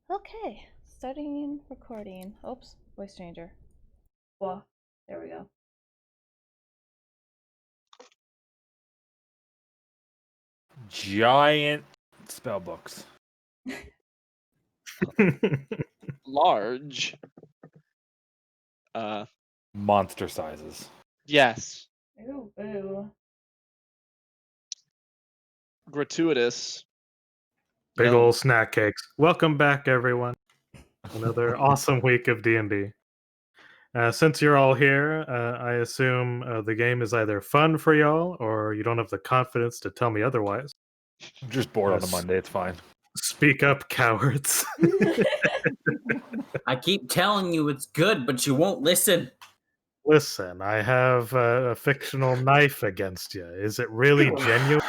Okay, starting recording. Oops, voice changer. Well, there we go. Giant spell books. Large. Monster sizes. Yes. Ooh, boo. Gratuitous. Big No. old snack cakes. Welcome back, everyone. Another awesome week of D&D. Since you're all here, I assume the game is either fun for y'all or you don't have the confidence to tell me otherwise. I'm just bored on a Yes. Monday. It's fine. Speak up, cowards. I keep telling you it's good, but you won't listen. Listen, I have a fictional knife against you. Is it really genuine?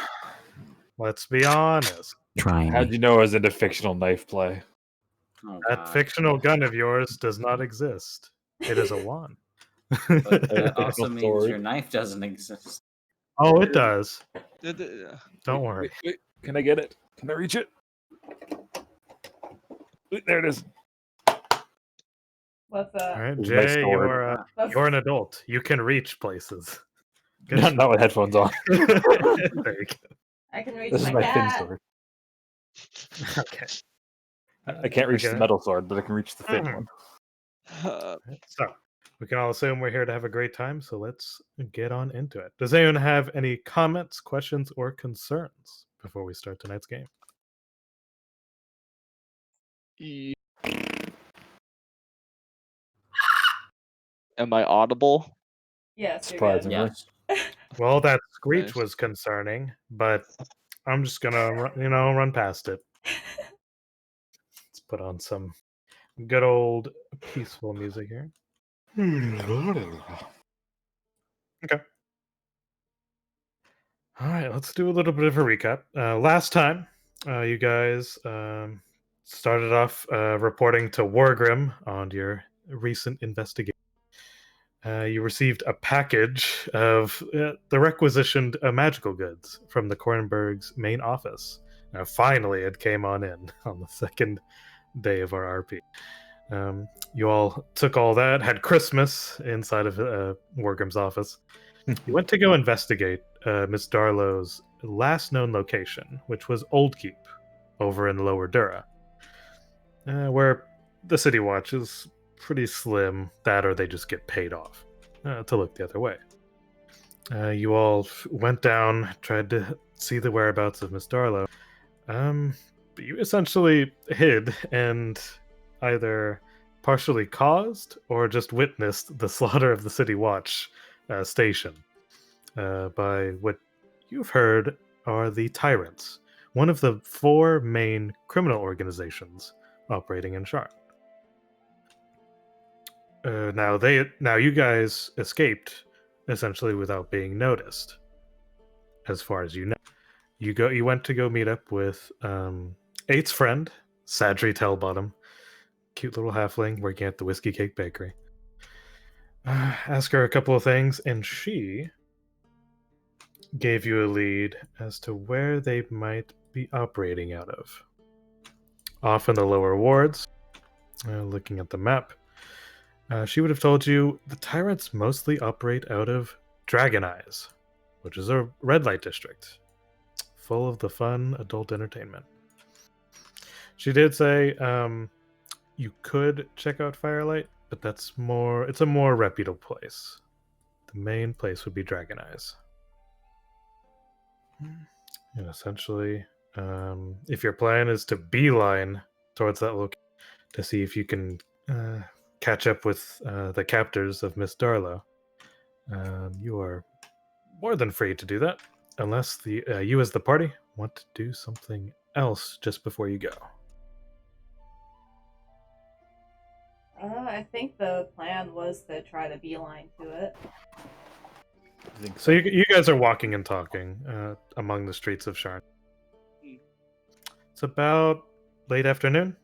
Let's be honest. Try How'd you know it was a fictional knife play? Oh, That God. fictional gun of yours does not exist. It is a wand. But that fictional also means sword. your knife doesn't exist. Oh, it does. Don't worry. Wait, can I get it? Can I reach it? Wait, there it is. What's that? All right, This is my Jay, sword. you're an adult. You can reach places. Not with headphones on. There you go. I can reach This is my my thin cat. sword. Okay. I can't reach Okay. the metal sword, but I can reach the thin one. So we can all assume we're here to have a great time, so let's get on into it. Does anyone have any comments, questions, or concerns before we start tonight's game? Am I audible? Yes, you're Surprisingly. Yes. Well, that screech Nice. was concerning, but I'm just gonna run past it. Let's put on some good old peaceful music here. Okay. All right, let's do a little bit of a recap. Last time, you guys started off reporting to Wargrim on your recent investigation. You received a package of the requisitioned magical goods from the Kornberg's main office. Finally, it came on in on the second day of our RP. You all took all that, had Christmas inside of Wargrim's office. You went to go investigate Miss Darlow's last known location, which was Oldkeep, over in Lower Dura, where the City Watch is pretty slim, that or they just get paid off to look the other way. You all went down, tried to see the whereabouts of Miss Darlow. But you essentially hid and either partially caused or just witnessed the slaughter of the City Watch station by what you've heard are the Tyrants, one of the 4 main criminal organizations operating in Sharn. Now you guys escaped essentially without being noticed, as far as you know. You went to go meet up with Eight's friend, Sadri Tellbottom, cute little halfling working at the Whiskey Cake Bakery. Ask her a couple of things, and she gave you a lead as to where they might be operating out of. Off in the lower wards, looking at the map, she would have told you the Tyrants mostly operate out of Dragon Eyes, which is a red light district, full of the fun adult entertainment. She did say you could check out Firelight, but it's a more reputable place. The main place would be Dragon Eyes. And essentially, if your plan is to beeline towards that location to see if you can catch up with the captors of Miss Darlow, you are more than free to do that, unless you as the party want to do something else just before you go. I think the plan was to try to beeline to it. I think So you guys are walking and talking among the streets of Sharn. It's about late afternoon.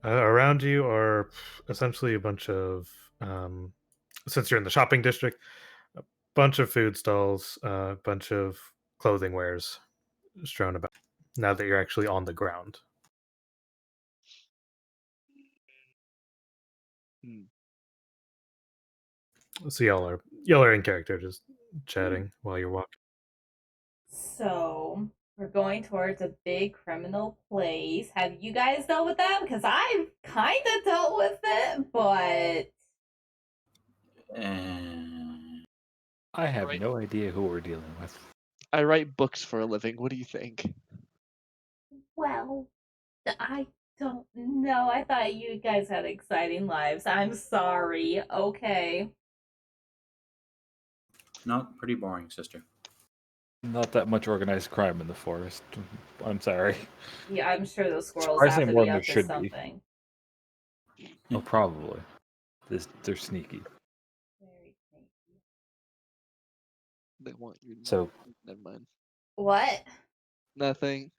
Around you are essentially a bunch of, since you're in the shopping district, a bunch of food stalls, a bunch of clothing wares strewn about. Now that you're actually on the ground. So y'all are in character, just chatting while you're walking. So we're going towards a big criminal place. Have you guys dealt with them? Because I've kind of dealt with it, but I have Right. no idea who we're dealing with. I write books for a living. What do you think? well, I don't know. I thought you guys had exciting lives. I'm sorry. Okay. No, pretty boring, sister. Not that much organized crime in the forest. I'm sorry. Yeah, I'm sure those squirrels have Surprisingly to more be than up there to should be. something. Oh, probably. They're sneaky. Very sneaky. They want you. So Never mind. What? Nothing.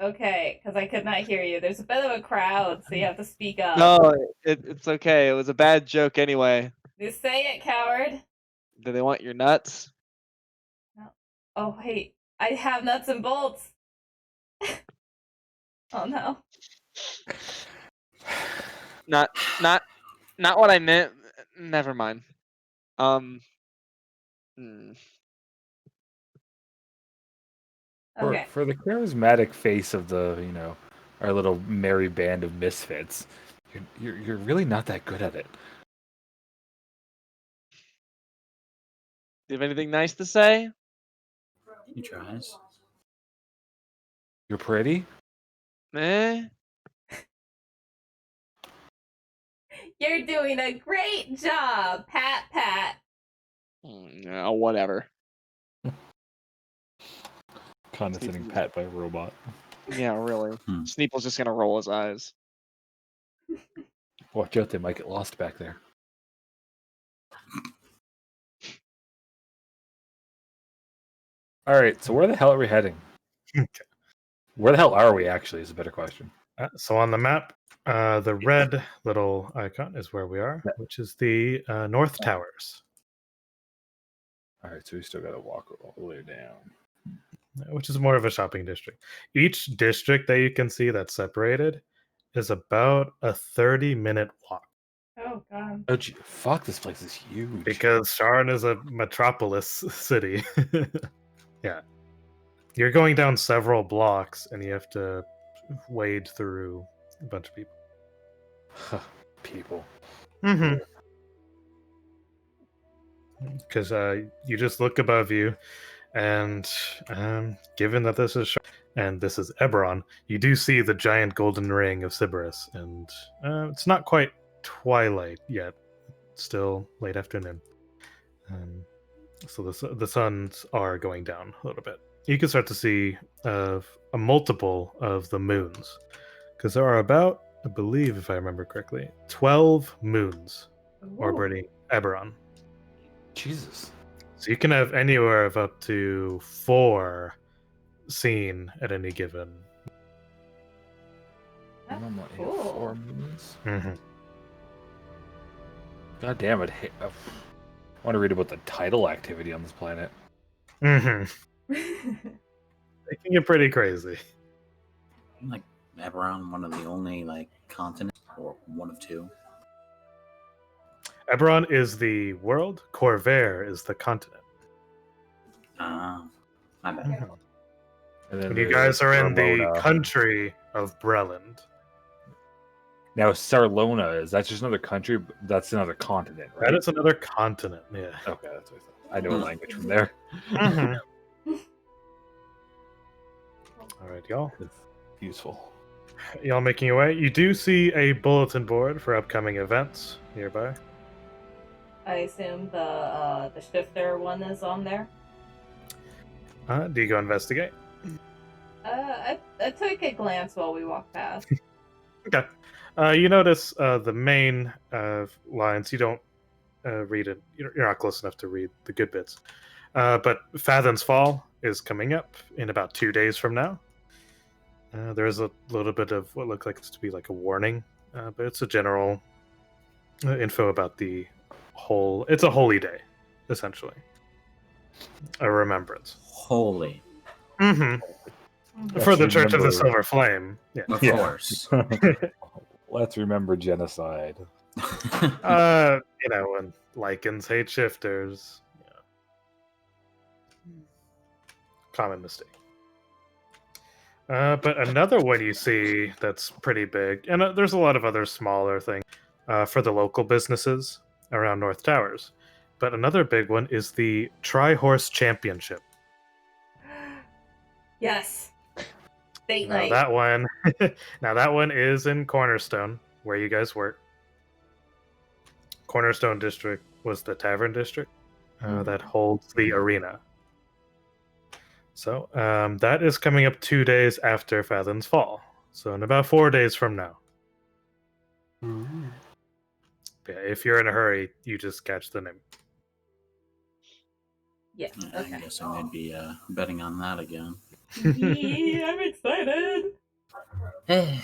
Okay, because I could not hear you. There's a bit of a crowd, so you have to speak up. No, it's okay. It was a bad joke anyway. Just say it, coward. Do they want your nuts? No. Oh, wait. I have nuts and bolts. Oh, no. Not what I meant. Never mind. Hmm. Okay. for the charismatic face of our little merry band of misfits, you're really not that good at it. Do you have anything nice to say? He tries. You're pretty. Eh? You're doing a great job, Pat Pat. No, whatever. Condescending pat by a robot. Yeah, really. Hmm. Sneeple's just gonna roll his eyes. Watch out, they might get lost back there. All right, so where the hell are we heading? Okay. Where the hell are we, actually, is a better question. So on the map, the red little icon is where we are, which is the North Towers, All right, so we still got to walk all the way down. which is more of a shopping district. Each district that you can see that's separated is about a 30-minute walk. Oh, God. Oh, gee, fuck, this place is huge. Because Sharon is a metropolis city. Yeah. You're going down several blocks and you have to wade through a bunch of people. People. Mm-hmm. Because you just look above you, and given that this is and this is Eberron, you do see the giant golden ring of Sybaris, and it's not quite twilight yet. It's still late afternoon. So the suns are going down a little bit. You can start to see a multiple of the moons, because there are about, I believe, if I remember correctly, 12 moons orbiting Eberron. Jesus. So you can have anywhere of up to 4 seen at any given. That's I'm not here cool. 4 moons. Mm-hmm. God damn it. I want to read about the tidal activity on this planet. Mm-hmm. Making it pretty crazy. Like Eberron, one of the only continents, or one of 2. Eberron is the world. Corvair is the continent. My bad. Mhm. And then And you there's guys are in the Sarlona. country of Breland. Now, Sarlona, is that just another country? That's another continent, right? That is another continent. Yeah. Okay, that's what I thought. I know a language from there. Mhm. All right, y'all. It's useful. Y'all making your way. You do see a bulletin board for upcoming events nearby. I assume the shifter one is on there. Do you go investigate? I took a glance while we walked past. Okay. You notice the main lines. You don't read it. You're not close enough to read the good bits. But Fathom's Fall is coming up in about 2 days from now. There's a little bit of what looks like to be like a warning, but it's a general info about the whole. It's a holy day, essentially. A remembrance. Holy. Mm-hmm. For the Let's Church of the remember- Silver Flame. Yeah. Of Yeah. course. Let's remember genocide. When lichens hate shifters. Common mistake. But another one you see that's pretty big, and there's a lot of other smaller things for the local businesses around North Towers. But another big one is the Tri-Horse Championship. Yes. Date Now night. that one is in Cornerstone, where you guys work. Cornerstone District was the tavern district that holds the arena. So that is coming up 2 days after Fathom's Fall. So in about 4 days from now. Yeah, if you're in a hurry, you just catch the name. Yeah. I Okay. guess I might be betting on that again. Yeah, I'm excited. Hey,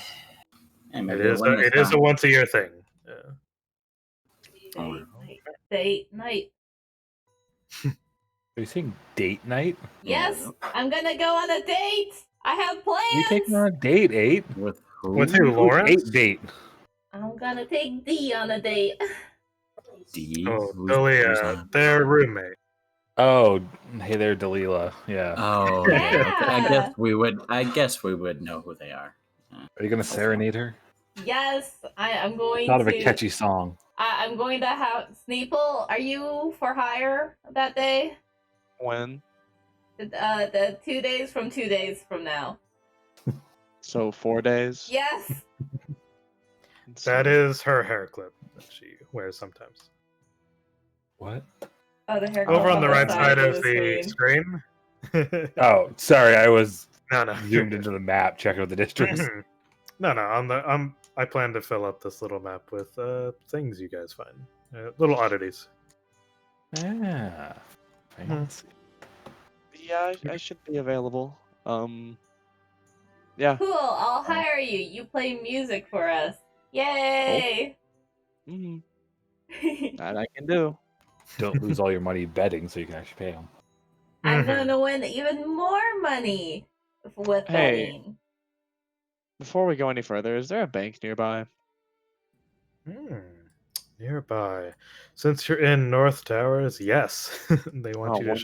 It maybe I'll is win this time. a once a year thing. Date night. Date night. Are you saying date night? Yes, I'm gonna go on a date. I have plans. You taking on a date, 8? With who? With who, Lawrence? 8 date. I'm gonna take D on a date. D. Oh, Who's Delia, that? their roommate. Oh, hey there, Delilah. Yeah. Oh, okay, okay. I Yeah. guess we would know who they are. Are you gonna serenade her? Yes, I'm going Thought of to. a catchy song. I'm going to have Sneeple. Are you for hire that day? When? The 2 days from 2 days from now. So 4 days. Yes. That is her hair clip that she wears sometimes. What? Oh, the hair. Over on the right side side of the screen. Oh, sorry, I was No. zoomed into the map, checking out the districts. No. I plan to fill up this little map with things you guys find, little oddities. Yeah. Fancy. Yeah, I should be available. Yeah. Cool. I'll hire you. You play music for us. Yay! Mm, that I can do. Don't lose all your money betting, so you can actually pay them. I'm gonna win even more money with Hey. betting. Before we go any further, is there a bank nearby? Nearby. Since you're in North Towers, yes, they want you to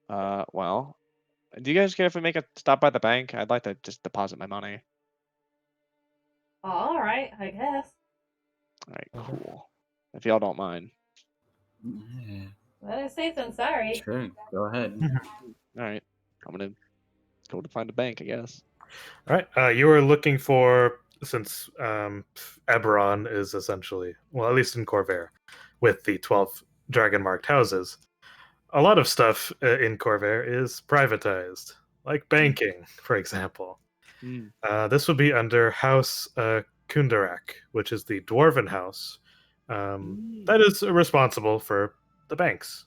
shop. Well, do you guys care if we make a stop by the bank? I'd like to just deposit my money. All right, I guess. All right, cool. If y'all don't mind. Yeah, Better safe than sorry. sure, go ahead. All right, I'm gonna go to find a bank, I guess. All right, you were looking for, since Eberron is essentially, well, at least in Corvair, with the 12 dragon marked houses, a lot of stuff in Corvair is privatized, like banking, for example. This would be under House Kundarak, which is the dwarven house that is responsible for the banks.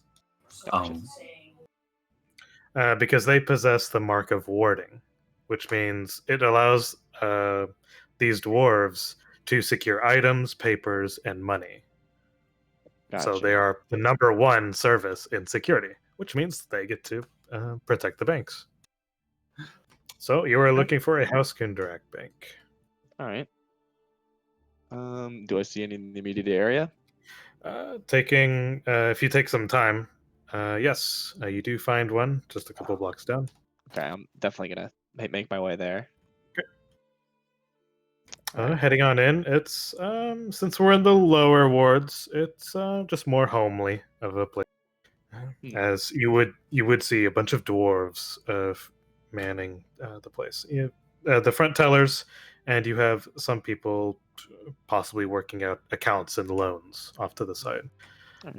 Because they possess the mark of warding, which means it allows these dwarves to secure items, papers, and money. So they are the number one service in security, which means they get to protect the banks. So you are looking for a House Kundarak bank. All right. Do I see any in the immediate area? If you take some time, yes, you do find one just a couple blocks down. Okay, I'm definitely gonna make my way there. Heading on in, it's since we're in the lower wards, it's just more homely of a place. As you would see a bunch of dwarves manning the place. The front tellers, and you have some people possibly working out accounts and loans off to the side.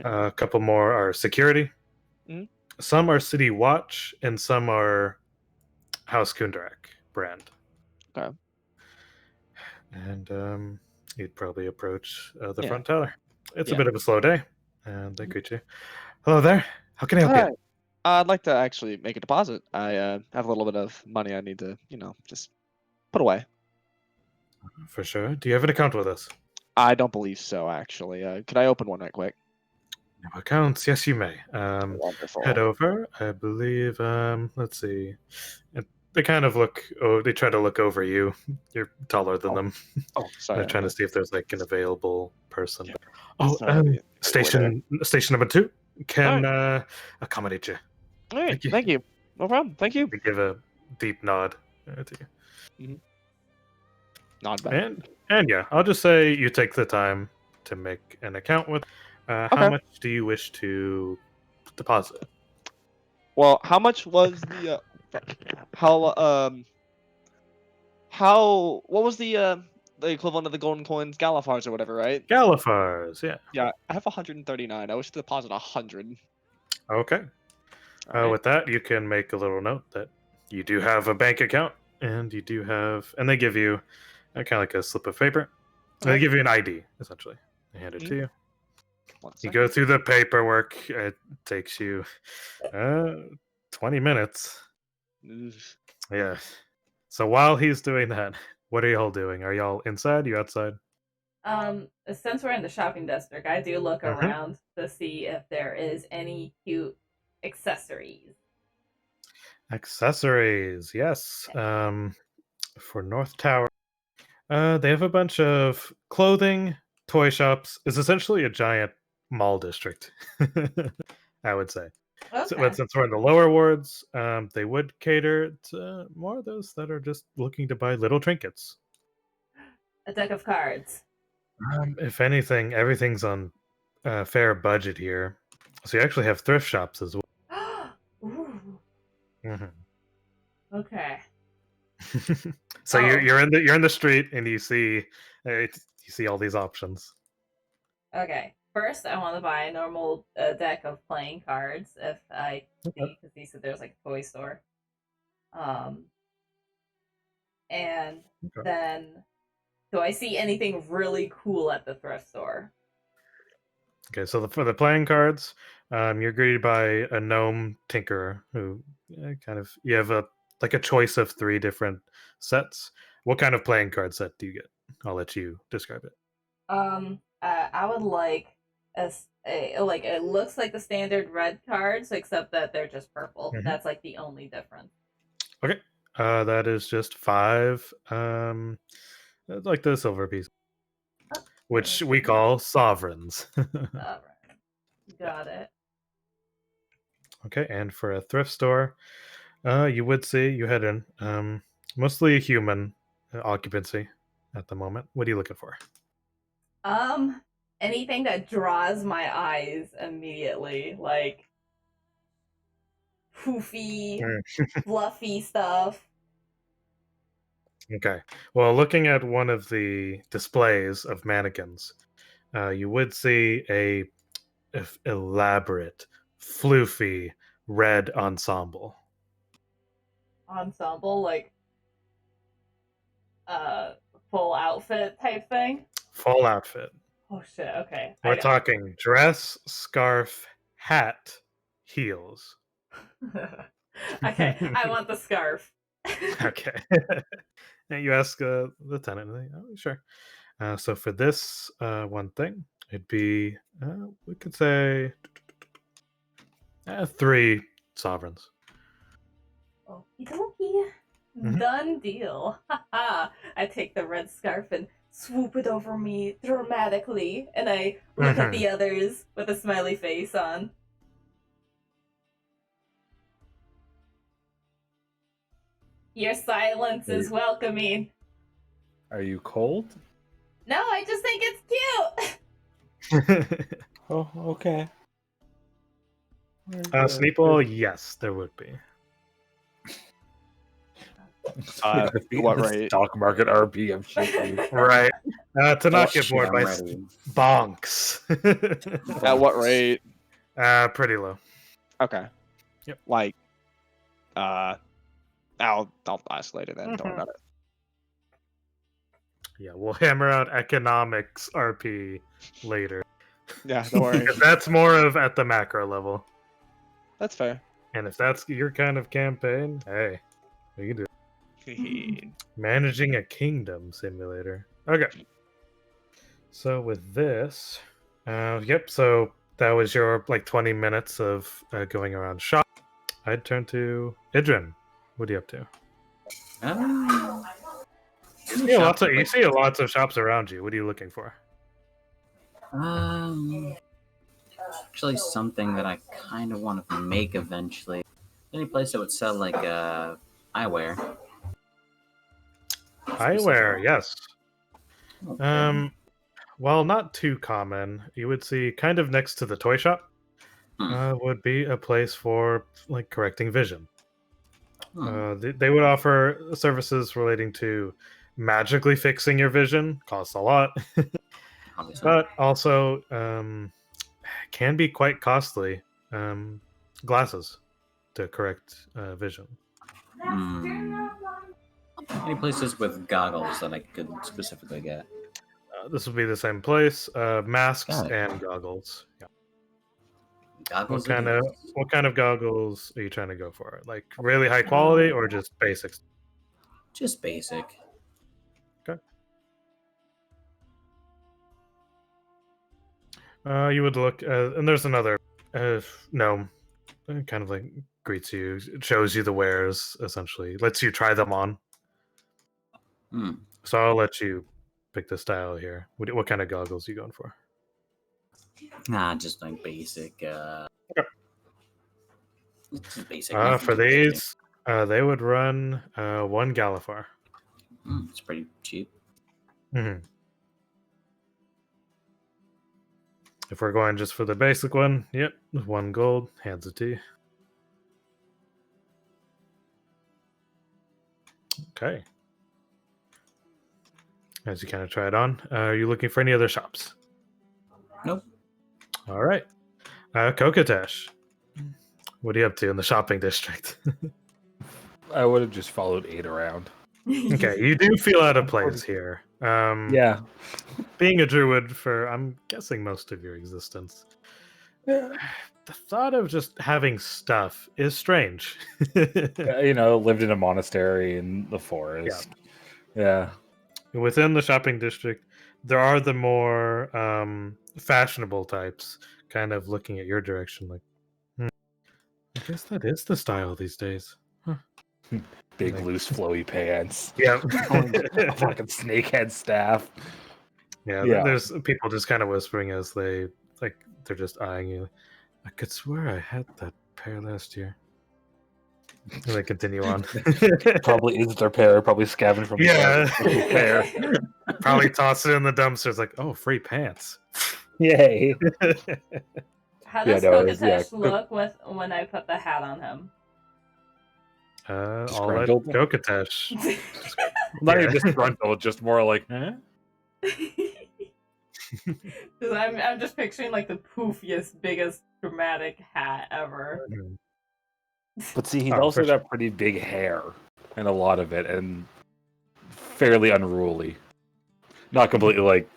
A couple more are security. Some are City Watch, and some are House Kundarak brand. Okay. And you'd probably approach the Yeah. front teller. It's a Yeah. bit of a slow day, and they greet you. Hello there. How can I help you? I'd like to actually make a deposit. I have a little bit of money I need to, just put away. For sure. Do you have an account with us? I don't believe so, actually. Could I open one right quick? No accounts? Yes, you may. Wonderful. Head over. I believe. Let's see. they kind of look. Oh, they try to look over you. You're taller than Oh, them. Oh, sorry. They're trying to see if there's like an available person. Yeah. Oh, Sorry. station number 2 can accommodate you. All right. Thank you. Thank you. No problem. Thank you. They give a deep nod to you. Not bad. And yeah, I'll just say you take the time to make an account with. How Okay. much do you wish to deposit? Well, how much was the what was the equivalent of the golden coins, Galifars or whatever, right? Galifars, yeah. Yeah, I have 139. I wish to deposit 100. Okay. All right. With that, you can make a little note that you do have a bank account, and you do have, and they give you kind of like a slip of paper. They Okay. give you an ID, essentially. They hand it to you. One You second. go through the paperwork. It takes you 20 minutes. Ugh. Yeah. So while he's doing that, what are y'all doing? Are y'all inside? You outside? Since we're in the shopping district, I do look Mhm. around to see if there is any cute accessories. Accessories, yes. For North Tower, they have a bunch of clothing, toy shops. It's essentially a giant mall district, I would say. So, Okay. but since we're in the lower wards, they would cater to more of those that are just looking to buy little trinkets. A deck of cards. If anything, everything's on fair budget here. So you actually have thrift shops as well. Ooh. Mhm. Okay. So Oh. you're in the street and you see all these options. Okay. First, I want to buy a normal deck of playing cards if I see, because he said there's like a toy store. And Okay. then, do I see anything really cool at the thrift store? Okay, so for the playing cards, you're greeted by a gnome tinkerer who kind of you have a choice of 3 different sets. What kind of playing card set do you get? I'll let you describe it. I would like like it looks like the standard red cards, except that they're just purple. Mhm. That's like the only difference. Okay, that is just 5, like the silver piece, which we Okay. call sovereigns. All right, got it. Okay, and for a thrift store, you would see you had in mostly a human occupancy at the moment. What are you looking for? Anything that draws my eyes immediately, like poofy, fluffy stuff. Okay. Well, looking at one of the displays of mannequins, you would see a elaborate, floofy red ensemble. Ensemble, like uh full outfit type thing. Full outfit. Oh shit, okay. We're talking dress, scarf, hat, heels. Okay, I want the scarf. Okay. And you ask the tenant, and they, oh, sure. So for this one thing, it'd be, we could say, 3 sovereigns. Okie dokie. Mhm. Done deal. Haha. I take the red scarf and swoop it over me dramatically, and I look at the others with a smiley face on. Your silence is welcoming. Are you cold? No, I just think it's cute. Oh, okay. Sneeple, yes, there would be. What rate? Stock market RP of shit. Right. To not get Shit, bored I'm by ready. bonks. At what rate? Pretty low. Okay. Yep. Like, I'll ask later then. Don't worry about it. Yeah, we'll hammer out economics RP later. Yeah, don't worry. Because that's more of at the macro level. That's fair. And if that's your kind of campaign, hey, we can do it. Managing a kingdom simulator. Okay. So with this, yep. So that was your 20 minutes of going around shop. I'd turn to Idrin. What are you up to? Um, any Yeah, shops you like- see lots of shops around you. What are you looking for? Actually, something that I kind of want to make eventually. Any place that would sell like eyewear. Eyewear, yes. Okay. Well, not too common. You would see kind of next to the toy shop would be a place for like correcting vision. They would offer services relating to magically fixing your vision. Costs a lot, Obviously. but also can be quite costly. Glasses to correct vision. Any places with goggles that I could specifically get? This would be the same place. Masks Got it. and goggles. Yeah. Goggles. What kind of goggles are you trying to go for? Like really high quality or just basics? Just basic. Okay. You would look, and there's another gnome, kind of like greets you, shows you the wares, essentially, lets you try them on. So I'll let you pick the style here. What kind of goggles are you going for? Nah, just like basic. Just basic. For these, they would run 1 Galifar. It's pretty cheap. If we're going just for the basic one, yep, 1 gold, hands it to you. Okay. As you kind of try it on, are you looking for any other shops? Nope. All right. Kokotesh, what are you up to in the shopping district? I would have just followed 8 around. Okay, you do feel out of place here. Yeah. Being a druid for, I'm guessing, most of your existence. The thought of just having stuff is strange. Lived in a monastery in the forest. Yeah. Within the shopping district, there are the more fashionable types kind of looking at your direction like, I guess that is the style these days. Huh. Big, loose, flowy pants. Yeah. A fucking snakehead staff. Yeah, Yeah. there's people just kind of whispering as they're just eyeing you. I could swear I had that pair last year. And they continue on. Probably isn't their pair. Probably scavenged from Yeah. the pair. Probably toss it in the dumpster. It's like, oh, free pants. Yay. How does Kokotesh look when I put the hat on him? I'll let Disgruntled? Kokotesh. Not Yeah. even disgruntled, just more like, huh? Because I'm just picturing like the poofiest, biggest, dramatic hat ever. But see, he's Oh, also for got pretty big hair, and a lot of it, and fairly unruly. Not completely like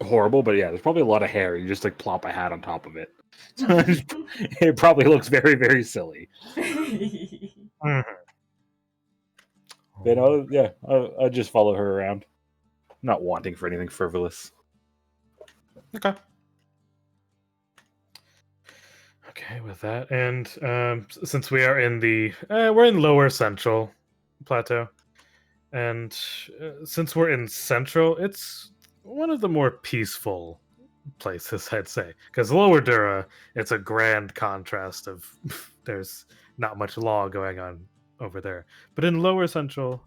horrible, but yeah, there's probably a lot of hair. You just like plop a hat on top of it. It probably looks very, very silly. Mhm. But I'll just follow her around, not wanting for anything frivolous. Okay. Okay, with that, and since we are in we're in Lower Central Plateau, and since we're in Central, it's one of the more peaceful places, I'd say. Because Lower Dura, it's a grand contrast of there's not much law going on over there, but in Lower Central,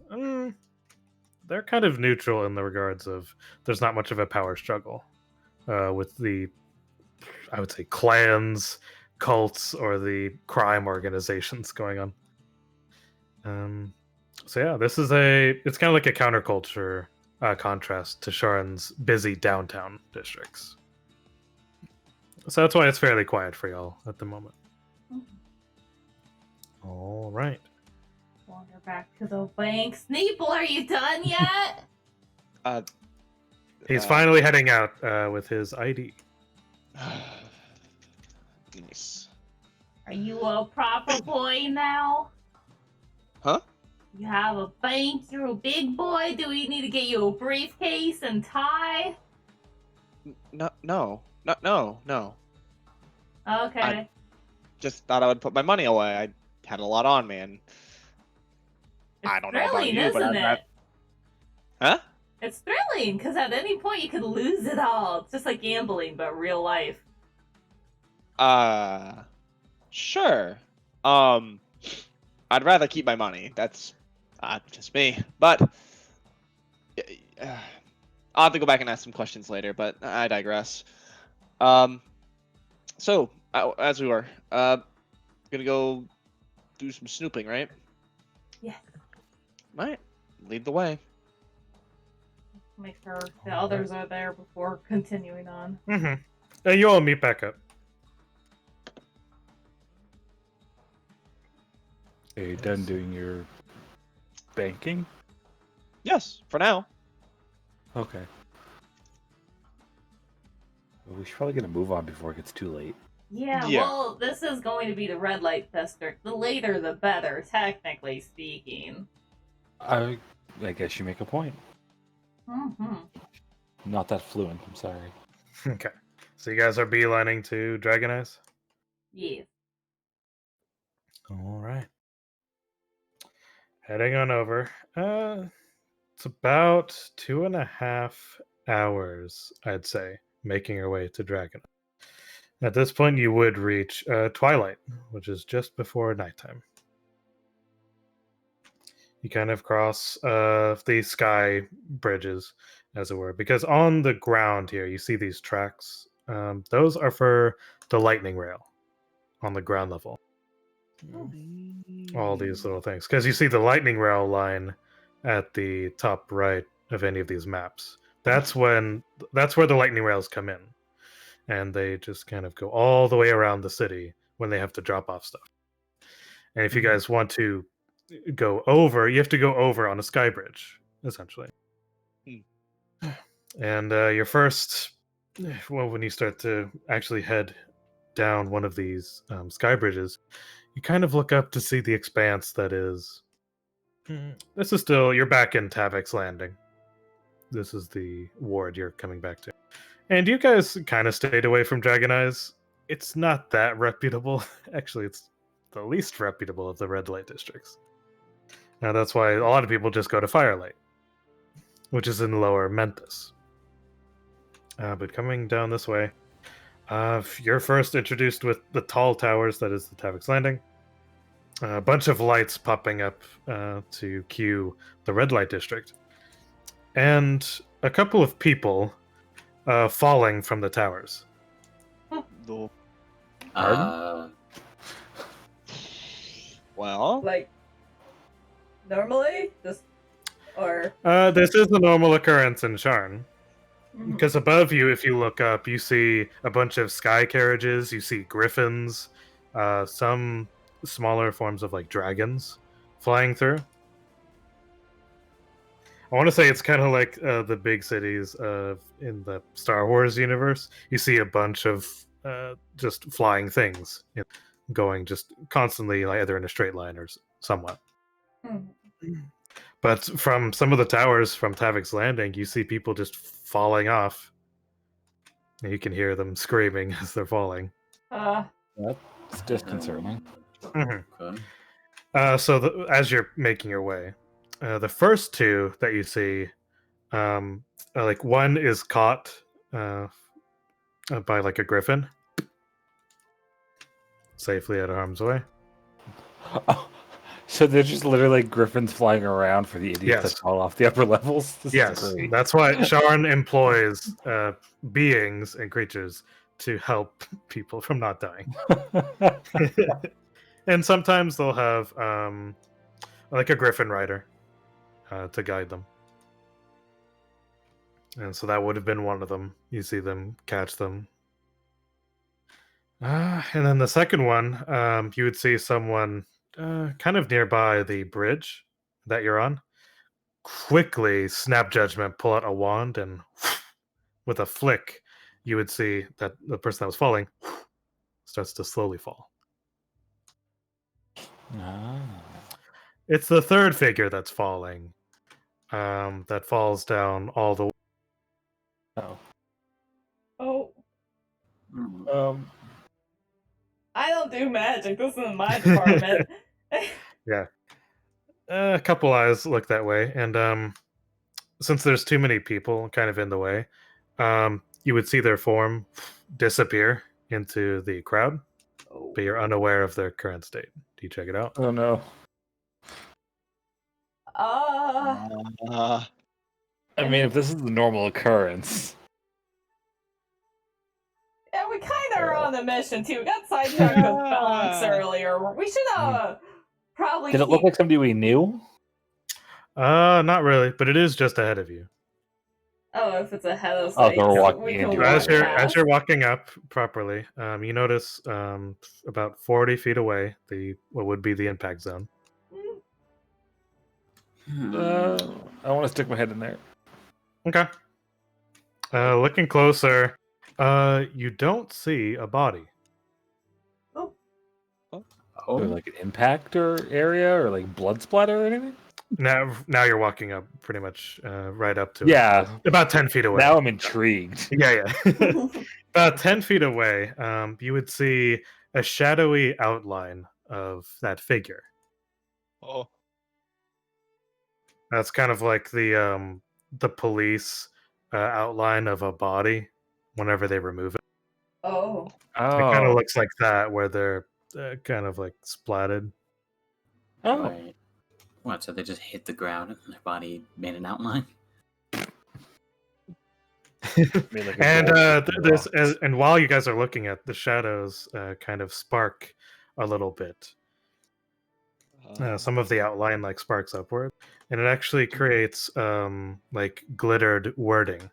they're kind of neutral in the regards of there's not much of a power struggle with the, I would say, clans, cults, or the crime organizations going on. So yeah, this is it's kind of like a counterculture contrast to Sharon's busy downtown districts. So that's why it's fairly quiet for y'all at the moment. All right. Wander back to the bank. Sneeple, are you done yet? He's finally heading out with his ID. Nice. Are you a proper boy now? Huh? You have a bank, you're a big boy. Do we need to get you a briefcase and tie? No. Okay. Just thought I would put my money away. I had a lot on me, and I don't know about thrilling, you, but isn't it? Huh? It's thrilling because at any point you could lose it all. It's just like gambling, but real life. Sure. I'd rather keep my money. That's just me. But I'll have to go back and ask some questions later. But I digress. So as we were, gonna go do some snooping, right? Yeah. Right. Lead the way. Make sure the others are there before continuing on. You all meet back up. Are you done doing your banking? Yes, for now. Okay. Well, we should probably get a move on before it gets too late. Yeah, Yeah. well, this is going to be the red light district. The later, the better, technically speaking. I guess you make a point. Mm-hmm. Not that fluent. I'm sorry. Okay. So you guys are beelining to Dragon Eyes? Yeah. All right. Heading on over. It's about 2.5 hours, I'd say, making your way to Dragon. At this point, you would reach twilight, which is just before nighttime. You kind of cross the sky bridges, as it were, because on the ground here, you see these tracks. Those are for the lightning rail on the ground level. All these little things, because you see the lightning rail line at the top right of any of these maps. That's where the lightning rails come in, and they just kind of go all the way around the city when they have to drop off stuff. And if you guys want to go over, you have to go over on a sky bridge, essentially. And your first, well, when you start to actually head down one of these sky bridges, you kind of look up to see the expanse that is. This is still, you're back in Telex Landing. This is the ward you're coming back to. And you guys kind of stayed away from Dragon Eyes. It's not that reputable. Actually, it's the least reputable of the red light districts. Now that's why a lot of people just go to Firelight, which is in Lower Menthis. But coming down this way, you're first introduced with the tall towers, that is the Telex Landing. A bunch of lights popping up to cue the red light district. And a couple of people falling from the towers. Well, Like, normally? Just, or... This is a normal occurrence in Sharn. Mhm. Because above you, if you look up, you see a bunch of sky carriages, you see griffins, some smaller forms of like dragons flying through. I want to say it's kind of like the big cities in the Star Wars universe. You see a bunch of just flying things going just constantly, like either in a straight line or somewhat. Mhm. But from some of the towers from Telex Landing, you see people just falling off. And you can hear them screaming as they're falling. That's disconcerting. Okay. So as you're making your way, the first two that you see, like one is caught by like a griffin, safely out of harm's way. Oh, so they're just literally griffins flying around for the idiots Yes. that fall off the upper levels? This Yes, is great. that's why Sharn employs beings and creatures to help people from not dying. And sometimes they'll have like a griffin rider to guide them. And so that would have been one of them. You see them catch them. And then the second one, you would see someone kind of nearby the bridge that you're on. Quickly snap judgment, pull out a wand, and with a flick, you would see that the person that was falling starts to slowly fall. It's the third figure that's falling. That falls down all the way. Oh. Oh, Um, I don't do magic. This isn't my department. Yeah. A couple eyes look that way, and since there's too many people kind of in the way, you would see their form disappear into the crowd, Oh. but you're unaware of their current state. Do you check it out? Oh no. Uh, I mean, if this is the normal occurrence. Yeah, we kind of are on a mission too. We got sidetracked with Bonks earlier. We should probably. Did it look like somebody we knew? Not really, but it is just ahead of you. Oh, if it's ahead of us, Oh, so we're walking we into can it. walk As past. you're walking up properly, you notice about 40 feet away what would be the impact zone. I want to stick my head in there. Okay. Looking closer, you don't see a body. Oh, Oh, Like an impactor area or like blood splatter or anything? Now you're walking up pretty much right up to Yeah. it. About 10 feet away. Now I'm intrigued. Yeah. About 10 feet away, you would see a shadowy outline of that figure. oh. That's kind of like the police outline of a body whenever they remove it. oh, It kind of Oh. looks like that, where they're kind of like splatted. Oh. right. What? So they just hit the ground and their body made an outline? Made like a And gold there's rocks. and while you guys are looking at the shadows, kind of spark a little bit. Some of the outline like sparks upward, and it actually creates like glittered wording.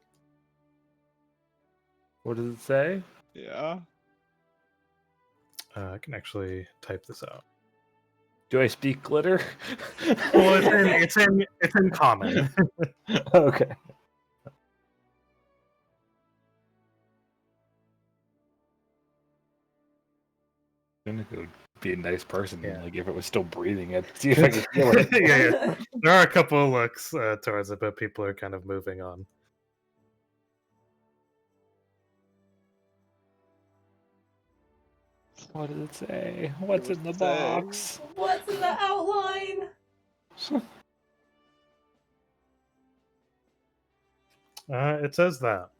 What does it say? Yeah. I can actually type this out. Do I speak glitter? Well, it's in common. Okay. It would be a nice person, Yeah. like if it was still breathing. I'd see if I could feel it. Yeah. There are a couple of looks towards it, but people are kind of moving on. What does it say? What's in the What's it say? box? What's in the outline? It says that.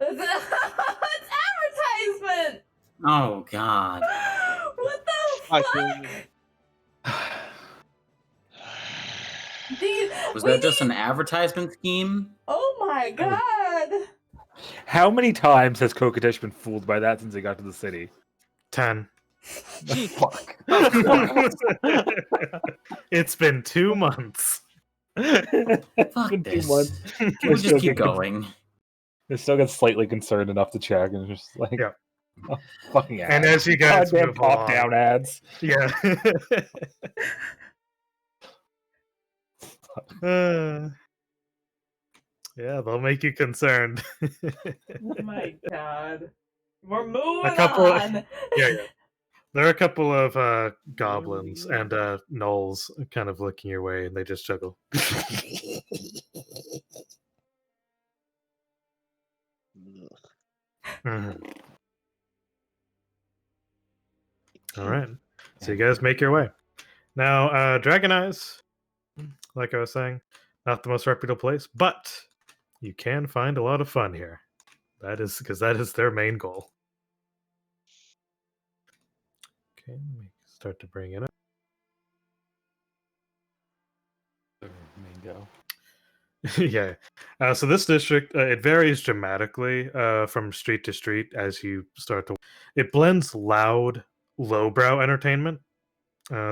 It's advertisement. Oh God. What the I fuck? feel Was We that just need- an advertisement scheme? Oh my god! How many times has Kokotesh been fooled by that since he got to the city? 10. Fuck. It's been 2 months. Fuck Been 2 this. months. Can we just keep going? They still get slightly concerned enough to check, and it's just like, Yeah. oh, fucking ads. And as you guys Goddamn move pop along, down ads. yeah. Yeah, they'll make you concerned. Oh my god. We're moving couple- on. Yeah. There are a couple of goblins and gnolls kind of looking your way, and they just chuckle. Mhm. All right. So you guys make your way. Now, Dragon Eyes, like I was saying, not the most reputable place, but you can find a lot of fun here. That is because that is their main goal. Okay, let me start to bring it up. Mango. Yeah. So this district, it varies dramatically from street to street as you start to. It blends loud, lowbrow entertainment,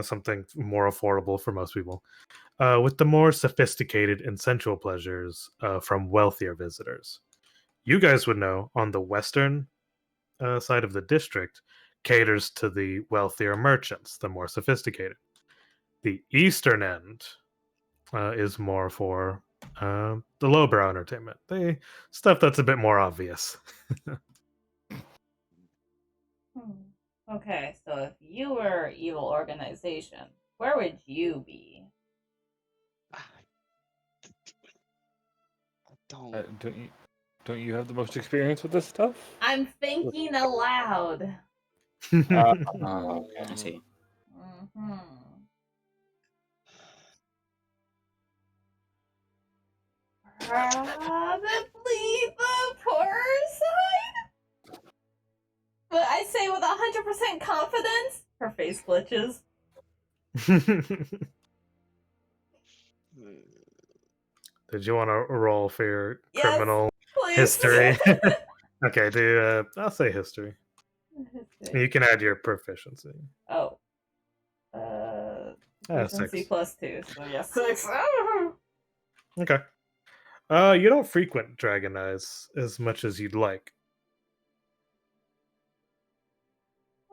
something more affordable for most people, with the more sophisticated and sensual pleasures from wealthier visitors. You guys would know on the western side of the district caters to the wealthier merchants, the more sophisticated. The eastern end is more for the lowbrow entertainment, the stuff that's a bit more obvious. Okay, so if you were evil organization, where would you be? don't. Don't you have the most experience with this stuff? I'm thinking aloud. I see. Mm-hmm. the poorer side? But I say with 100% confidence, her face glitches. Did you want to roll for your Yes, criminal please. history? Okay, do I'll say history. You can add your proficiency. Oh. Proficiency 6. +2, so yeah, 6. Okay. You don't frequent Dragon Eyes as much as you'd like.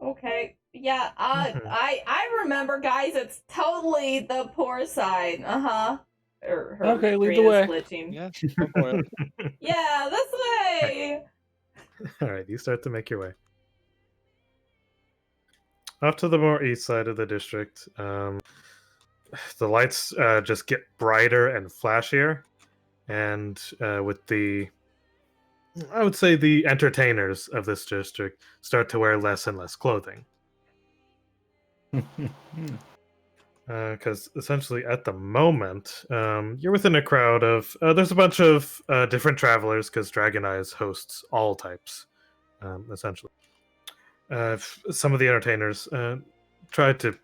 Okay. Yeah, Mhm. I remember, guys, it's totally the poor side. Uh-huh. Her Okay, lead the screen is way. glitching. Yeah, go for it. Yeah, this way! All right, you start to make your way. Off to the more east side of the district, the lights just get brighter and flashier, and with I would say the entertainers of this district start to wear less and less clothing. Because essentially at the moment, you're within a crowd of, there's a bunch of different travelers, because Dragon Eyes hosts all types, essentially. Some of the entertainers tried to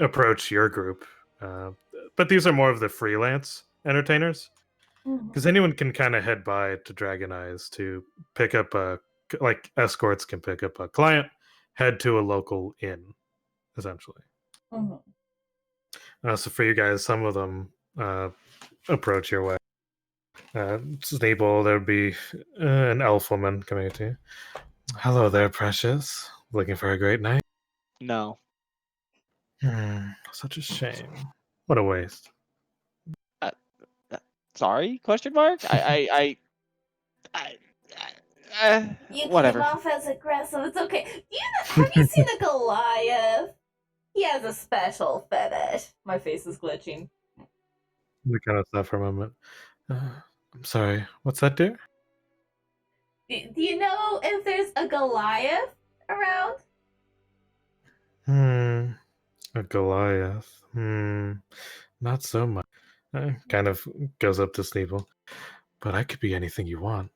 approach your group, but these are more of the freelance entertainers, because anyone can kind of head by to Dragon Eyes to pick up like escorts can pick up a client, head to a local inn, essentially. So for you guys, some of them approach your way. Sneeble, there would be an elf woman coming to you. Hello there, precious. Looking for a great night? No. Such a shame. What a waste. Sorry? Question mark? I You whatever. came off as aggressive. It's okay. Have you seen a Goliath? He has a special fetish. My face is glitching. We kind of stop for a moment. I'm sorry. What's that, dear? Do you know if there's a Goliath around? A Goliath. Not so much. Kind of goes up to Sneeble. But I could be anything you want.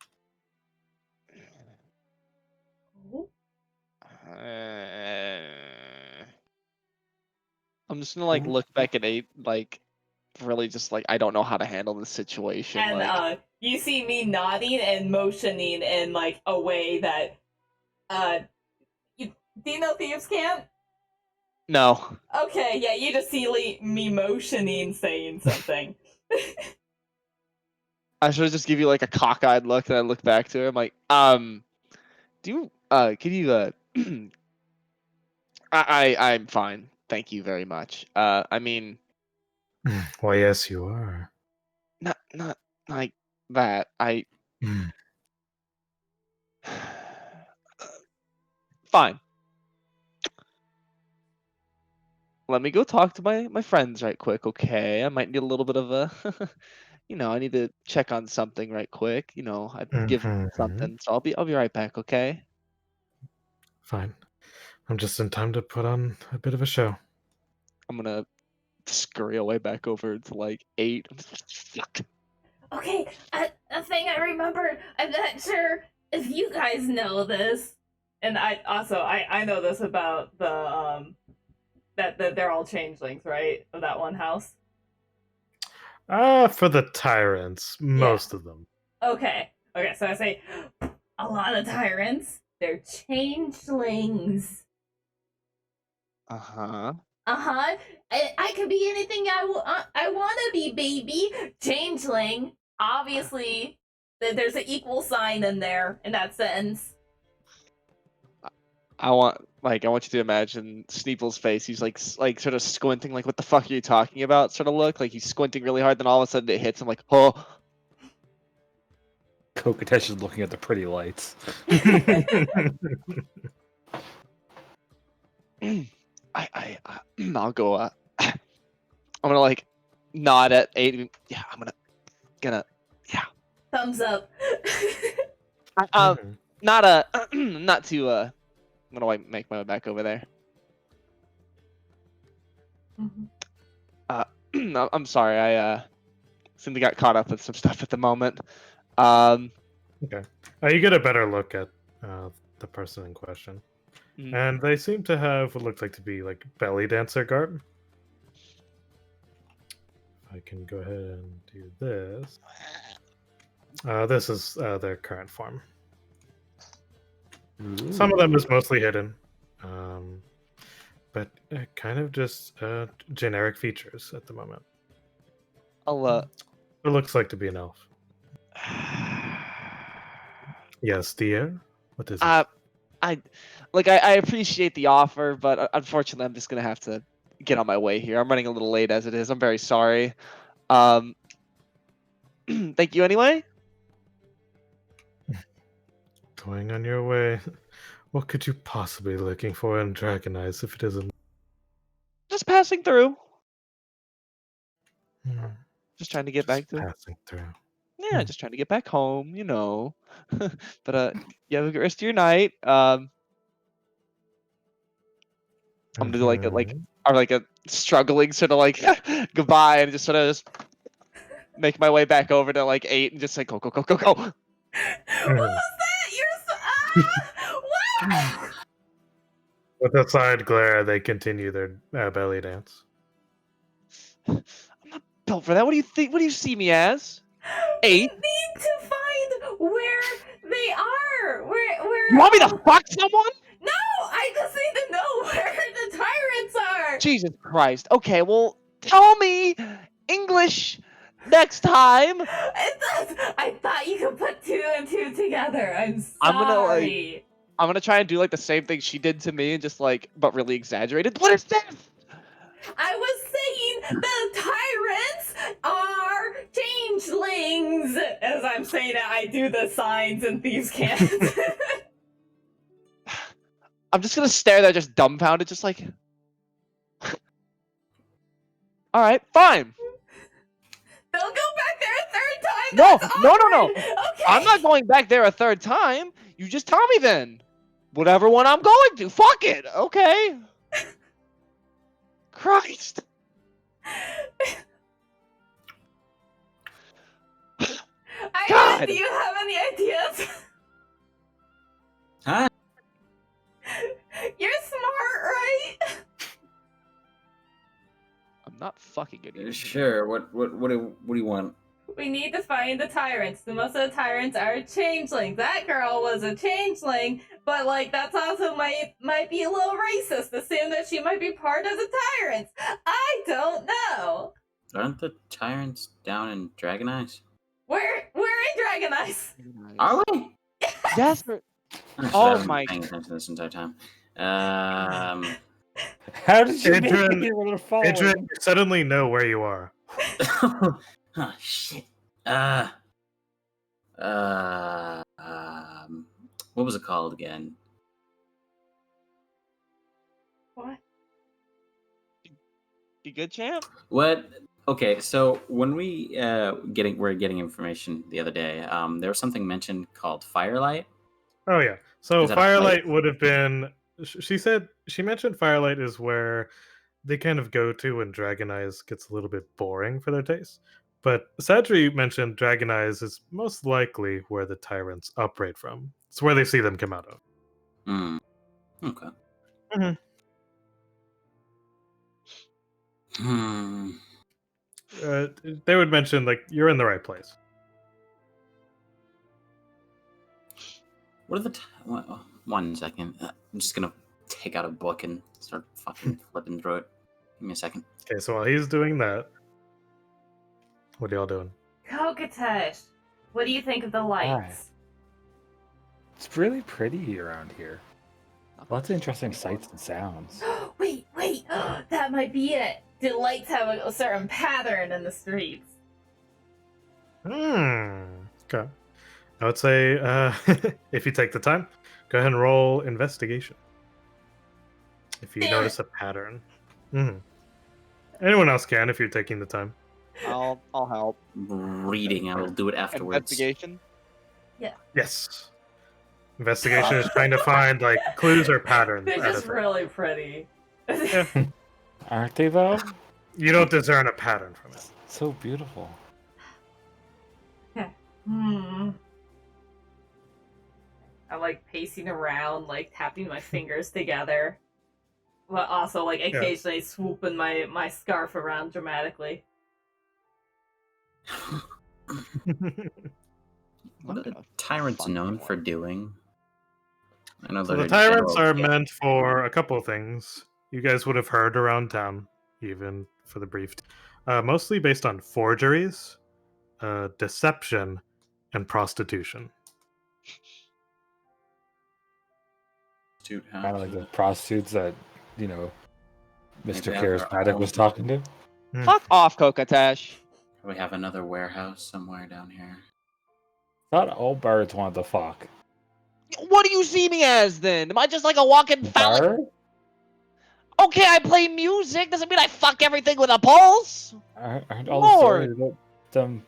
I'm just gonna like look back at 8, like really just like I don't know how to handle this situation. And like you see me nodding and motioning in like a way that do you know Thieves Camp? no. Okay, yeah, you just see me motioning, saying something. I should just give you like a cockeyed look, and I look back to her. I'm like, do you can you I'm fine. Thank you very much. I mean, Why, yes, you are. not like that. Fine. Let me go talk to my friends right quick, okay? I might need a little bit of a, I need to check on something right quick. I've been given something, so I'll be right back, okay? Fine. I'm just in time to put on a bit of a show. I'm gonna scurry away back over to like 8. Fuck. Okay, a thing I remembered. I'm not sure if you guys know this, and I know this about the that they're all changelings, right? Of that one house. For the tyrants, most of them. Okay, so I say a lot of tyrants. They're changelings. Uh-huh. I could be anything I want to be, baby. Changeling. Obviously, there's an equal sign in there in that sense. I want you to imagine Sneeple's face. He's like sort of squinting, like, what the fuck are you talking about? Sort of look like he's squinting really hard. Then all of a sudden it hits him, like, oh. Kokotesh is looking at the pretty lights. I'll go. I'm gonna like nod at 8. Yeah, I'm gonna yeah. Thumbs up. Not to I'm gonna make my way back over there. I'm sorry. Seem to got caught up with some stuff at the moment. Okay. You get a better look at the person in question. Mhm. And they seem to have what looks like to be like belly dancer garb. I can go ahead and do this. This is their current form. Some of them is mostly hidden, but kind of just generic features at the moment. I'll It looks like to be an elf. Yes, dear. What is it? I appreciate the offer, but unfortunately, I'm just gonna have to get on my way here. I'm running a little late as it is. I'm very sorry. Thank you anyway. Going on your way. What could you possibly be looking for in Dragon Eyes if it isn't? Just passing through. Hmm, Just trying to get back to. passing through. Yeah, just trying to get back home. But you have a good rest of your night. I'm gonna do like a struggling sort of like goodbye and just sort of just make my way back over to like 8 and just say go. What was that? You're so. What? With a side glare, they continue their belly dance. I'm not built for that. What do you think? What do you see me as? 8? We need to find where they are. Where? You want me to fuck someone? No, I just need to know where the tyrants are. Jesus Christ. Okay, well, tell me English next time. I thought you could put 2 and 2 together. I'm sorry. I'm gonna try and do like the same thing she did to me, and just like, but really exaggerated. What is this? I was saying the tyrants are changelings. As I'm saying it, I do the signs and thieves' can't. I'm just gonna stare there, just dumbfounded, just like. All right, fine. They'll go back there a third time. No. That's awkward. Okay. I'm not going back there a third time. You just tell me then. Whatever one I'm going to. Fuck it. Okay. Christ. God. Do you have any ideas? Huh? You're smart, right? I'm not fucking good. Sure. What do you want? We need to find the tyrants. Most of the tyrants are changelings. That girl was a changeling, but like that's also might be a little racist. Assume that she might be part of the tyrants. I don't know. Aren't the tyrants down in Dragon Eyes? We're in Dragon Eyes. Are we? Yes. Oh my- Paying attention this entire time. How did you make Adrian- it able to follow? Adrian, you suddenly know where you are. Oh shit. What was it called again? What? You good, champ? What? Okay, so when we were getting information the other day, there was something mentioned called Firelight. Oh yeah. So Is that a Firelight place? would have been. She mentioned Firelight is where they kind of go to when Dragon Eyes gets a little bit boring for their taste. But Sadri mentioned Dragon Eyes is most likely where the tyrants operate from. It's where they see them come out of. Hmm. Okay. Mhm. Hmm. They would mention like you're in the right place. What are the? One second. I'm just gonna take out a book and start fucking flipping through it. Give me a second. Okay, so while he's doing that, what are y'all doing? Kokotesh, what do you think of the lights? It's really pretty around here. Lots of interesting sights and sounds. Wait, that might be it. Do lights have a certain pattern in the streets? Okay. I would say if you take the time, go ahead and roll investigation. If you Damn notice a pattern. Anyone else can if you're taking the time. I'll help. Reading. I will do it afterwards. Investigation. Yes. Investigation is trying to find like clues or patterns. They're out just of it. really pretty. Aren't they though? You don't discern a pattern from it. So beautiful. I'm like pacing around, like tapping my fingers together, but also like occasionally swooping my scarf around dramatically. What are tyrants known for doing? I know So they're the tyrants general are meant for a couple of things. You guys would have heard around town, even for the brief. Mostly based on forgeries, deception, and prostitution. Kind of like the prostitutes that, you know, Mr. Maybe have their Charismatic was own- talking to. Fuck off, Kokatash. We have another warehouse somewhere down here. Thought all birds wanted to fuck. What do you see me as then? Am I just like a walking phallic? Bird? Okay, I play music. Doesn't mean I fuck everything with a pulse. Aren't all the stories about them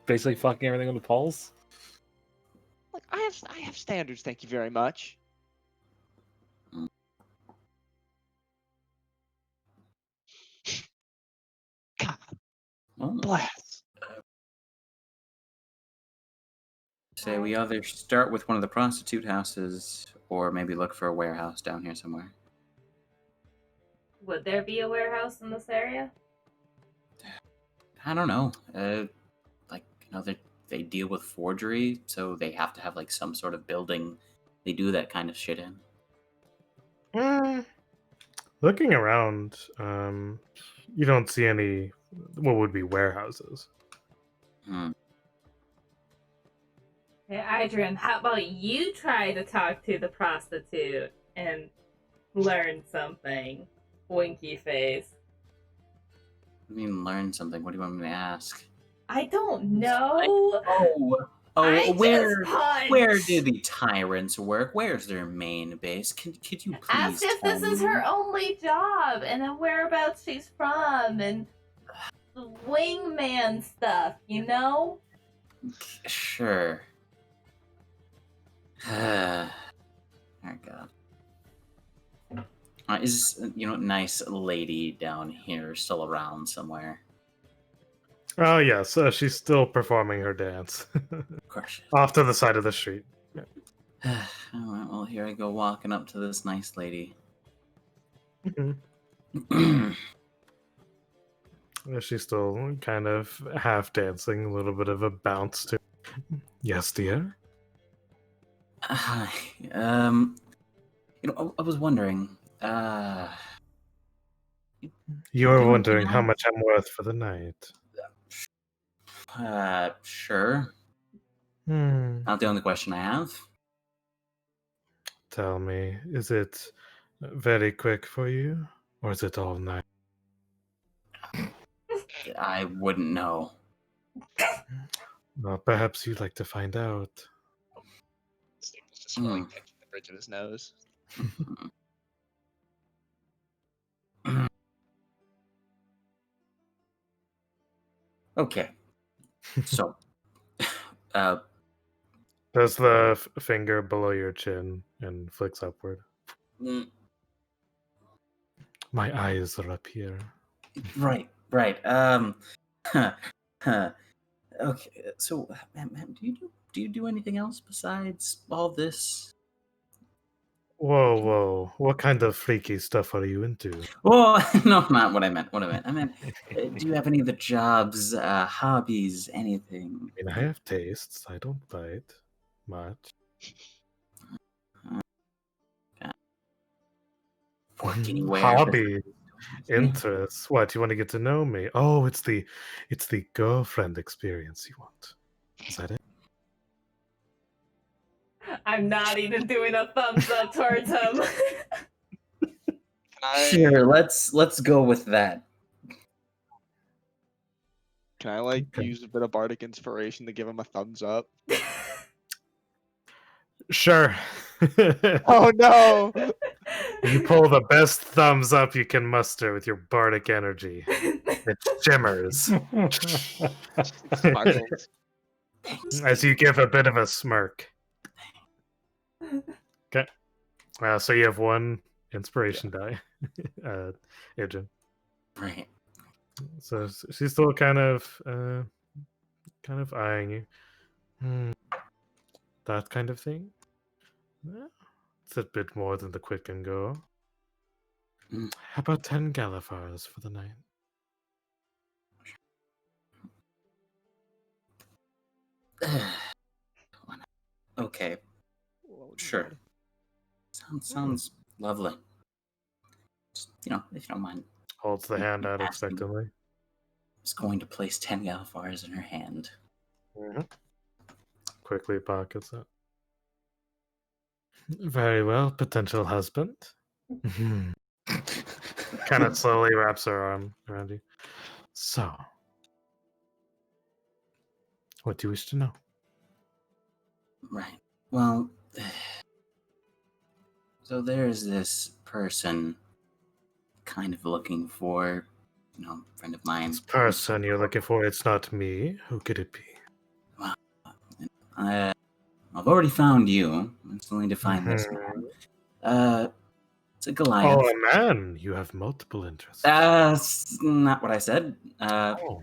basically fucking everything on the pulse? Like I have standards. Thank you very much. God Well, bless. say we either start with one of the prostitute houses or maybe look for a warehouse down here somewhere. Would there be a warehouse in this area? I don't know. Like, you know, they deal with forgery, so they have to have like some sort of building they do that kind of shit in. Looking around, you don't see any what would be warehouses. Hmm. Hey, Adrian, how about you try to talk to the prostitute and learn something? Winky face. I mean, learn something. What do you want me to ask? I don't know. Oh, where Where do the tyrants work? Where's their main base? Could you please ask if tell this is me? her only job and then whereabouts she's from and the wingman stuff, you know? Sure. Oh God. Is nice lady down here still around somewhere? Oh yes, she's still performing her dance Of course. off to the side of the street. Alright, well, here I go walking up to this nice lady. She's still kind of half dancing, a little bit of a bounce to. Yes, dear. Hi. I was wondering. You're Do wondering you how know- much I'm worth for the night. Sure. Not the only question I have. Tell me, is it very quick for you, or is it all night? I wouldn't know. Well, perhaps you'd like to find out. Staples just like touching the bridge of his nose. Okay. So, Does the finger below your chin and flicks upward? mm, My eyes are up here. right. Okay. So, ma'am, do you do anything else besides all this? Whoa! What kind of freaky stuff are you into? Oh, no, not what I meant. I meant, do you have any other jobs, hobbies, anything? I mean, I have tastes. I don't bite much. Work anywhere? Hobby, interests. What, you want to get to know me? Oh, it's the girlfriend experience you want. Is that it? I'm not even doing a thumbs up towards him. Sure, let's go with that. Can I like Okay. use a bit of bardic inspiration to give him a thumbs up? Sure. Oh no! You pull the best thumbs up you can muster with your bardic energy. It shimmers Sparkles. as you give a bit of a smirk. Okay. So you have one inspiration die, Imogen. Right. So she's still kind of eyeing you. That kind of thing. It's a bit more than the Quit can go. Mm. How about 10 Galifars for the night? Okay, Oh, sure. God. Sounds lovely. Just, if you don't mind. Holds the hand out Asking. expectantly. Is going to place 10 Galifars in her hand. Quickly pockets it. Very well, potential husband. Kind of slowly wraps her arm around you. So, what do you wish to know? Right. Well, so there's this person kind of looking for, friend of mine. This person you're looking for, it's not me. Who could it be? Well, I've already found you. I still need to find this man. It's a Goliath. Oh, a man. You have multiple interests. That's not what I said. Oh,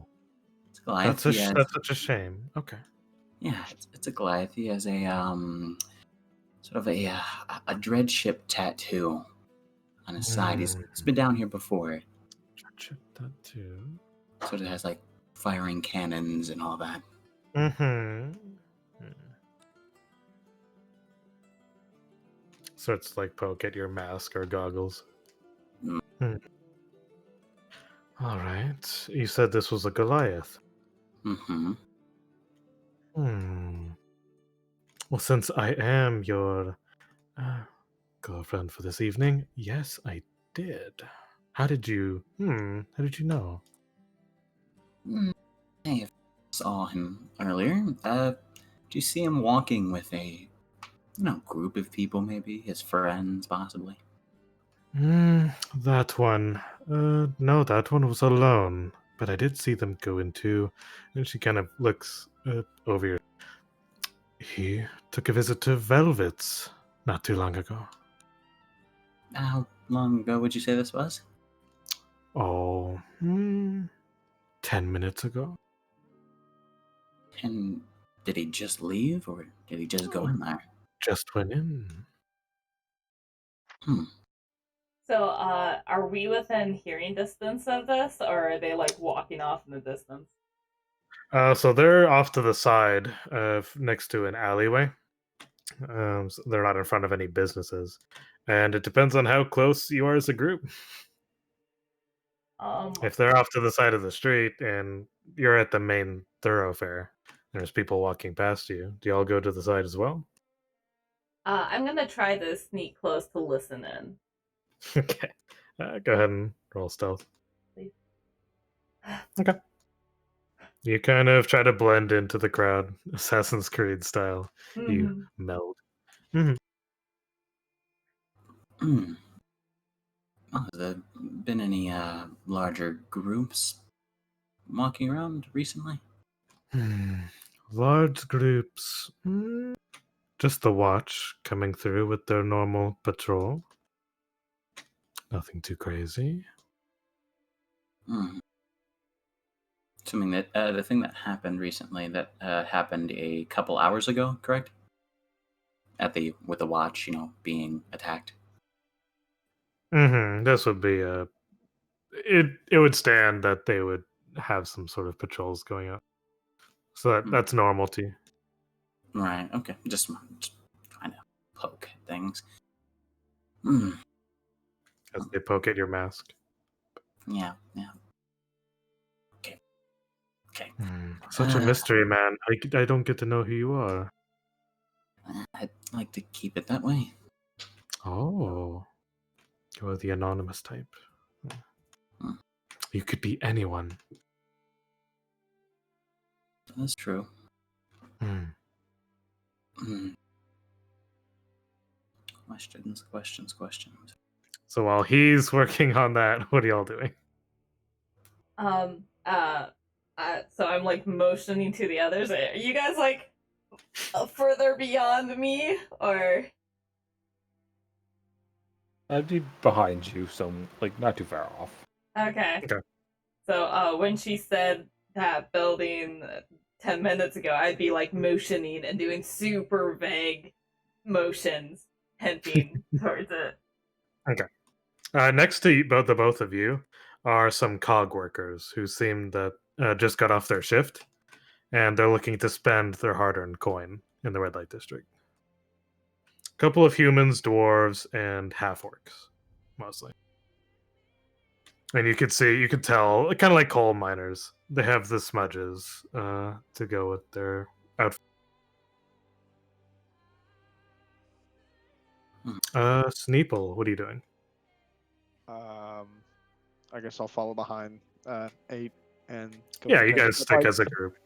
It's a Goliath. that's such a shame. Okay. Yeah, it's a Goliath. He has a sort of a dread ship tattoo on his side. He's been down here before. Check that too. Sort of has like firing cannons and all that. So it's like poke at your mask or goggles. Mm. All right. You said this was a Goliath. Mm-hmm. Well, since I am your girlfriend for this evening, yes, I did. How did you know? Hey, I saw him earlier. Did you see him walking with a, group of people? Maybe his friends, possibly. That one. No, that one was alone. But I did see them go into, and she kind of looks over you. He took a visit to Velvet's not too long ago. How long ago would you say this was? Oh, 10 minutes ago. And did he just leave, or did he just go in there? Just went in. So, are we within hearing distance of this, or are they like walking off in the distance? So they're off to the side, next to an alleyway. So they're not in front of any businesses, and it depends on how close you are as a group. If they're off to the side of the street and you're at the main thoroughfare, and there's people walking past you, do y'all go to the side as well? I'm gonna try to sneak close to listen in. Okay, go ahead and roll stealth. Please. Okay. You kind of try to blend into the crowd, Assassin's Creed style. You meld. Oh, has there been any larger groups walking around recently? Large groups. Just the watch coming through with their normal patrol. Nothing too crazy. Assuming that the thing that happened recently, that happened a couple hours ago, correct? With the watch, being attacked. This would be a. It would stand that they would have some sort of patrols going up. So that's normal to you. Right. Okay. Just trying to poke at things. As they poke at your mask. Yeah. Okay. Such a mystery, man. I don't get to know who you are. I'd like to keep it that way. Oh. You're the anonymous type. You could be anyone. That's true. Questions. So while he's working on that, what are y'all doing? So I'm like motioning to the others. Are you guys like further beyond me, or? I'd be behind you, so like not too far off. Okay. Okay. So when she said that building 10 minutes ago, I'd be like motioning and doing super vague motions hinting towards it. Next to the both of you are some cog workers who seem that just got off their shift, and they're looking to spend their hard-earned coin in the red light district. A couple of humans, dwarves, and half-orcs, mostly. And you could tell, kind of like coal miners, they have the smudges to go with their outfit. Sneeple, what are you doing? I guess I'll follow behind 8 and go. Yeah, with you the pace. guys stick as a group.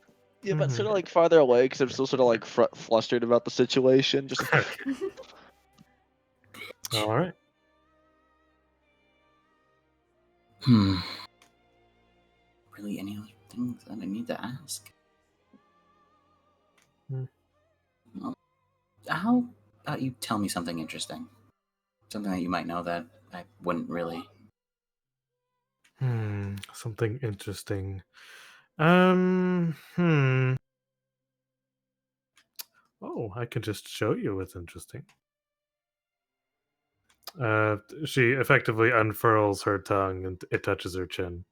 Yeah, but sort Mhm. of like farther away because I'm still sort of like flustered about the situation. Just All right. Really, any other things that I need to ask? Hmm. Well, how about you tell me something interesting? Something that you might know that I wouldn't really. Something interesting. Oh, I can just show you what's interesting. She effectively unfurls her tongue and it touches her chin.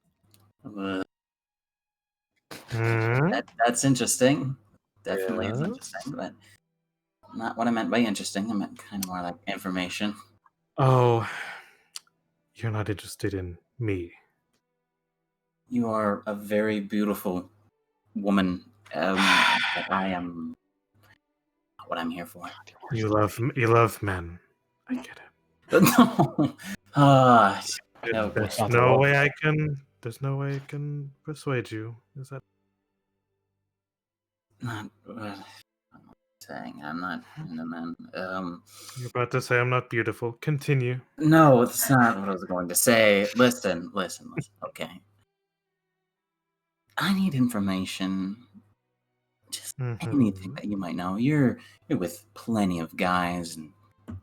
That's interesting. Definitely is Yes? interesting, but not what I meant by interesting. I meant kind of more like information. Oh, you're not interested in me. You are a very beautiful woman. But I am not what I'm here for. You love men. I get it. No. Ah, no, There's not no at all. way I can. There's no way I can persuade you. Is that? Not I'm not saying I'm not into men. You're about to say I'm not beautiful. Continue. No, that's not what I was going to say. Listen. Okay, I need information. Just anything Mhm. that you might know. You're with plenty of guys and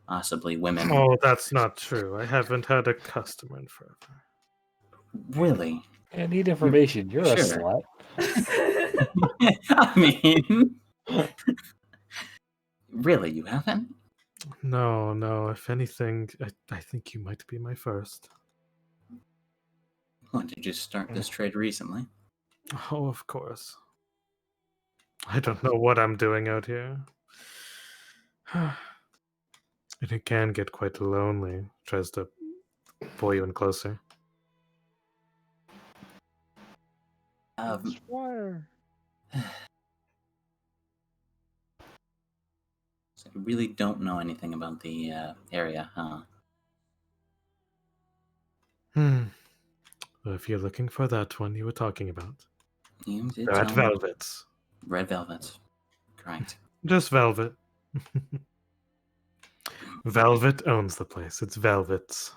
possibly women. Oh, that's not true. I haven't had a customer in forever. Really? I need information. You're a Sure. slut. I mean, really, you haven't? No. If anything, I think you might be my first. What, did you start this trade recently? Oh, of course. I don't know what I'm doing out here. And it can get quite lonely. Tries to pull you in closer. fire. So you really don't know anything about the area, huh? Well, if you're looking for that one you were talking about, You did they're at tell me. Velvet's. Red Velvets. Correct. Just Velvet. Velvet owns the place. It's Velvet's.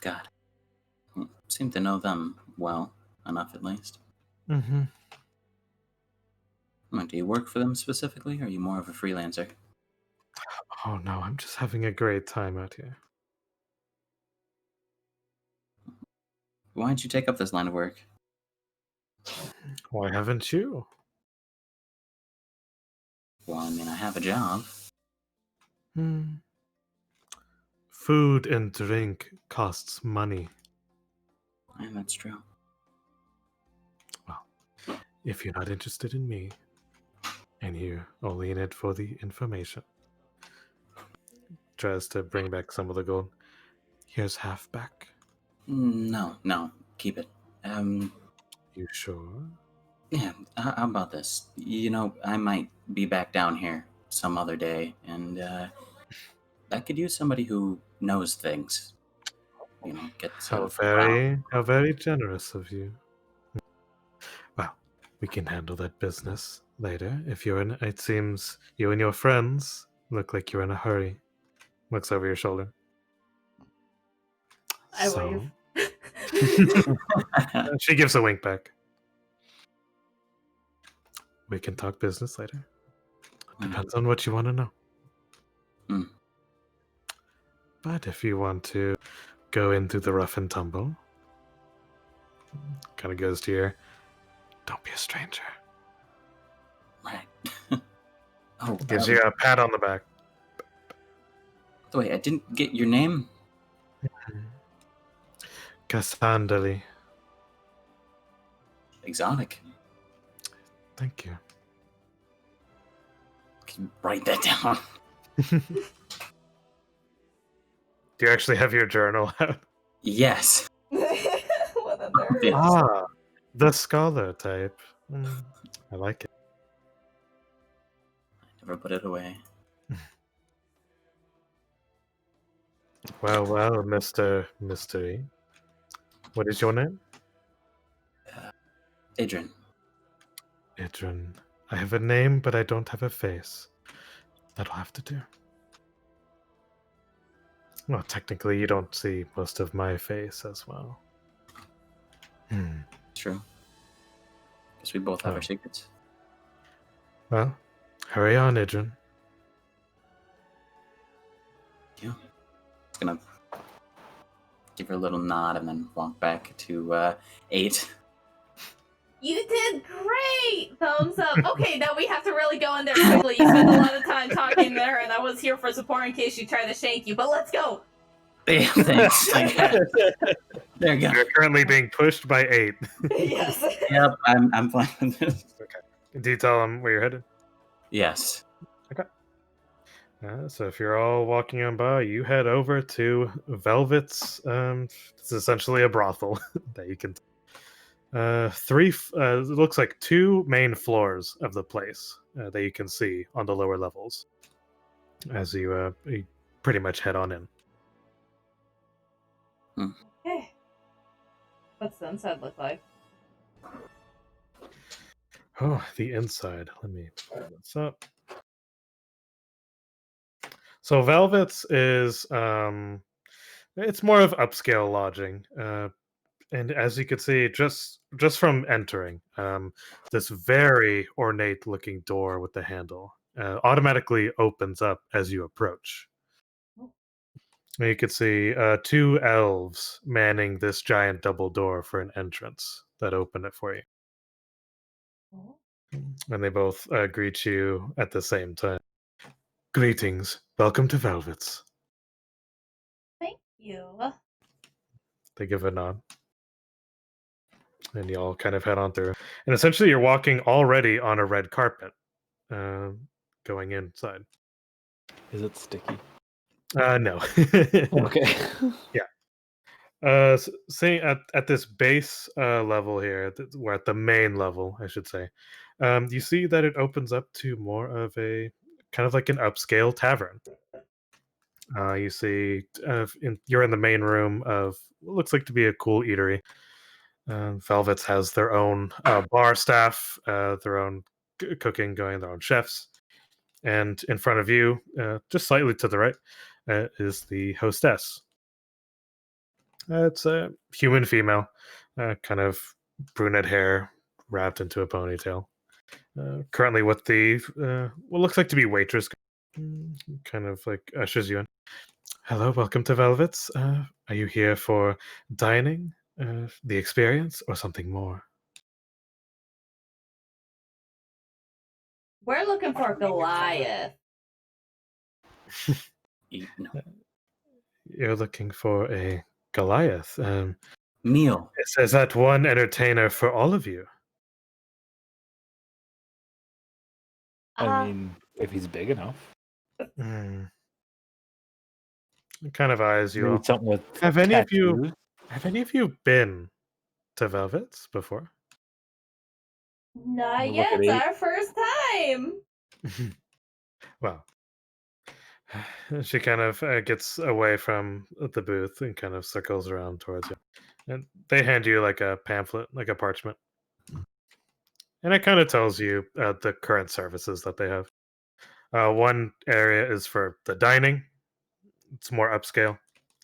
God. You seem to know them well, enough at least. Mm-hmm. Do you work for them specifically, or are you more of a freelancer? Oh no, I'm just having a great time out here. Why did you take up this line of work? Why haven't you? Well, I mean, I have a job. Food and drink costs money. And that's true. Well, if you're not interested in me, and you're only in it for the information, tries to bring back some of the gold. Here's half back. No, keep it. You sure? Yeah, how about this? You know, I might be back down here some other day, and I could use somebody who knows things. You know, gets How around. very generous of you. Well, we can handle that business later. If you're in, it seems you and your friends look like you're in a hurry. Looks over your shoulder. I wave. She gives a wink back. We can talk business later. Depends on what you want to know. Mm. But if you want to go into the rough and tumble, kind of goes to your, don't be a stranger. Right. Oh, Gives you a pat on the back. wait, I didn't get your name. Cassandali. Exotic. Thank you. Can you write that down? Do you actually have your journal out? Yes. What a nerd. Yes. Ah, the scholar type. I like it. Never put it away. Well, Mr. Mystery. What is your name? Adrian. Idrin. I have a name, but I don't have a face. That'll have to do. Well, technically, you don't see most of my face as well. True. Guess we both have Oh. our secrets. Well, hurry on, Idrin. Just gonna give her a little nod and then walk back to 8. You did great! Thumbs up. Okay, now we have to really go in there quickly. You spent a lot of time talking there, and I was here for support in case she tried to shank you, but let's go! Yeah, thanks. There you go. You're currently being pushed by 8. Yes. Yep, I'm fine with this. Do you tell them where you're headed? Yes. So if you're all walking on by, you head over to Velvet's. It's essentially a brothel that you can. It looks like 2 main floors of the place that you can see on the lower levels as you pretty much head on in. Okay. What's the inside look like? Oh, the inside. Let me pull this up. So Velvet's is it's more of upscale lodging. And as you can see, just from entering, this very ornate looking door with the handle automatically opens up as you approach. And you can see 2 elves manning this giant double door for an entrance that open it for you. And they both greet you at the same time. Greetings. Welcome to Velvet's. Thank you. They give a nod. And you all kind of head on through. And essentially, you're walking already on a red carpet going inside. Is it sticky? No. Okay. Saying at this base level here, we're at the main level, I should say. You see that it opens up to more of a kind of like an upscale tavern. You see, you're in the main room of what looks like to be a cool eatery. Velvet's has their own bar staff, their own cooking going, their own chefs. And in front of you, just slightly to the right, is the hostess. It's a human female, kind of brunette hair wrapped into a ponytail. Currently with the what looks like to be waitress, kind of like ushers you in. Hello, welcome to Velvet's. Are you here for dining, the experience, or something more? We're looking for Goliath. No. You're looking for a Goliath. Meal. It says that one entertainer for all of you. I mean, if he's big enough. It kind of eyes you Maybe all. something with Have any of you tattoos? Have any of you been to Velvet's before? Not Look yet. at It's it. our first time. Well, she kind of gets away from the booth and kind of circles around towards you. And they hand you like a pamphlet, like a parchment. And it kind of tells you the current services that they have. One area is for the dining. It's more upscale,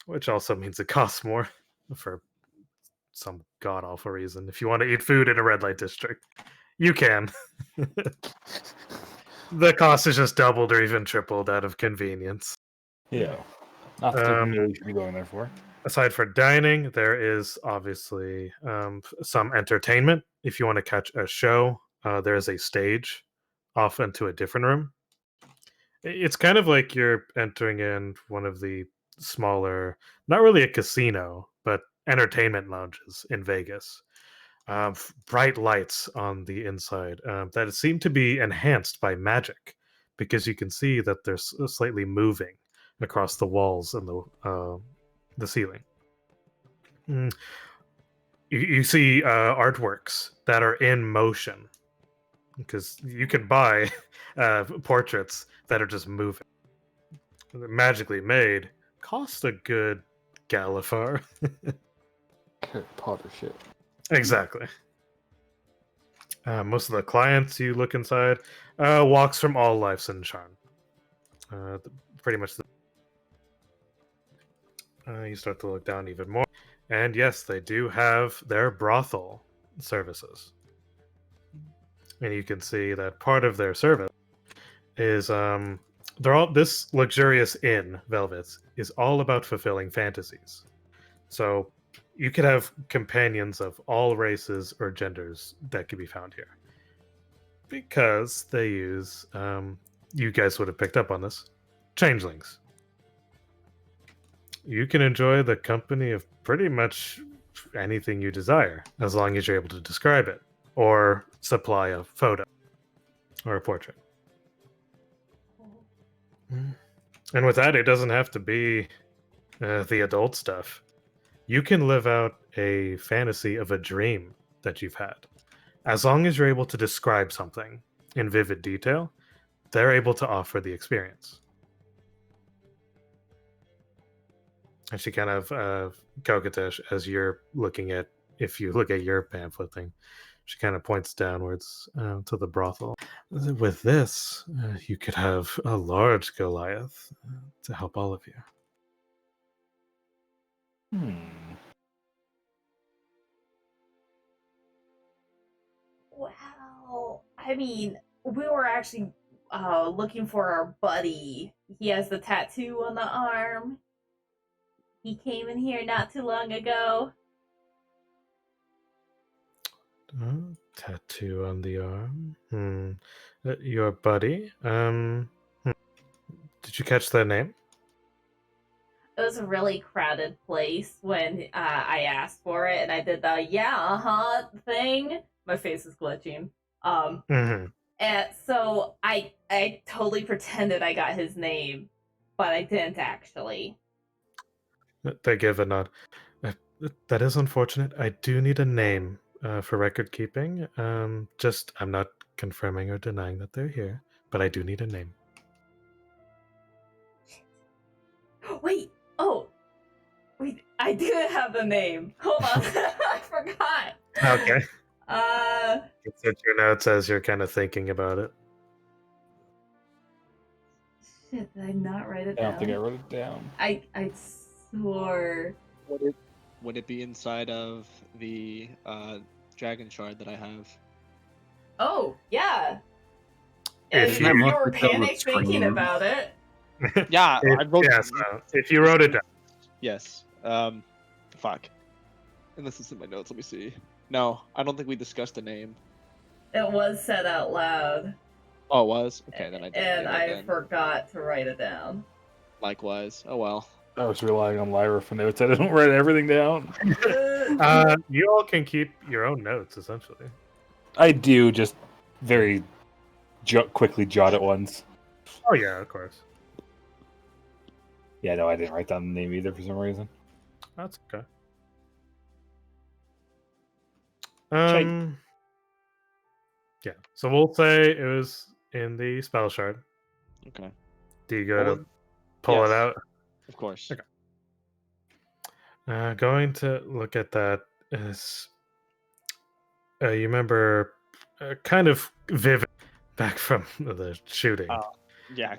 which also means it costs more for some god awful reason. If you want to eat food in a red light district, you can. The cost is just doubled or even tripled out of convenience. Yeah. Not something you really should be going there for. Aside for dining, there is obviously some entertainment. If you want to catch a show, there's a stage off into a different room. It's kind of like you're entering in one of the smaller, not really a casino, but entertainment lounges in Vegas. Bright lights on the inside that seem to be enhanced by magic because you can see that they're slightly moving across the walls and the ceiling. Mm. You see artworks that are in motion because you can buy portraits that are just moving. They're magically made. Cost a good Gallifar. Harry Potter shit. Exactly. Most of the clients you look inside walks from all lives and charm. Pretty much. You start to look down even more, and yes, they do have their brothel services, and you can see that part of their service is they're all this luxurious inn, Velvets, is all about fulfilling fantasies. So you could have companions of all races or genders that could be found here because they use you guys would have picked up on this, changelings. You can enjoy the company of pretty much anything you desire as long as you're able to describe it or supply a photo or a portrait. And with that, it doesn't have to be the adult stuff. You can live out a fantasy of a dream that you've had. As long as you're able to describe something in vivid detail, they're able to offer the experience. And she kind of, coquettish, as you're looking at, if you look at your pamphlet thing, she kind of points downwards to the brothel. With this, you could have a large Goliath to help all of you. Well, I mean, we were actually looking for our buddy. He has the tattoo on the arm. He came in here not too long ago. Tattoo on the arm. Your buddy. Did you catch their name? It was a really crowded place when I asked for it, and I did the thing. My face is glitching. And so I totally pretended I got his name, but I didn't actually. They give a nod. That is unfortunate. I do need a name for record keeping. I'm not confirming or denying that they're here, but I do need a name. Wait, I do have the name. Hold on, I forgot. Okay. It's in your notes as you're kind of thinking about it. Shit, did I not write it I down? don't think I wrote it down. I swore. Would it be inside of the dragon shard that I have? Oh, yeah. If If you- you Look were at the panic screen. thinking about it. Yeah, I wrote. If you wrote it down. Yes. Fuck. Unless it's in my notes. Let me see. No, I don't think we discussed the name. It was said out loud. Oh, it was? Okay, then I did. And I forgot to write it down. Likewise. Oh well. I was relying on Lyra for notes. I didn't write everything down. You all can keep your own notes, essentially. I do, just very quickly jot it once. Oh, yeah, of course. Yeah, no, I didn't write down the name either for some reason. That's okay. Yeah, so we'll say it was in the spell shard. Okay. Do you go to Well, pull yes. it out? Of course. Okay. Going to look at that is you remember kind of vivid back from the shooting. Yeah.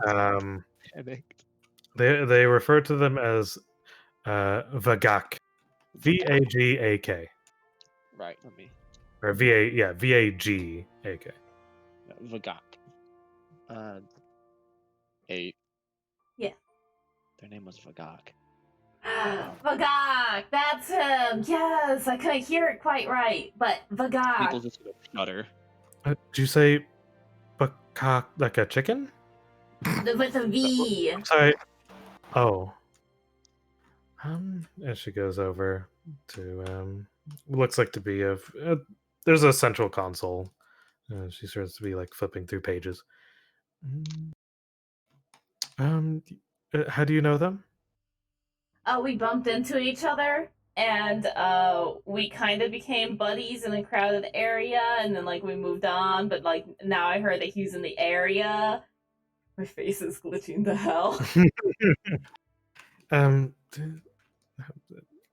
Panicked. They refer to them as Vagak, Vagak, Right. Let me. or Vagak. Vagak. 8. Yeah. Their name was Vagak. Vagak, that's him. Yes, I couldn't hear it quite right, but People Vagak. just shudder. Did you say Bakak like a chicken? With a V. Sorry. Oh. As she goes over to looks like to be there's a central console. She starts to be like flipping through pages. Mm, how do you know them? We bumped into each other, and we kind of became buddies in a crowded area, and then like we moved on. But like now I heard that he's in the area. My face is glitching to hell.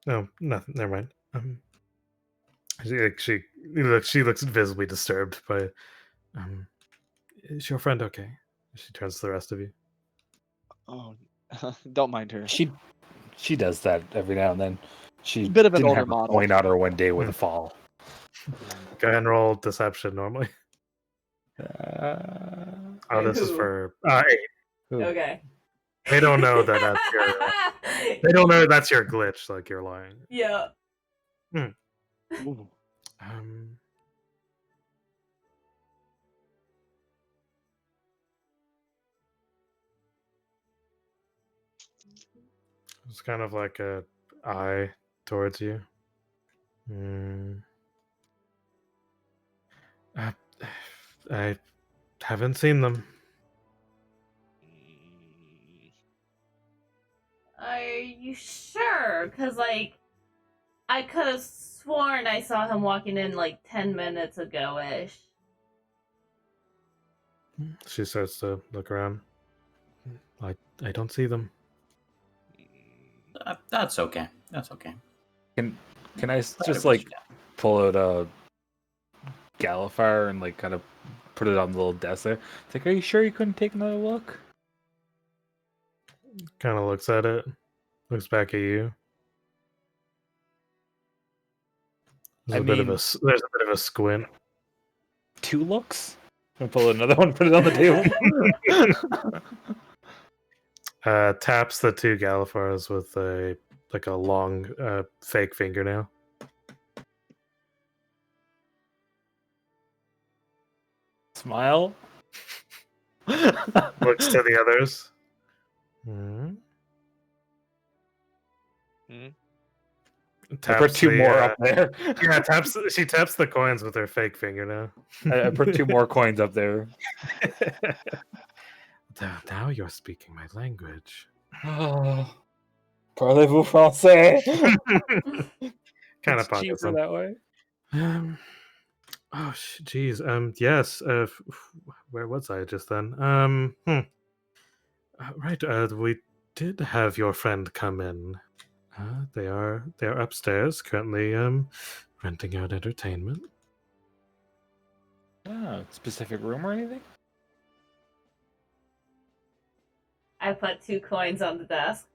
No, nothing. Never mind. She looks visibly disturbed by. Is your friend okay? She turns to the rest of you. Oh, don't mind her. She does that every now and then. She A bit of an didn't older have a model. coin on her one day with a fall. Go ahead and roll deception normally. Oh, this is Who? for 8. Okay. They don't know that that's your. They don't know that's your glitch. Like you're lying. Yeah. Ooh. It's kind of like a eye towards you. I haven't seen them. Are you sure? Cause like, I could have sworn I saw him walking in like 10 minutes ago-ish. She starts to look around. I don't see them. That's okay. That's okay. Can I just like pull out a Gallifire and like kind of put it on the little desk there? It's like, are you sure you couldn't take another look? Kind of looks at it. Looks back at you. There's a bit of a squint. 2 looks? And pull another one, put it on the table. Taps the 2 Gallifars with a long fake fingernail. Smile. Looks to the others. I put 2 more up there. Yeah, she taps the coins with her fake fingernail. I put 2 more coins up there. Now you're speaking my language. Oh, parlez-vous français? Kind It's of pockets cheaper that way. Oh, geez. Yes. Where was I just then? Right. We did have your friend come in. They are upstairs currently. Renting out entertainment. Oh, specific room or anything? I put 2 coins on the desk.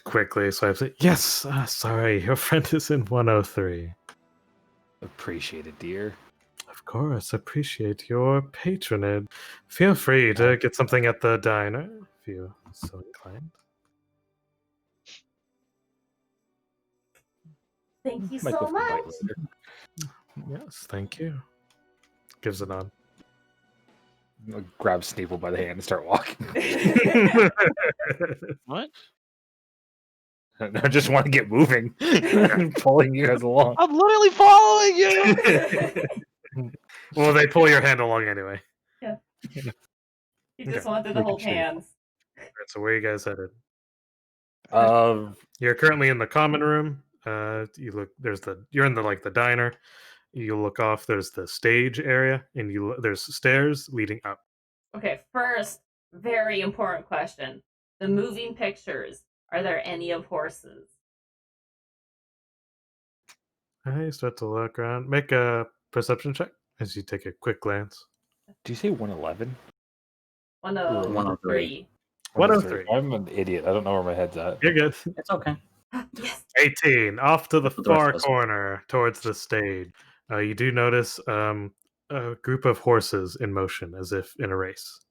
Quickly swipes it. Yes. Sorry, your friend is in 103. Appreciate it, dear. Of course, appreciate your patronage. Feel free to get something at the diner if you're so inclined. Thank you Might so go for a bite much. later. Yes, thank you. Gives it on. I'll grab Sneeple by the hand and start walking. What? I just want to get moving. Pulling you guys along. I'm literally following you. Well, they pull your hand along anyway. He just Okay, wanted to making hold sure. hands. Alright, so where are you guys headed? You're You're currently in the common room. You're in the diner. You look off. There's the stage area, and there's stairs leading up. Okay, first, very important question. The moving pictures, are there any of horses? You start to look around. Make a perception check as you take a quick glance. Do you say 111? 103. 103. I'm an idiot. I don't know where my head's at. You're good. It's okay. Yes. 18. Off to the That's what the rest far of us- corner towards the stage. You do notice a group of horses in motion, as if in a race.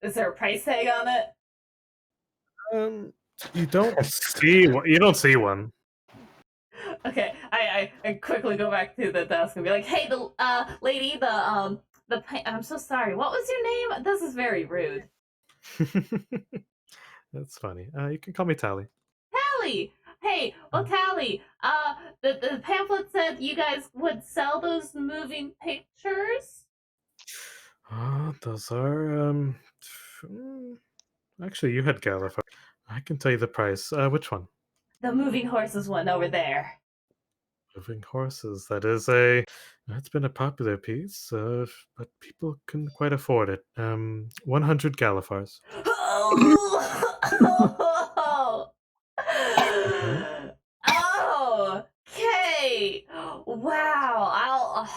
Is there a price tag on it? You don't see one. You don't see one. Okay, I quickly go back to the desk and be like, "Hey, the lady, the I'm so sorry. What was your name? This is very rude. That's funny. You can call me Tally. Tally. Hey, well, Tally. The pamphlet said you guys would sell those moving pictures. Those are actually, you had Gallify. I can tell you the price. Which one? The moving horses one over there. Moving horses. That's been a popular piece, but people couldn't quite afford it. 100 Gallifars. Oh. Mhm. Oh. Okay. Wow.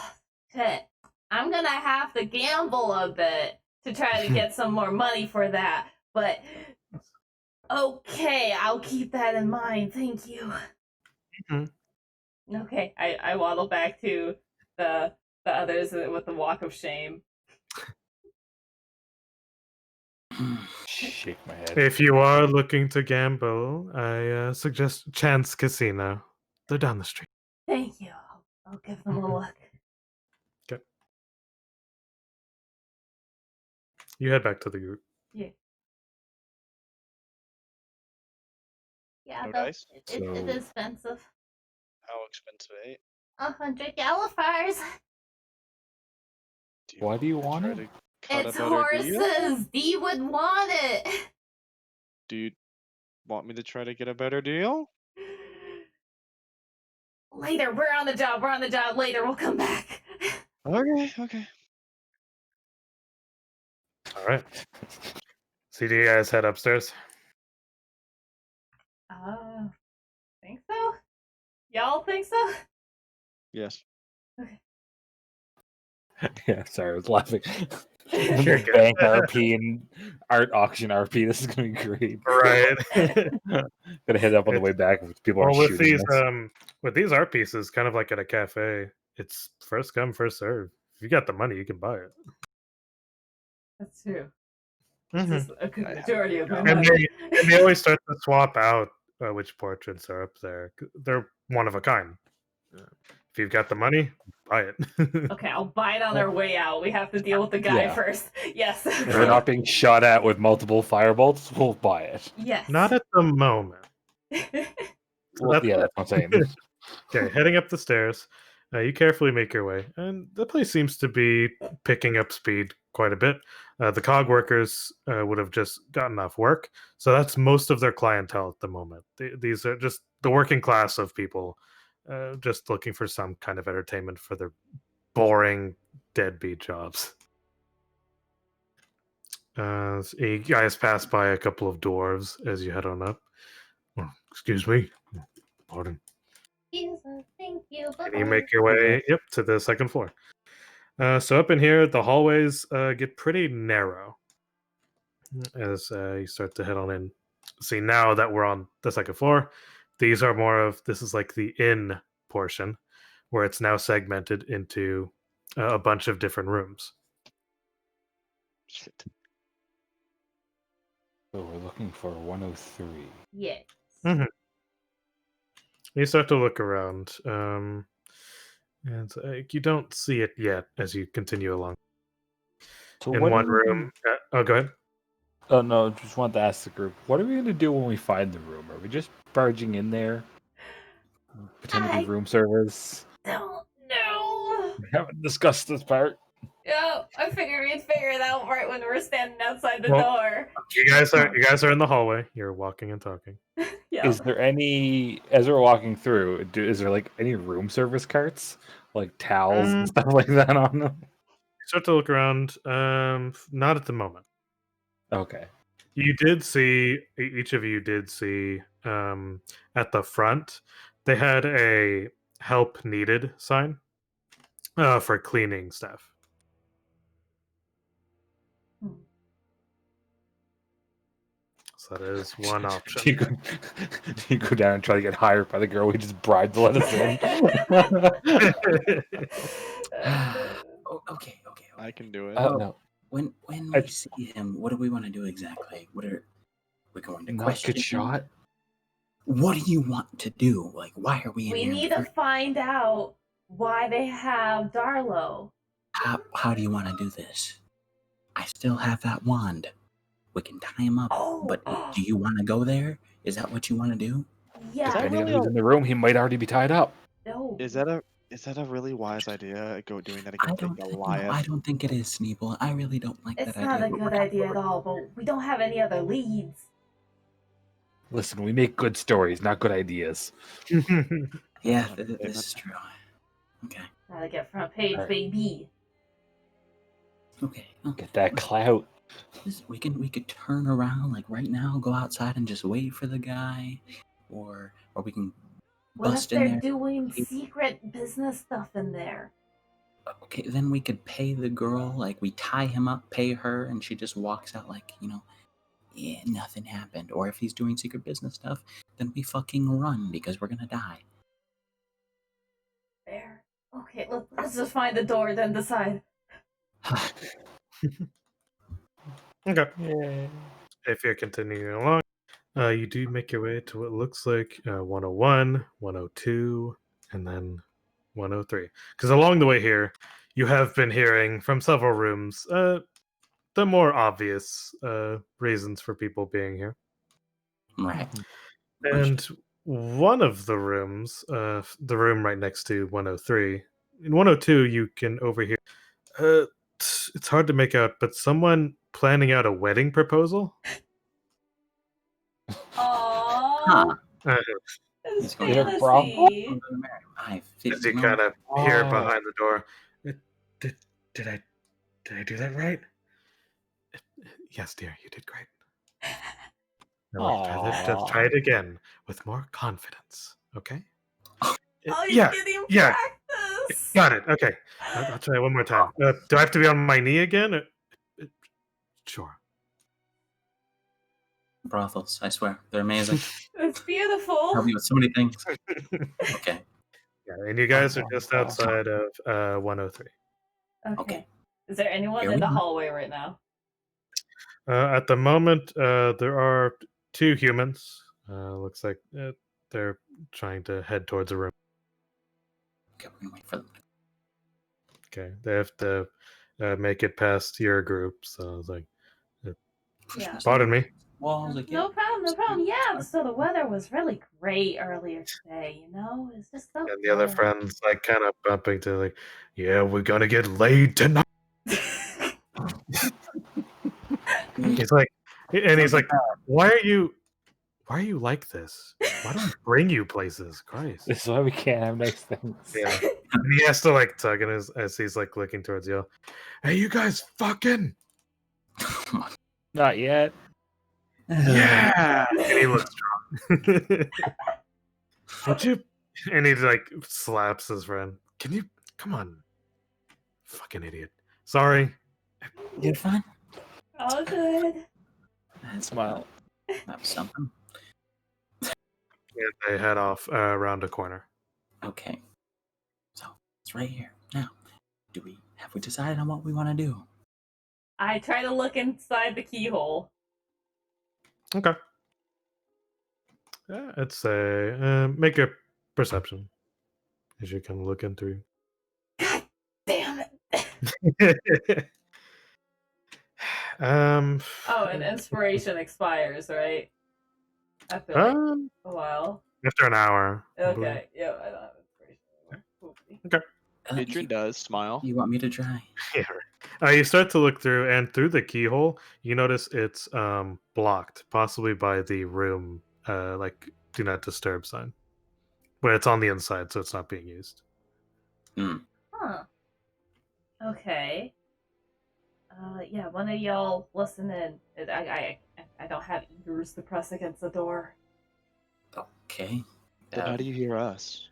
Shit. I'm gonna have to gamble a bit to try to get some more money for that. But okay, I'll keep that in mind. Thank you. Mhm. Okay, I waddle back to the others with the walk of shame. Shake my head. If you are looking to gamble, I suggest Chance Casino. They're down the street. Thank you. I'll give them a look. Okay. You head back to the group. Yeah. Yeah, No though dice? it's So- expensive. How expensive, eh? 100 Gallifars. Why do you want try it? to cut It's a better deal? horses. Dee would want it. Do you want me to try to get a better deal? Later, we're on the job. We're on the job. Later, we'll come back. Okay. All right. So do you guys head upstairs? Think so? Y'all think so? Yes. Yeah, sorry, I was laughing. You're good. Bank RP and art auction RP. This is gonna be great. Right. Gonna head up on the way back if people are Well, with shooting these us. with these art pieces, kind of like at a cafe, it's first come, first serve. If you got the money, you can buy it. That's true. Mhm. This is a good Yeah. majority of my And money. they always start to swap out which portraits are up there. They're one of a kind. If you've got the money, buy it. Okay, I'll buy it on our way out. We have to deal with the guy Yeah. first. Yes. If we're not being shot at with multiple firebolts, we'll buy it. Yes. Not at the moment. Well, that's yeah, what- that's what I'm saying. Okay, heading up the stairs, you carefully make your way, and the place seems to be picking up speed quite a bit. The cog workers would have just gotten off work, so that's most of their clientele at the moment. These are just the working class of people, just looking for some kind of entertainment for their boring deadbeat jobs. So you guys pass by a couple of dwarves as you head on up. Oh, excuse me. Pardon. Thank you. And you make your way, to the second floor. So up in here, the hallways get pretty narrow as you start to head on in. See, now that we're on the second floor, this is like the inn portion, where it's now segmented into a bunch of different rooms. Shit. So we're looking for 103. Yes. You start to look around, and you don't see it yet as you continue along. So In what one are we room, go ahead. Oh no, just wanted to ask the group, what are we gonna do when we find the room? Are we just barging in there? Pretend to I- be room service? Don't know. We haven't discussed this part. Yeah, I figured we'd figure it out right when we're standing outside the Well- door. You guys are in the hallway. You're walking and talking. Yeah. Is there any, as we're walking through, is there like any room service carts? Like towels and stuff like that on them? You start to look around. Not at the moment. Okay. You did see, each of you did see, at the front, they had a help needed sign for cleaning staff. So that is one Do option. you, go, do you go down and try to get hired by the girl we just bribed to let us in? Oh, okay. I can do it. No, When I- we see him, what do we want to do exactly? What are we going to not question get him? shot. What do you want to do? Like, why are we in We here? need to find out why they have Darlow. How do you want to do this? I still have that wand. We can tie him up. Oh. But do you want to go there? Is that what you want to do? Yeah. Is that Depending on really who's in the room, he might already be tied up. No. Is that a really wise idea? Doing that against a Goliath? I don't think it is, Sneeble. I really don't like It's that not idea. a but we're good not- idea at all, but we don't have any other leads. Listen, we make good stories, not good ideas. Yeah, Understatement. this is true. Okay. Gotta get front page, Alright. baby. Okay. Get that clout. We could turn around like right now, go outside and just wait for the guy, or we can What if bust in they're there. doing secret business stuff in there? Okay, then we could pay the girl, like we tie him up, pay her, and she just walks out like, yeah, nothing happened. Or if he's doing secret business stuff, then we fucking run because we're gonna die. Fair. Okay, let's just find the door, then decide. Okay. Yeah. If you're continuing along, you do make your way to what looks like 101, 102, and then 103. Because along the way here, you have been hearing from several rooms the more obvious reasons for people being here. Right. And one of the rooms, the room right next to 103, in 102, you can overhear. It's hard to make out, but someone planning out a wedding proposal. Aww. Huh. It's He's going to fantasy. As you kind of hear Oh. behind the door. Did I do that right? Yes, dear, you did great. Now let's try it again with more confidence. Okay? Oh, you're Yeah, getting yeah. practice. Got it. Okay, I'll try one more time. Do I have to be on my knee again? Sure. brothels, I swear. They're amazing. It's beautiful. Help me with so many things. Okay. Yeah, and you guys are just outside of 103. Okay. Is there anyone Here in we the are. hallway right now? At the moment, there are two humans. Looks like they're trying to head towards a room. Okay, we're gonna wait for them. Okay, they have to make it past your group. So it's like, Yeah. pardon me. Walls, like, No problem, no problem. Yeah, so the weather was really great earlier today, It's just so And the other good. friends like kind of bumping to like, yeah, we're gonna get laid tonight. He's like, why are you like this? Why don't I bring you places? Christ. This is why we can't have nice things. Yeah. And he has to like tug in as he's like looking towards you. Hey, you guys fucking. Not yet. Yeah. And he looks strong. Would you? And he like slaps his friend. Can you come on? Fucking idiot. Sorry. You're fine. All good. Smile. That was something. And they head off around a corner. Okay. So it's right here. Now, have we decided on what we want to do? I try to look inside the keyhole. Okay. Yeah, I'd say make a perception as you come looking through. God damn it. Oh, and inspiration expires, right? After like a while. After an hour. I believe. Okay, yeah, I don't have inspiration anymore. Adrian does smile. You want me to try? Yeah. You start to look through, and through the keyhole, you notice it's blocked, possibly by the room, like do not disturb sign, but it's on the inside, so it's not being used. Huh. Okay. Yeah, one of y'all listen in. I don't have ears to press against the door. Okay. Then how do you hear us?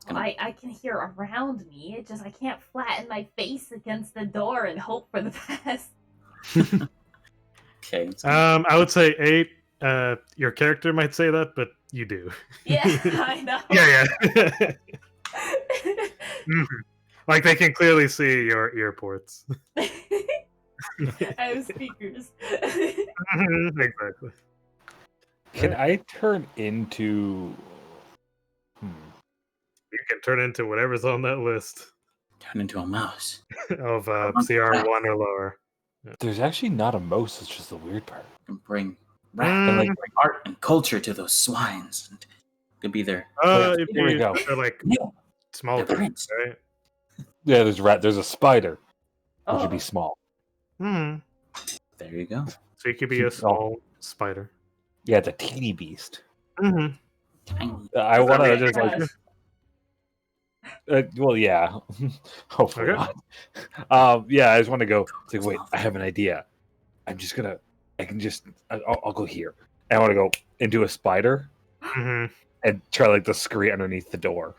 Well, I can hear around me. It just I can't flatten my face against the door and hope for the best. Okay. I would say 8. Your character might say that, but you do. Yeah, I know. Yeah. Mhm. Like they can clearly see your ear ports. I have speakers. Exactly. Can I turn into? You can turn into whatever's on that list. Turn into a mouse. of CR1 or lower. There's actually not a mouse. It's just the weird part. And bring rap And like, bring art and culture to those swines. And could be their If here we you go. are like meal. small The things, prince. right? Yeah, there's rat. There's a spider, which would be Oh. small. Hmm. There you go. So you could be a small spider. Yeah, it's a teeny beast. Mm-hmm. Tiny. I Is that want to what just you like. do? Well, yeah. Hopefully Okay. not. Yeah, I just want to go. It's like, wait, I have an idea. I'm just gonna. I can just. I'll go here. And I want to go into a spider Mm-hmm. and try like to scurry underneath the door.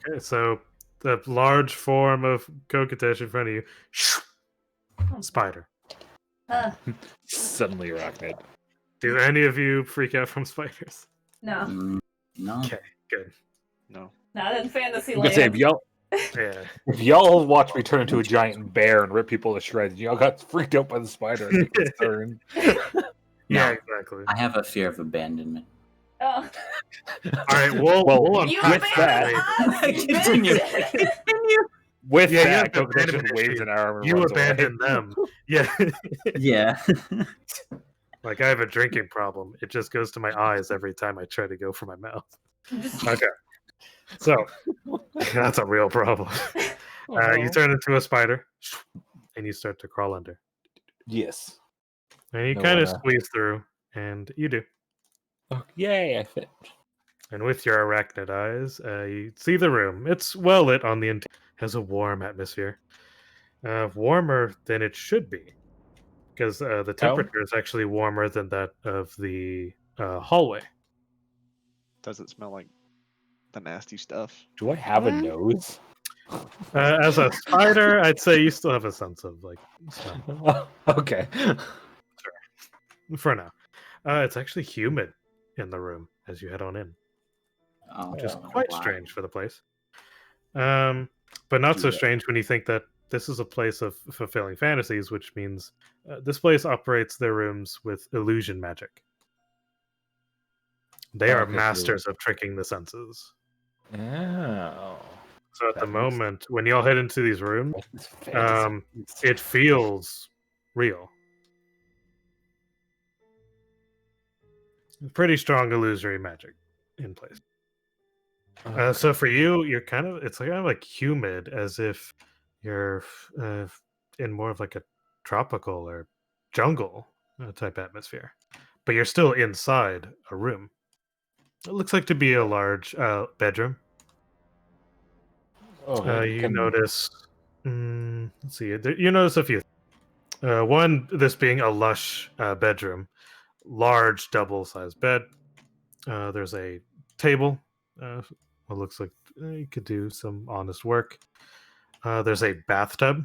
Okay, so the large form of Kokotesh in front of you, spider. Suddenly arachnid. Do any of you freak out from spiders? No, Mm, no. Okay, good. No. not in fantasy I'm gonna say land. Yeah. if y'all watch me turn into a giant bear and rip people to shreds, y'all got freaked out by the spider and be concerned. Yeah, No. exactly. I have a fear of abandonment. Oh. All right, we'll You unpack with abandoned that- us, you Continue. bitch. With Yeah, you that, have the Coco just abandonment waves issue. an arm and You runs abandoned away. them. Yeah. Yeah. Like I have a drinking problem. It just goes to my eyes every time I try to go for my mouth. Okay. So that's a real problem. You turn into a spider and you start to crawl under. Yes. And you No kind of wonder. squeeze through, and you do. Oh, yay! I fit. And with your arachnid eyes, you see the room. It's well lit on the interior, has a warm atmosphere. Warmer than it should be, because the temperature is actually warmer than that of the hallway. Does it smell like the nasty stuff? Do I have a Mm. nose? As a spider, I'd say you still have a sense of like smell Okay. for now. It's actually humid in the room as you head on in, Oh, which is Oh, quite wow. strange for the place. But not so Yeah. strange when you think that this is a place of fulfilling fantasies, which means this place operates their rooms with illusion magic. They are Okay, so- masters of tricking the senses. Oh. So at the That makes- moment, when y'all head into these rooms, It's fantasy. it feels real. Pretty strong illusory magic in place. So for you, you're it's kind of like humid, as if you're in more of like a tropical or jungle type atmosphere, but you're still inside a room. It looks like to be a large bedroom. Okay. You notice, let's see, you notice a few. One, this being a lush bedroom, large double-sized bed. There's a table. What looks like you could do some honest work. There's a bathtub,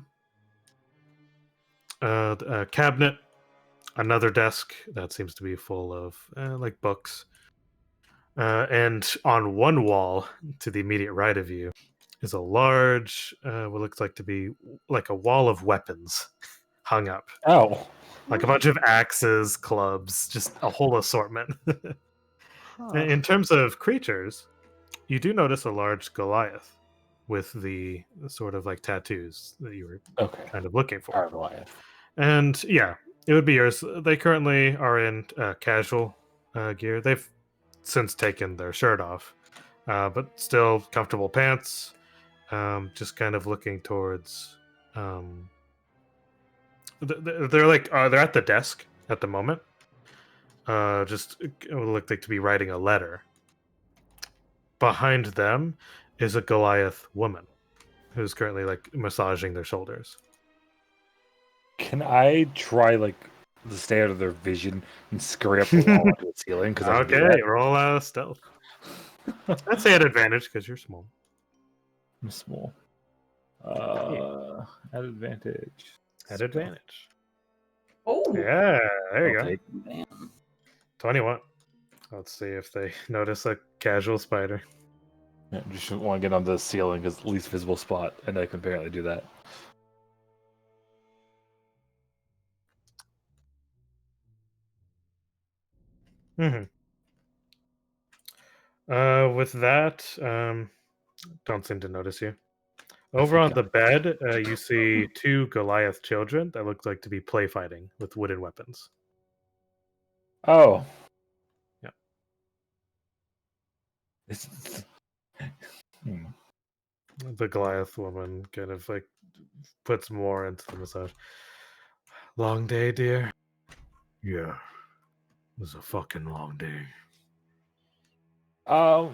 a cabinet, another desk that seems to be full of like books. And on one wall to the immediate right of you is a large, what looks like to be like a wall of weapons hung up. Oh. Like a bunch of axes, clubs, just a whole assortment. In terms of creatures, you do notice a large Goliath with the sort of like tattoos that you were Okay. kind of looking for. Our Goliath. And yeah, it would be yours. They currently are in casual gear. They've since taken their shirt off, but still comfortable pants. Just kind of looking towards. They're like they're at the desk at the moment. Just it would look like to be writing a letter. Behind them is a Goliath woman who's currently like massaging their shoulders. Can I try like to stay out of their vision and scurry up the wall onto the ceiling? Because Okay, roll stealth. I'd say at advantage because you're small. I'm small. At advantage. At advantage. Oh. Yeah, there you I'll go. take- Damn. 21. Let's see if they notice a casual spider. Yeah, just want to get onto the ceiling because it's the least visible spot, and I can apparently do that. Mm-hmm. With that, don't seem to notice you. Over on the forgot. bed, you see two Goliath children that look like to be play fighting with wooden weapons. Oh. Yeah. It's- Hmm. The Goliath woman kind of like puts more into the massage. Long day, dear? Yeah. It was a fucking long day. Now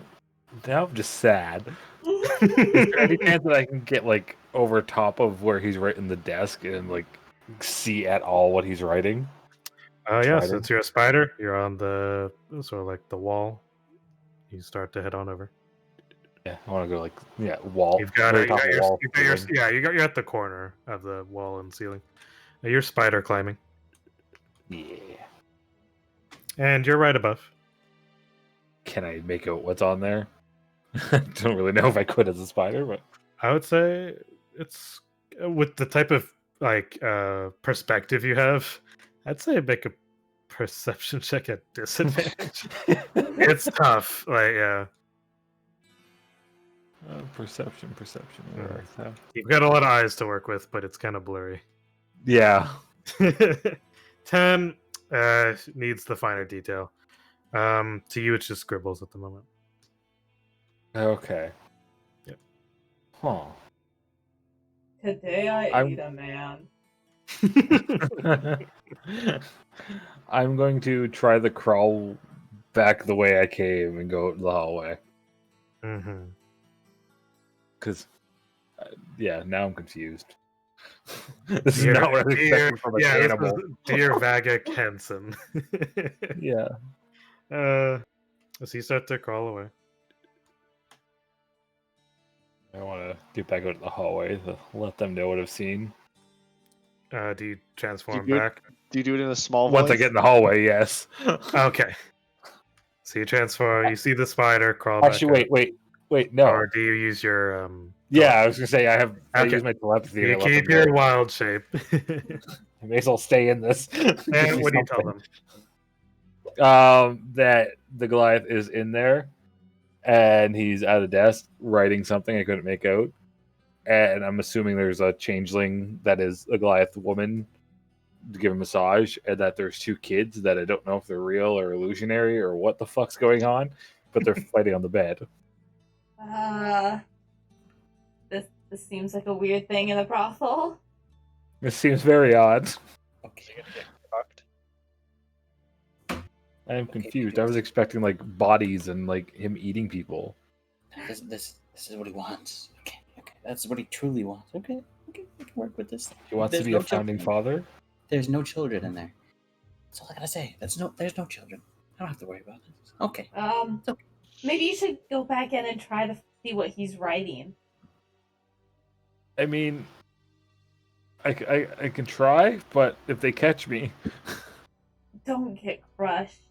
I'm just sad. Is there any chance that I can get like over top of where he's writing the desk and like see at all what he's writing? Yeah, Try to. since you're a spider, you're on the sort of like the wall. You start to head on over. Yeah, I want to go like wall. You've got very it. top of wall. You're at the corner of the wall and ceiling. You're spider climbing, Yeah. and you're right above. Can I make out what's on there? I don't really know if I could as a spider, but I would say it's with the type of like perspective you have. I'd say make a perception check at disadvantage. It's tough. Like yeah, perception. Where I have... you've got a lot of eyes to work with, but it's kind of blurry. Yeah. 10 needs the finer detail. To you, it's just scribbles at the moment. Okay. Yep. Huh. Today I I'm- ate a man. I'm going to try the crawl back the way I came and go the hallway. Mm-hmm. Because, yeah, now I'm confused. This is not what I was expecting from an animal. Dear Vaga Henson. Yeah. So you start to crawl away. I want to get back out to the hallway to let them know what I've seen. Do you transform Do you- back? Do you do it in a small Once I voice? get in the hallway, yes. Okay. So you transform. You see the spider crawl back. Actually, up. wait, no. Or do you use your Yeah, I was gonna say I Okay. use my telepathy. You and I let keep them know. your wild shape. I may as well stay in this. Give And me what do you tell something. them? That the Goliath is in there, and he's at a desk writing something I couldn't make out. And I'm assuming there's a changeling that is a Goliath woman to give a massage, and that there's two kids that I don't know if they're real or illusionary or what the fuck's going on, but they're fighting on the bed. This seems like a weird thing in a brothel. This seems very odd. Okay. Fucked. I am confused. I was expecting like bodies and like him eating people. This is what he wants. Okay. That's what he truly wants. Okay. We can work with this. He wants There's to be no a founding children. father. There's no children in there. That's all I gotta say. There's no children. I don't have to worry about this. Okay. okay. Maybe you should go back in and try to see what he's writing. I mean, I can try, but if they catch me, Don't get crushed.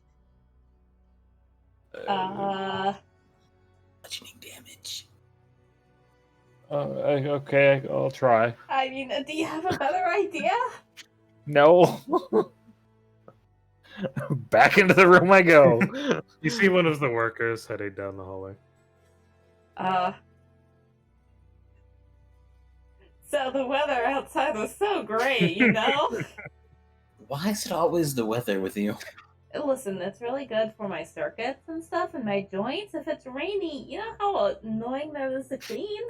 Bludgeoning damage. Okay, I'll try. I mean, do you have a better idea? No. Back into the room I go. You see one of the workers heading down the hallway. So the weather outside was so great, you know? Why is it always the weather with you? Listen, it's really good for my circuits and stuff and my joints. If it's rainy, you know how annoying that is to clean?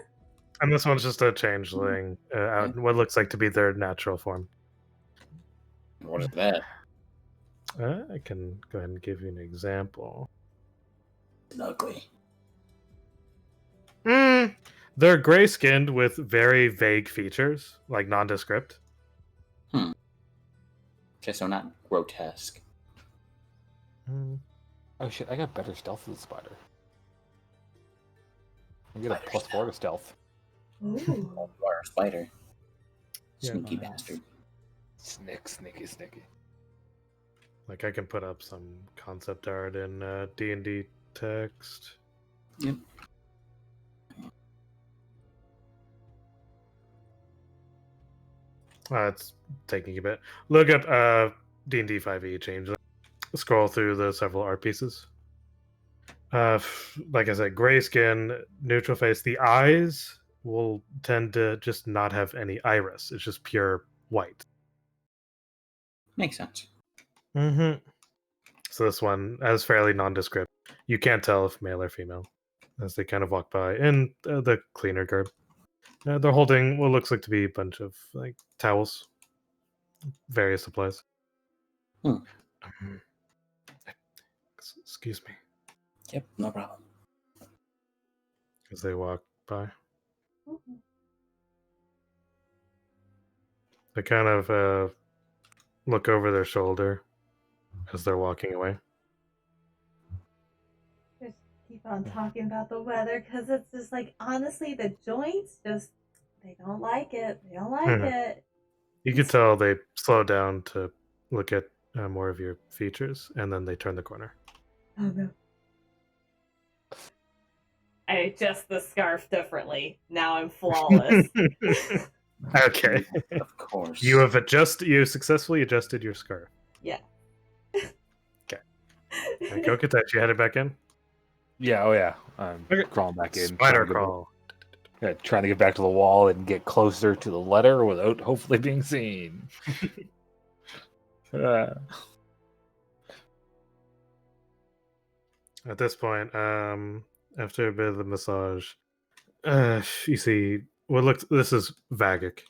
And this one's just a changeling, out in what looks like to be their natural form. What is that? I can go ahead and give you an example. It's ugly. They're gray-skinned with very vague features, like nondescript. Okay, so not grotesque. Oh shit! I got better stealth than the spider. I get a Spider +4 to stealth. Ooh. You are a spider. Yeah, Sneaky nice. bastard. Sneaky. Like I can put up some concept art in D&D text. Yep. It's taking a bit. Look at D&D 5e change. Scroll through the several art pieces. Like I said, gray skin, neutral face. The eyes will tend to just not have any iris. It's just pure white. Makes sense. Mm-hmm. So this one is fairly nondescript. You can't tell if male or female as they kind of walk by in the cleaner garb. They're holding what looks like to be a bunch of like towels, various supplies. Hmm. Excuse me, Yep, no problem. as they walk by. They kind of look over their shoulder as they're walking away. Just keep on talking about the weather because it's just like honestly the joints just they don't like it. They don't like Mhm. it. You can tell they slow down to look at more of your features, and then they turn the corner. Oh no. I adjust the scarf differently. Now I'm flawless. Okay. Of course. You successfully adjusted your scarf. Yeah. And Kokotet, you headed back in? Yeah, oh yeah. I'm Okay. crawling back in. Spider crawl. Trying to get back to the wall and get closer to the letter without hopefully being seen. At this point, after a bit of the massage, you see this is Vagic.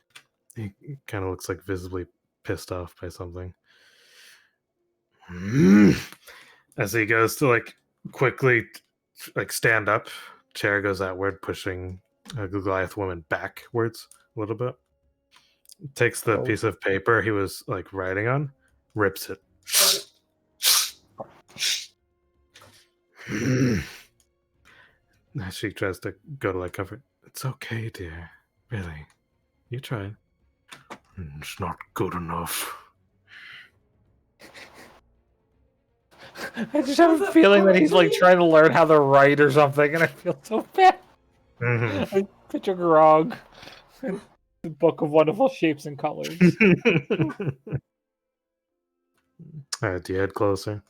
He kind of looks like visibly pissed off by something. As he goes to like quickly like stand up, chair goes outward, pushing a Goliath woman backwards a little bit. Takes the piece of paper he was like writing on, rips it. She tries to go to like comfort. It's okay, dear. Really. You tried. It's not good enough. I just have a feeling that he's like trying to learn how to write or something, and I feel so bad. Mm-hmm. I picture Grog. The book of wonderful shapes and colors. Alright, do you head closer?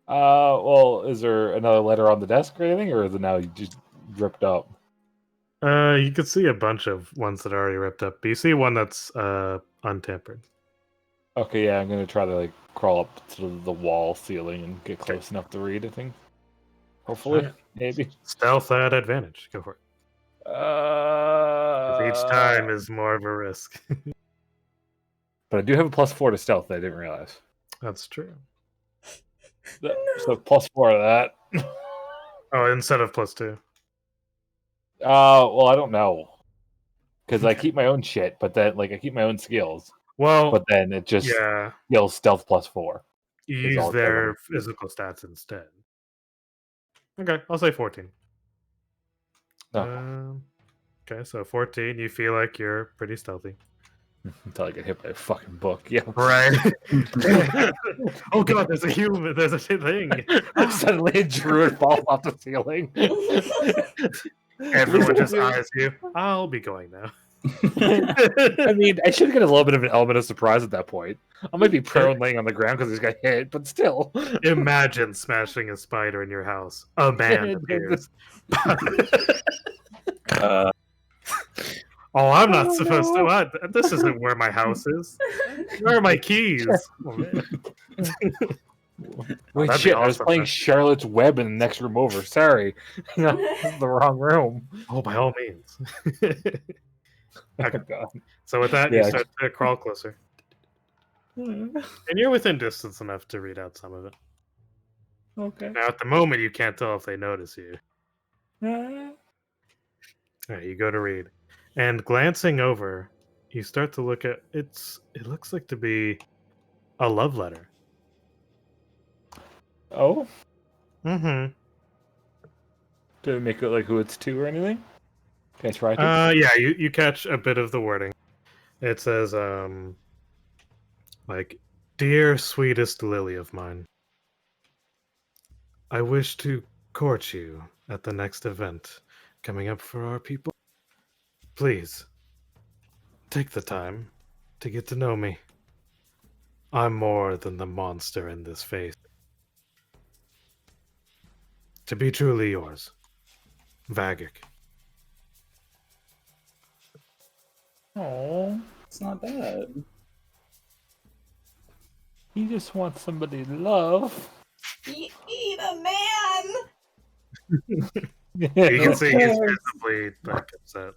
Well, is there another letter on the desk or anything, or is it now just ripped up? You can see a bunch of ones that are already ripped up, but you see one that's untampered. Okay, yeah, I'm gonna try to like crawl up to the wall ceiling and get close enough to read. I think, hopefully, Alright. maybe. Stealth at advantage. Go for it. 'Cause each time is more of a risk. But I do have a +4 to stealth that I didn't realize. That's true. So +4 to that. Oh, instead of +2. Well, I don't know. Because I keep my own shit, but then like I keep my own skills. Well, But then it just yeah, skills stealth +4. you is all use it's their ever. physical stats instead. Okay, I'll say 14. Oh. Okay, so 14, you feel like you're pretty stealthy. Until I get hit by a fucking book. Yeah. Right. Oh god, there's a thing. Suddenly a druid falls off the ceiling. Everyone just eyes you. I'll be going now. I mean, I should get a little bit of an element of surprise at that point. I might be prone laying on the ground because he's got hit, but still. Imagine smashing a spider in your house. A man appears. Oh, I'm not supposed to. What? This isn't where my house is. Where are my keys? Oh, man. Wait, that'd be shit! I was awesome, playing man. Charlotte's Web in the next room over. Sorry, this is the wrong room. Oh, by all means. Okay. Oh, God. So with that, Yeah. you start to crawl closer, and you're within distance enough to read out some of it. Okay. Now, at the moment, you can't tell if they notice you. All right, you go to read, and glancing over, you start to look at it looks like to be a love letter. Oh, Mm-hmm. did it make it like who it's to or anything? Can I try to? Yeah, you catch a bit of the wording. It says, like, dear sweetest lily of mine, I wish to court you at the next event coming up for our people. Please, take the time to get to know me. I'm more than the monster in this face. To be truly yours, Vagic. Oh, It's not bad. he just wants somebody to love. Eat a man. You can see he's visibly like upset.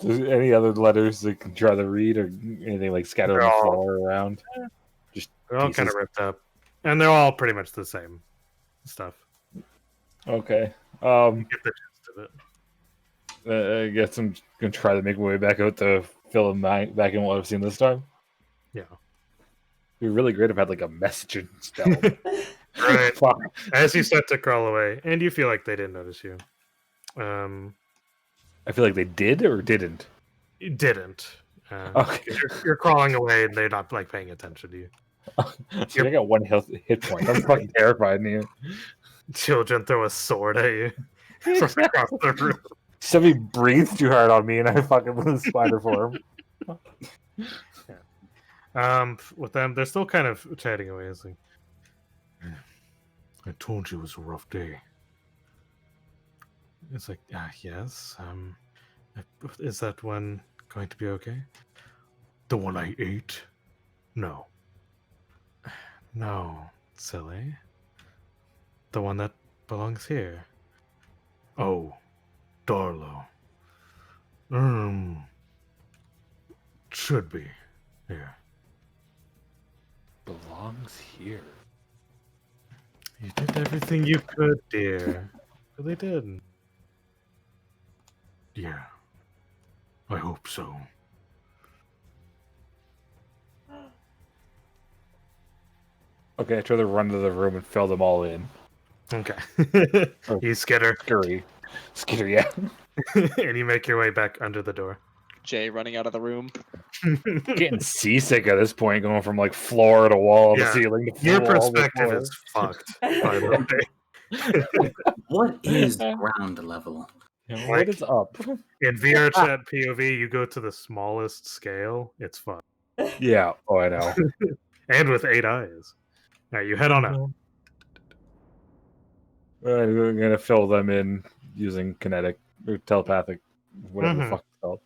Any other letters that can try to read, or anything like scattered on They're the all- floor around? Just They're all kind pieces. of ripped up, and they're all pretty much the same stuff. Okay. You get the gist of it. I guess I'm gonna try to make my way back out to fill in back in what I've seen this time. Yeah. It'd be really great if I had like a messaging spell. Right. Fuck. As you start to crawl away, and you feel like they didn't notice you. I feel like they did or didn't. You didn't. Okay. You're crawling away, and they're not like paying attention to you. So I got one hit point. I'm fucking terrified in here. Children throw a sword at you from across the room. Somebody breathed too hard on me, and I fucking lose spider form. With them, they're still kind of chatting away. It's like, I told you it was a rough day. It's like, yes. Is that one going to be okay? The one I ate? No. No, silly. The one that belongs here. Oh, Darlow. Should be here. Belongs here. You did everything you could, dear. Really did. Yeah. I hope so. Okay, I try to run to the room and fill them all in. Okay. Oh. You skitter, Skitter, yeah. and you make your way back under the door. Jay running out of the room. Getting seasick at this point, going from like floor to wall to Yeah. ceiling to Your floor to perspective floor. is fucked, by the way. What is ground level? Yeah, like- what is up? In VR chat POV, you go to the smallest scale. It's fun. Yeah, oh, I know. And with 8 eyes. All right, you head on up. I'm gonna fill them in using kinetic or telepathic, whatever the Mhm. fuck it's called.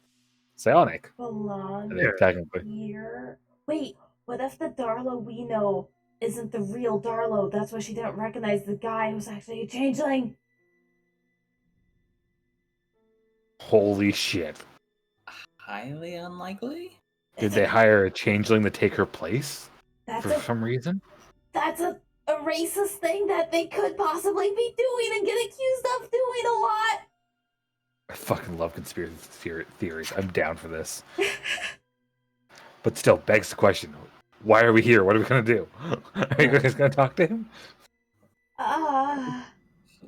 Psionic, I Belong think, technically. here. Wait, what if the Darlow we know isn't the real Darlow? That's why she didn't recognize the guy who's actually a changeling. Holy shit. Highly unlikely. Did they hire a changeling to take her place That's for a some reason? that's a racist thing that they could possibly be doing and get accused of doing a lot. I fucking love conspiracy theories. I'm down for this. But still, begs the question: why are we here? What are we gonna do? Are you guys gonna talk to him?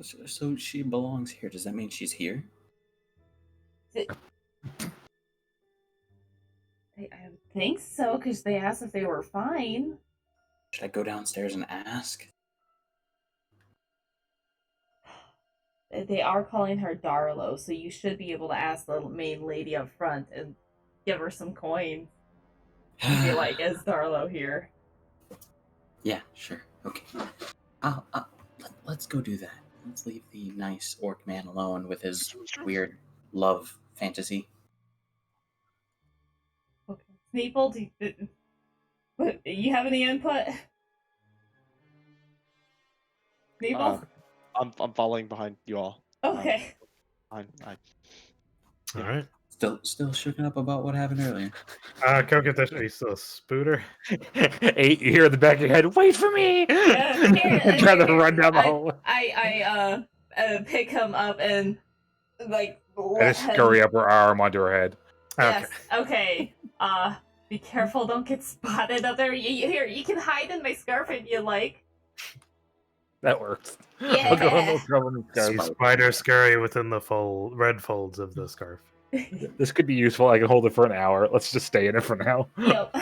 So she belongs here. Does that mean she's here? I think so, because they asked if they were fine. Should I go downstairs and ask? They are calling her Darlow, so you should be able to ask the main lady up front and give her some coin. And be like, is Darlow here? Yeah, sure. Okay. Let's go do that. Let's leave the nice orc man alone with his weird love fantasy. Okay. Sneeple, you have any input? Sneeple? I'm following behind you all. Okay. All right. Still shooken up about what happened earlier. Go get this. Are you still a spooter? 8, you hear in the back of your head, "Wait for me!" And try to run down the hallway. I pick him up and like I let just him. scurry up her arm onto her head. Yes. Okay. Be careful, don't get spotted up there. Here, you can hide in my scarf if you like. That works. Yeah. I'll go in the cover in the You scarf. spider scurry within the red folds of the scarf. This could be useful. I can hold it for an hour. Let's just stay in it for now. Yep.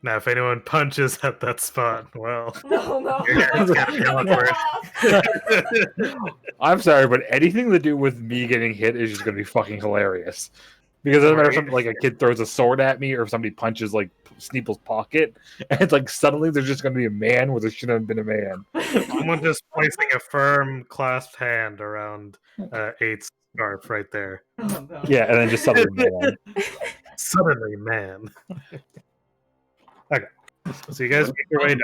Now, if anyone punches at that spot, well, No. Yeah, it's gotta be awkward. I'm sorry, but anything to do with me getting hit is just gonna be fucking hilarious. Because it doesn't matter if Right. something, like a kid throws a sword at me or if somebody punches like Sneeple's pocket, and it's like suddenly there's just going to be a man where there shouldn't have been a man. Someone just placing a firm clasped hand around Eight's scarf right there. Oh, no. Yeah, and then just suddenly man. Suddenly, man. Okay. So you guys make your way down.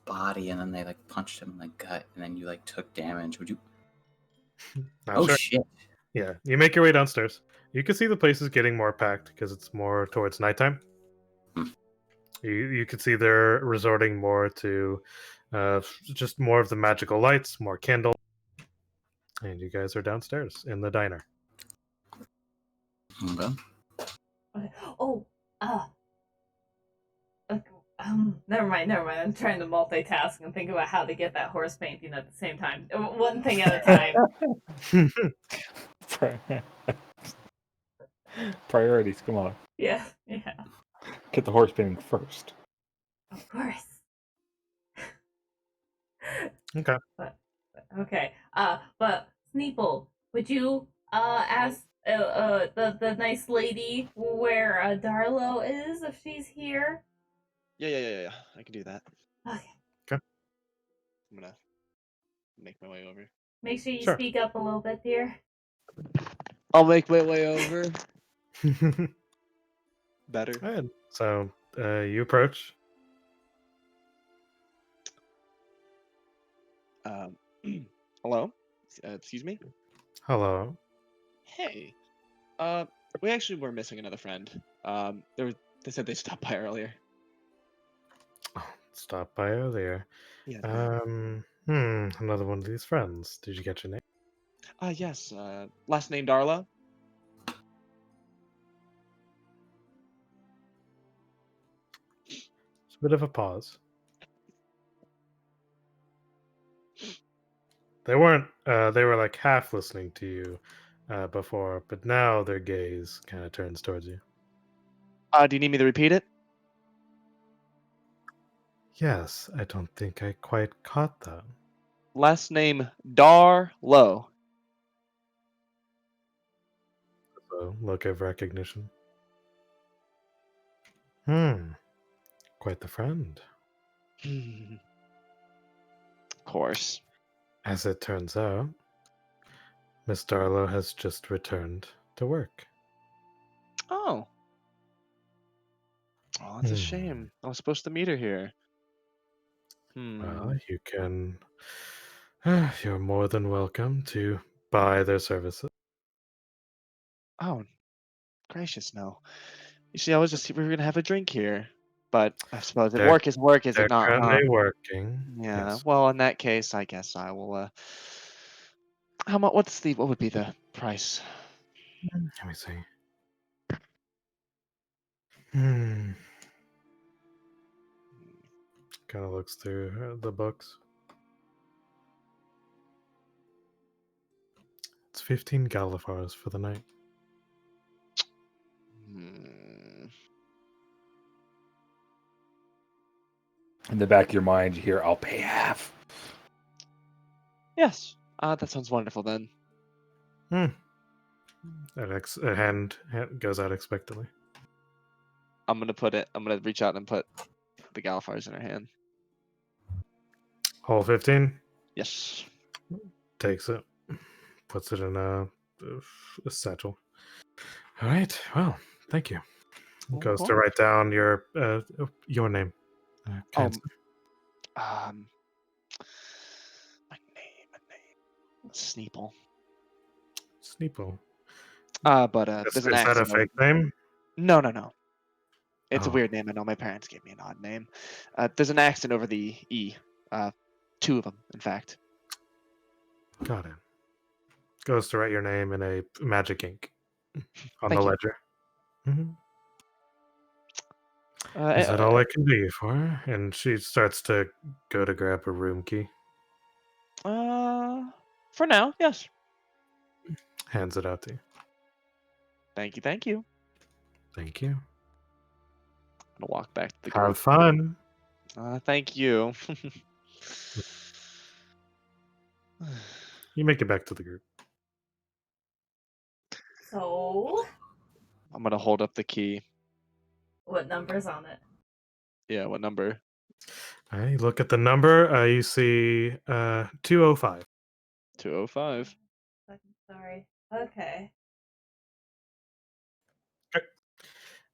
Body, and then they like punched him in the gut, and then you like took damage. Would you? Not Oh sure. shit! Yeah, you make your way downstairs. You can see the place is getting more packed because it's more towards nighttime. Hmm. You can see they're resorting more to just more of the magical lights, more candle, and you guys are downstairs in the diner. Okay. Okay. Oh, never mind. I'm trying to multitask and think about how to get that horse painting at the same time. One thing at a time. Priorities, come on. Yeah. Get the horse painting first. Of course. Okay. Okay. But Sneeple, would you ask the nice lady where Darlo is if she's here? Yeah. I can do that. Okay. I'm gonna make my way over. Make sure you Sure. speak up a little bit, dear. I'll make my way over. Better. Good. So you approach. Hello. Excuse me. Hello. Hey. We actually were missing another friend. They said they stopped by earlier. Stop by earlier. Yeah. Another one of these friends. Did you get your name? Yes. Last name Darla. It's a bit of a pause. They weren't. They were like half listening to you before, but now their gaze kind of turns towards you. Do you need me to repeat it? Yes, I don't think I quite caught that. Last name Darlo. So, look of recognition. Quite the friend. Of course. As it turns out, Miss Darlow has just returned to work. Oh. Oh, that's a shame. I was supposed to meet her here. Well, you can. You're more than welcome to buy their services. Oh, gracious, no. You see, I was just we were gonna have a drink here, but I suppose if They're- work is work, is They're it not? Huh? currently working. Yeah. Yes. Well, in that case, I guess I will. How much? What would be the price? Let me see. Kind of looks through the books. It's 15 Galifars for the night. In the back of your mind, you hear, "I'll pay half." Yes. That sounds wonderful then. A hand goes out expectantly. I'm gonna reach out and put the Galifars in her hand. Hole 15 Yes. takes it, puts it in a satchel. All right. Well, thank you. Goes to write down your name. Cancer. My name. Sneeple. Sneeple. But Is there's an that a accent. fake name? No. It's a Oh. weird name. I know my parents gave me an odd name. There's an accent over the E. Two of them, in fact. Got it. Goes to write your name in a magic ink on Thank the you. ledger. Is that all I can do you for? And she starts to go to grab her room key. For now, yes. Hands it out to you. Thank you. Thank you. I'm gonna walk back to the group. Have fun. Thank you. You make it back to the group. So, I'm gonna hold up the key. What number's on it? Yeah, what number? All right, you look at the number. You see 205. 205. Fucking sorry. Okay.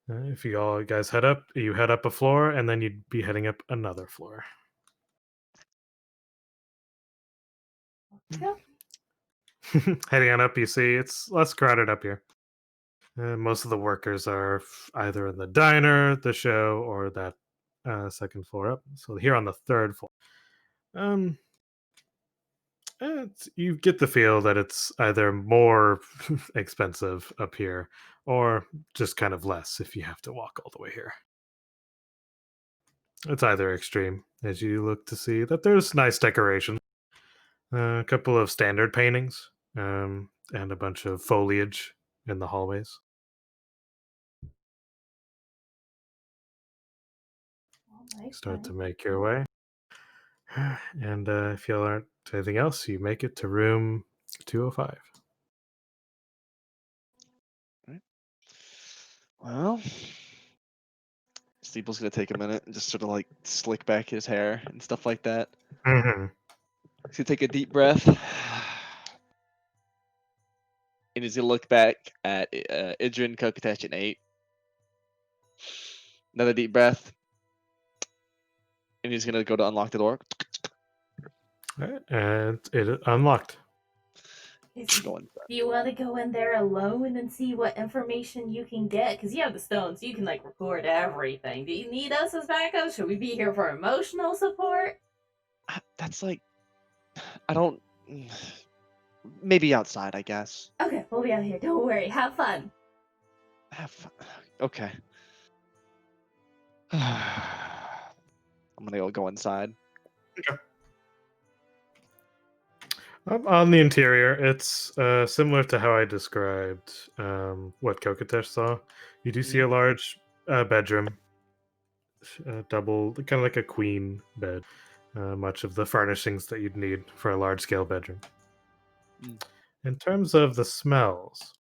If you all guys head up, you head up a floor, and then you'd be heading up another floor. Yeah. Heading on up, you see it's less crowded up here. Most of the workers are either in the diner, the show, or that second floor up. So here on the third floor, um, you get the feel that it's either more expensive up here, or just kind of less if you have to walk all the way here. It's either extreme as you look to see that there's nice decorations, a couple of standard paintings, and a bunch of foliage in the hallways. Start to make your way. And if y'all aren't anything else, you make it to room 205. Well, Steeple's gonna take a minute and just sort of like slick back his hair and stuff like that. Mm-hmm. He's gonna take a deep breath. And he's gonna look back at Idrin, Kokotesh, and 8. Another deep breath. And he's gonna go to unlock the door. And it unlocked. Go inside. Do you want to go in there alone and see what information you can get? Because you have the stones, you can like record everything. Do you need us as backup? Should we be here for emotional support? That's like, I don't. Maybe outside, I guess. Okay, we'll be out here. Don't worry. Have fun. Have fun. Okay. I'm gonna go inside. On the interior, it's similar to how I described what Kokotesh saw. You do see a large bedroom, double, kind of like a queen bed. Much of the furnishings that you'd need for a large-scale bedroom. In terms of the smells,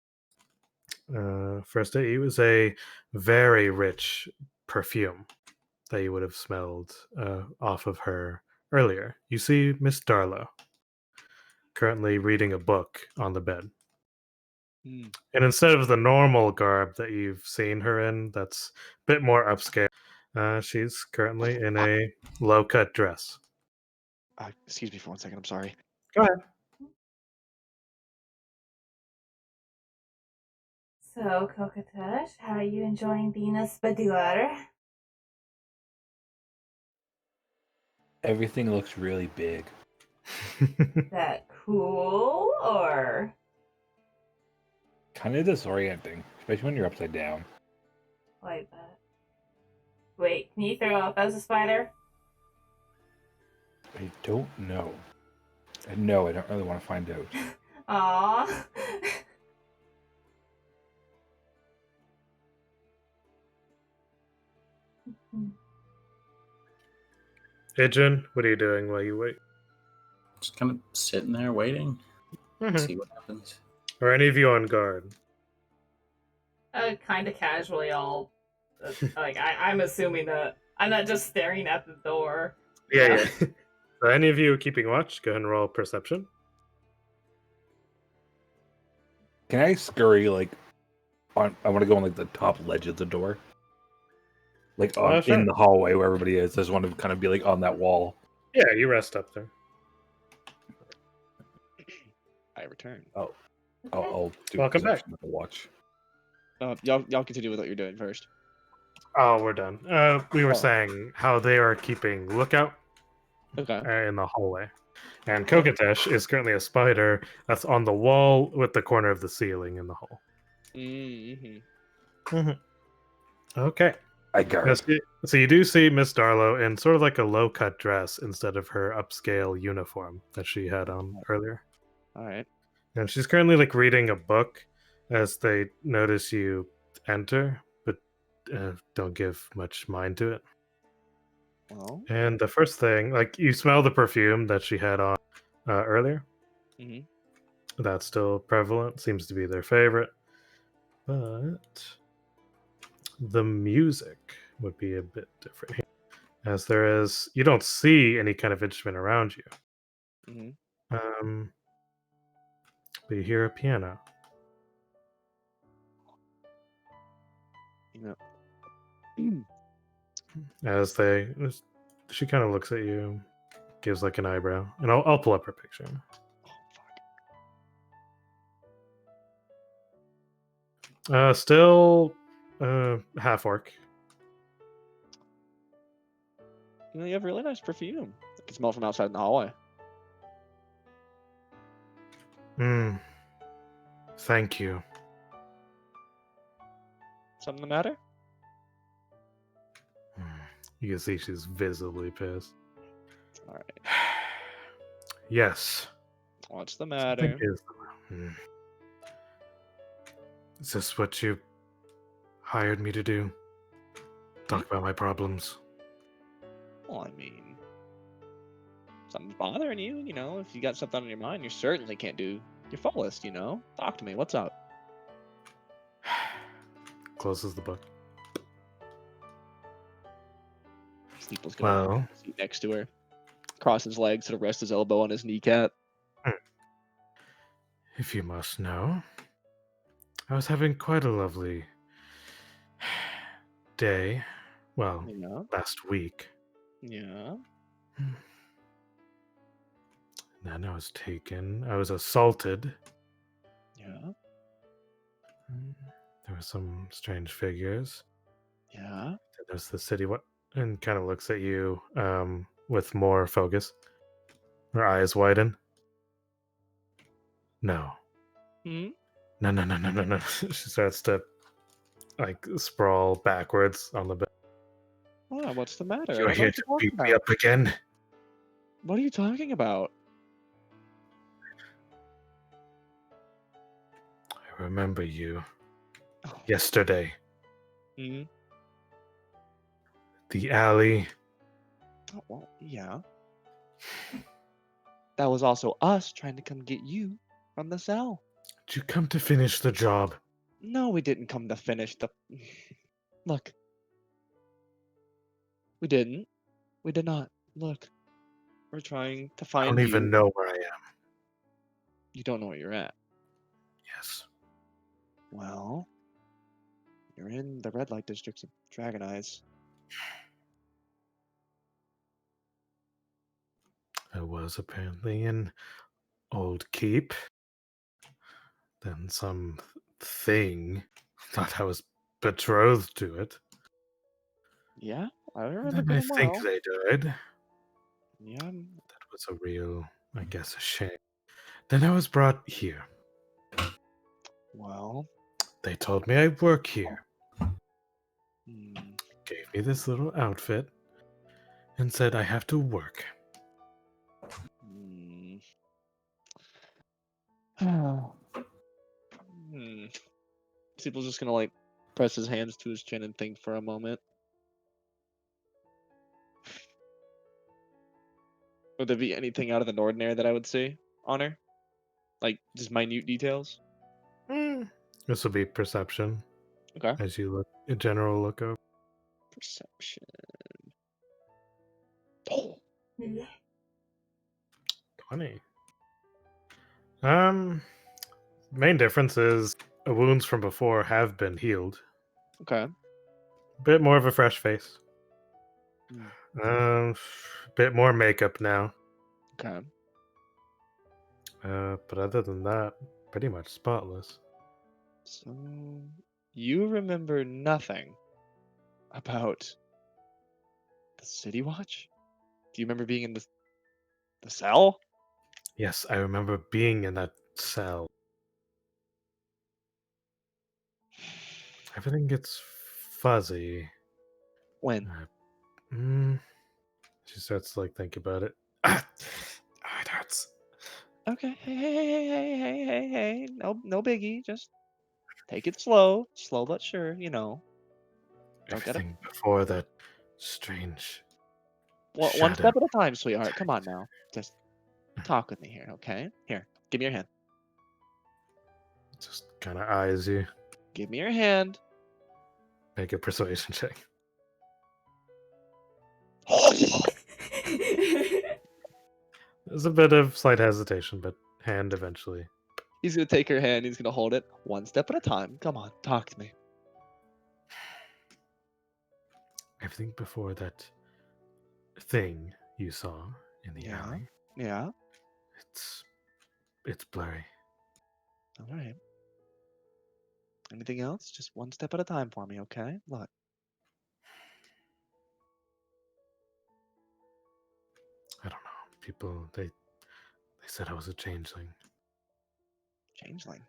first it was a very rich perfume that you would have smelled off of her earlier. You see Miss Darlow currently reading a book on the bed. And instead of the normal garb that you've seen her in, that's a bit more upscale, she's currently in a low-cut dress. Excuse me for 1 second. I'm sorry. Go ahead. So, Kokotesh, how are you enjoying being a spedular? Everything looks really big. That cool, or? Kind of disorienting, especially when you're upside down. Like that. Wait, can you throw off as a spider? I don't know. And no, I don't really want to find out. Aww. Idrin, what are you doing while you wait? Just kind of sitting there waiting, see what happens. Are any of you on guard? Kind of casually, like I'm assuming that I'm not just staring at the door. Yeah. So any of you keeping watch, go ahead and roll perception. Can I scurry like on? I want to go on like the top ledge of the door, like on, Sure. in the hallway where everybody is. I just want to kind of be like on that wall. Yeah, you rest up there. I return. I'll do Welcome back. perception with the watch. Y'all continue with what you're doing first. Oh, we're done. We were saying how they are keeping lookout Okay. in the hallway. And Kokotesh is currently a spider that's on the wall with the corner of the ceiling in the hall. Mm-hmm. Okay. I guard. So you do see Miss Darlow in sort of like a low-cut dress instead of her upscale uniform that she had on earlier. All right. And she's currently like reading a book as they notice you enter, but don't give much mind to it. Well. And the first thing, like you smell the perfume that she had on earlier. Mm-hmm. That's still prevalent. Seems to be their favorite. But the music would be a bit different here, as there is you don't see any kind of instrument around you. But you hear a piano. You know. As she kind of looks at you, gives like an eyebrow, and I'll pull up her picture. Still half orc. You have really nice perfume. I can smell from outside in the hallway. Thank you. Something the matter? You can see she's visibly pissed. All right. Yes. What's the Something matter? Is this what you hired me to do? Talk about my problems. Well, I mean, something's bothering you. If you got something on your mind, you certainly can't do your fullest. Talk to me. What's up? Closes the book. Steeple's gonna sit next to her, cross his legs, sort of rest his elbow on his kneecap. If you must know, I was having quite a lovely day. Well, Yeah. last week. Yeah. Then I was taken. I was assaulted. Yeah. There were some strange figures. Yeah. There's the city. What? And kind of looks at you with more focus. Her eyes widen. No. Hmm. No. She starts to sprawl backwards on the bed. Oh, what's the matter? You're here to beat me up again. What are you talking about? I remember you. Yesterday. Hmm. The alley. Oh, well, yeah. That was also us trying to come get you from the cell. Did you come to finish the job? No, we didn't come to finish the. Look. We didn't. We did not. Look. We're trying to I find don't you. even know where I am. You don't know where you're at. Yes. Well, you're in the red light districts of Dragon Eyes. I was apparently in Old Keep. Then some thing thought I was betrothed to it. Yeah, I remember Then I good and think well. they died. Yeah, That was a real, I guess, a shame. Then I was brought here. well. They told me I work here. Hmm. Gave me this little outfit and said I have to work. Hmm. People's just gonna press his hands to his chin and think for a moment. Would there be anything out of the ordinary that I would see on her? Just minute details? This will be perception Okay. as you look, a general look over. Perception. 20. Main difference is wounds from before have been healed. Okay. Bit more of a fresh face. Hmm. Bit more makeup now. Okay. But other than that, pretty much spotless. So you remember nothing about the City Watch? Do you remember being in the cell? Yes, I remember being in that cell. Everything gets fuzzy. When? She starts to think about it. It hurts. Okay. Hey. No biggie. Just take it slow. Slow but sure, Don't gotta. Everything before that strange One shadow. step at a time, sweetheart. Come on now. Just talk with me here, okay? Here, give me your hand. Just kind of eyes you. Give me your hand. Make a persuasion check. There's a bit of slight hesitation, but hand eventually. He's gonna take her hand. He's gonna hold it one step at a time. Come on, talk to me. Everything before that thing you saw in the Yeah. alley, Yeah. it's blurry. All right. Anything else? Just one step at a time for me, okay? Look. I don't know. People they said I was a changeling. Changeling.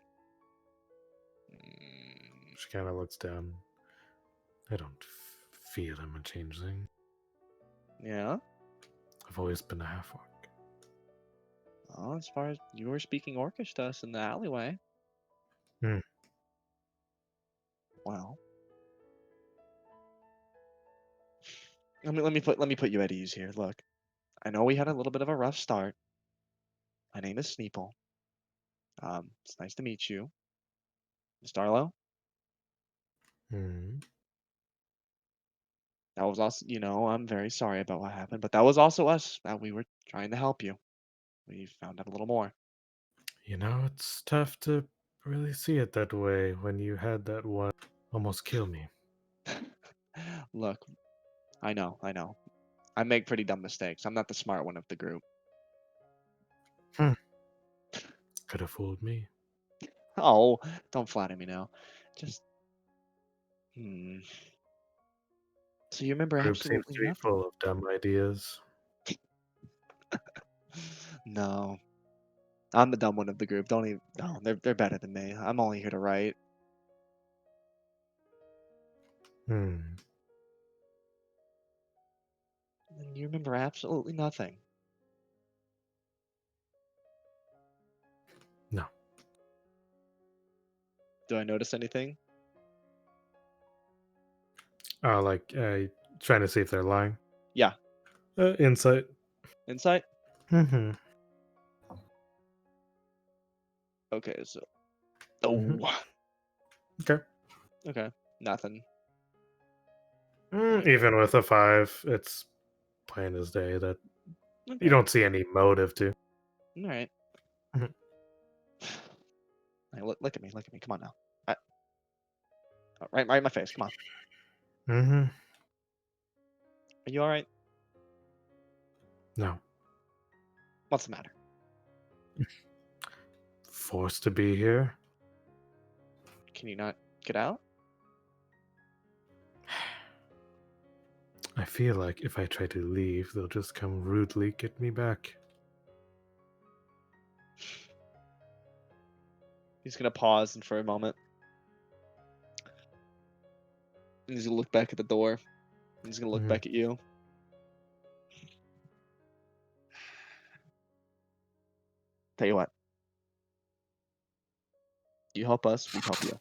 Mm, She kind of looks down. I don't feel I'm a changeling. yeah. I've always been a half orc. Well, as far as you were speaking Orcish to us in the alleyway. Hmm. Well. Let me put you at ease here. Look. I know we had a little bit of a rough start. My name is Sneeple. It's nice to meet you. Miss Darlow. Hmm. That was also, I'm very sorry about what happened, but that was also us. That we were trying to help you. We found out a little more. You know, it's tough to really see it that way when you had that one almost kill me. Look, I know. I make pretty dumb mistakes. I'm not the smart one of the group. Could have fooled me. Oh, don't flatter me now. Just, So you remember Group seems absolutely to be nothing? full of dumb ideas. No, I'm the dumb one of the group. Don't even. No, they're better than me. I'm only here to write. Hmm. And you remember absolutely nothing. No. Do I notice anything? Oh, like trying to see if they're lying. Yeah. Insight. Insight? Mm-hmm. Okay, so. Mhm. Oh. Okay. Okay. Nothing. Even with a 5, it's plain as day that Okay. you don't see any motive to. All right. Mhm. Hey, look at me. Look at me. Come on now. Right in my face. Come on. Mm-hmm. Are you all right? No. What's the matter? Forced to be here. Can you not get out? I feel like if I try to leave, they'll just come rudely get me back. He's gonna pause and for a moment. And he's gonna look back at the door. And he's gonna look Mhm. back at you. Tell you what. You help us, we help you.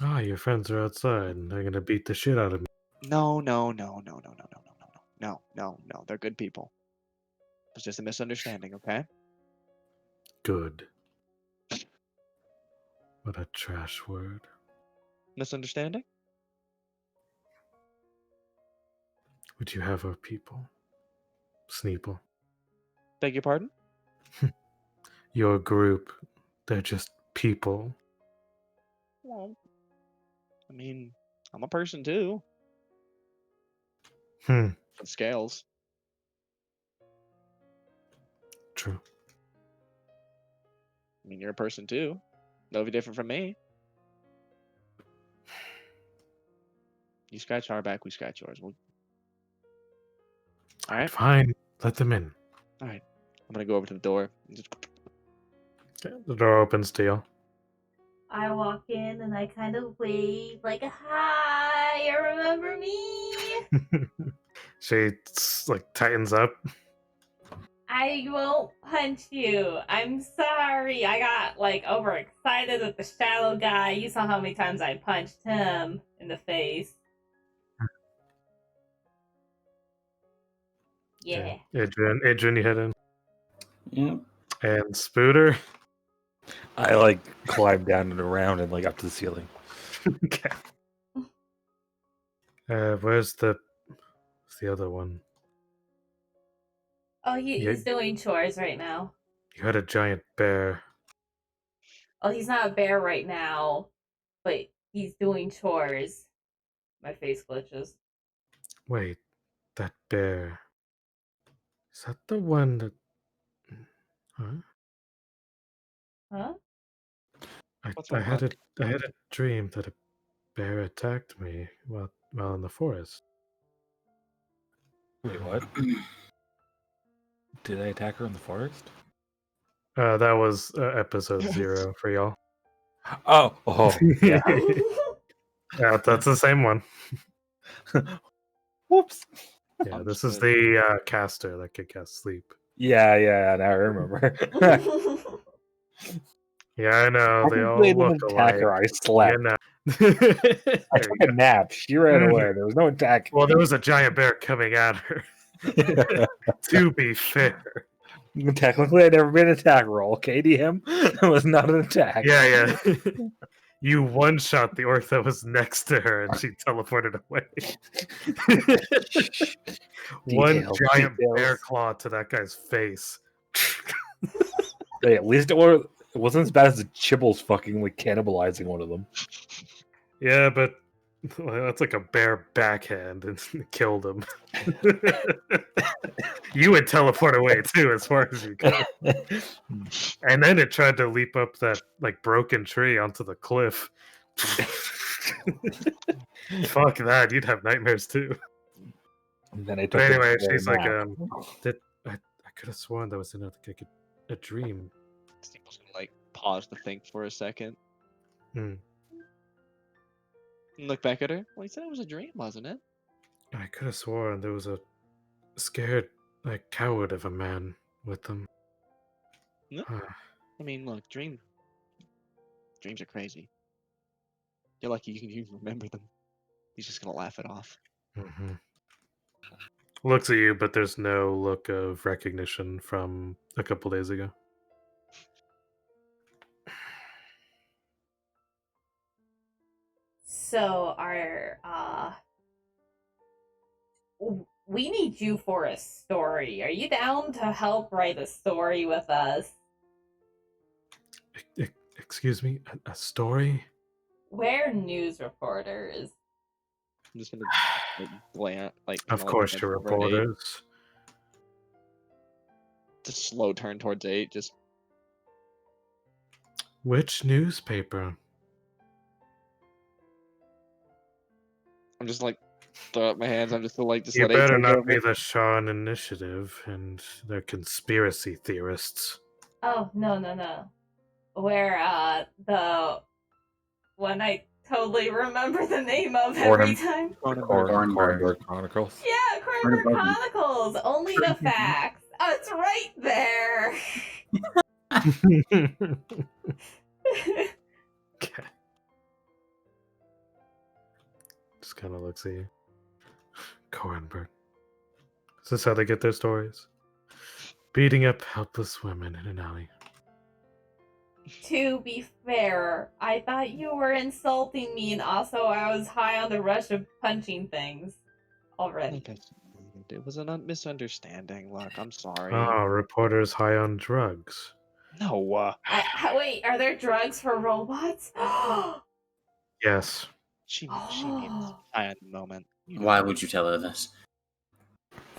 Ah, your friends are outside and they're gonna beat the shit out of me. No. They're good people. It's just a misunderstanding, okay? Good. What a trash word. Misunderstanding? Would you have our people? Sneeple. Beg your pardon? Your group. They're just people. Well, I mean, I'm a person too. Hmm. With scales. True. I mean, you're a person too. No be different from me. You scratch our back, we scratch yours. All right. Fine. Let them in. All right. I'm gonna go over to the door. And just... Okay, the door opens to you. I walk in and I kind of wave like, "Hi, you remember me?" She like tightens up. I won't punch you. I'm sorry. I got like overexcited with the shadow guy. You saw how many times I punched him in the face. Yeah. Adrian, you head in. Yep. And Spooter. I like climb down and around and like up to the ceiling. Okay. Where's the other one? Oh, Yeah. he's doing chores right now. You had a giant bear. Oh, he's not a bear right now, but he's doing chores. My face glitches. Wait, that bear. Is that the one that? Huh? Huh? What's I wrong, had Buck? I had a dream that a bear attacked me while in the forest. Wait, what? Did I attack her in the forest? That was episode 0 for y'all. Oh, yeah. Yeah, that's the same one. Whoops. Yeah, this is Understood. the caster that could cast sleep. Yeah, now I remember. Yeah, I know they all Technically, I look didn't attack alike. her. I slept. You know. I There took you a go. nap. She ran Mhm. away. There was no attack. Well, there was a giant bear coming at her. To be fair. Technically, I never made an attack roll. KDM, it was not an attack. Yeah. You one-shot the orc that was next to her, and she teleported away. One Details, giant details. bear claw to that guy's face. Hey, at least it wasn't as bad as the Chibbles fucking like cannibalizing one of them. Yeah, but that's like a bear backhand and killed him. You would teleport away too, as far as you go. And then it tried to leap up that like broken tree onto the cliff. Fuck that! You'd have nightmares too. And then I took But anyway, a she's like, nap. I could have sworn that was a dream. Steeple's gonna like pause to think for a second. Hmm. And look back at her. Well, he said it was a dream, wasn't it? I could have sworn there was a scared, like coward of a man with them. No. Uh, I mean, look, dreams are crazy. You're lucky you remember them. He's just gonna laugh it off. Mm-hmm. Looks at you, but there's no look of recognition from a couple days ago. So we need you for a story. Are you down to help write a story with us? Excuse me, a story? We're news reporters. I'm just gonna like, glance, like Of kinda, course, glance you're over at 8. reporters. Just slow turn towards 8. Just Which newspaper? I'm just like throw up my hands. I'm just like just You let 8 better take not over. be the Sean Initiative and their conspiracy theorists. Oh, no. We're the one I totally remember the name of every time. Cornberg Chronicles. Yeah, Cronenberg Chronicles. Only the facts. Oh, it's right there. Okay. Just kind of looks at you. Cornberg. Is this how they get their stories? Beating up helpless women in an alley. To be fair, I thought you were insulting me, and also I was high on the rush of punching things already. Like I said, it was a misunderstanding. Look, I'm sorry. Oh, reporters high on drugs. No, Wait, are there drugs for robots? Yes. she means I at the moment. You know. Why would you tell her this?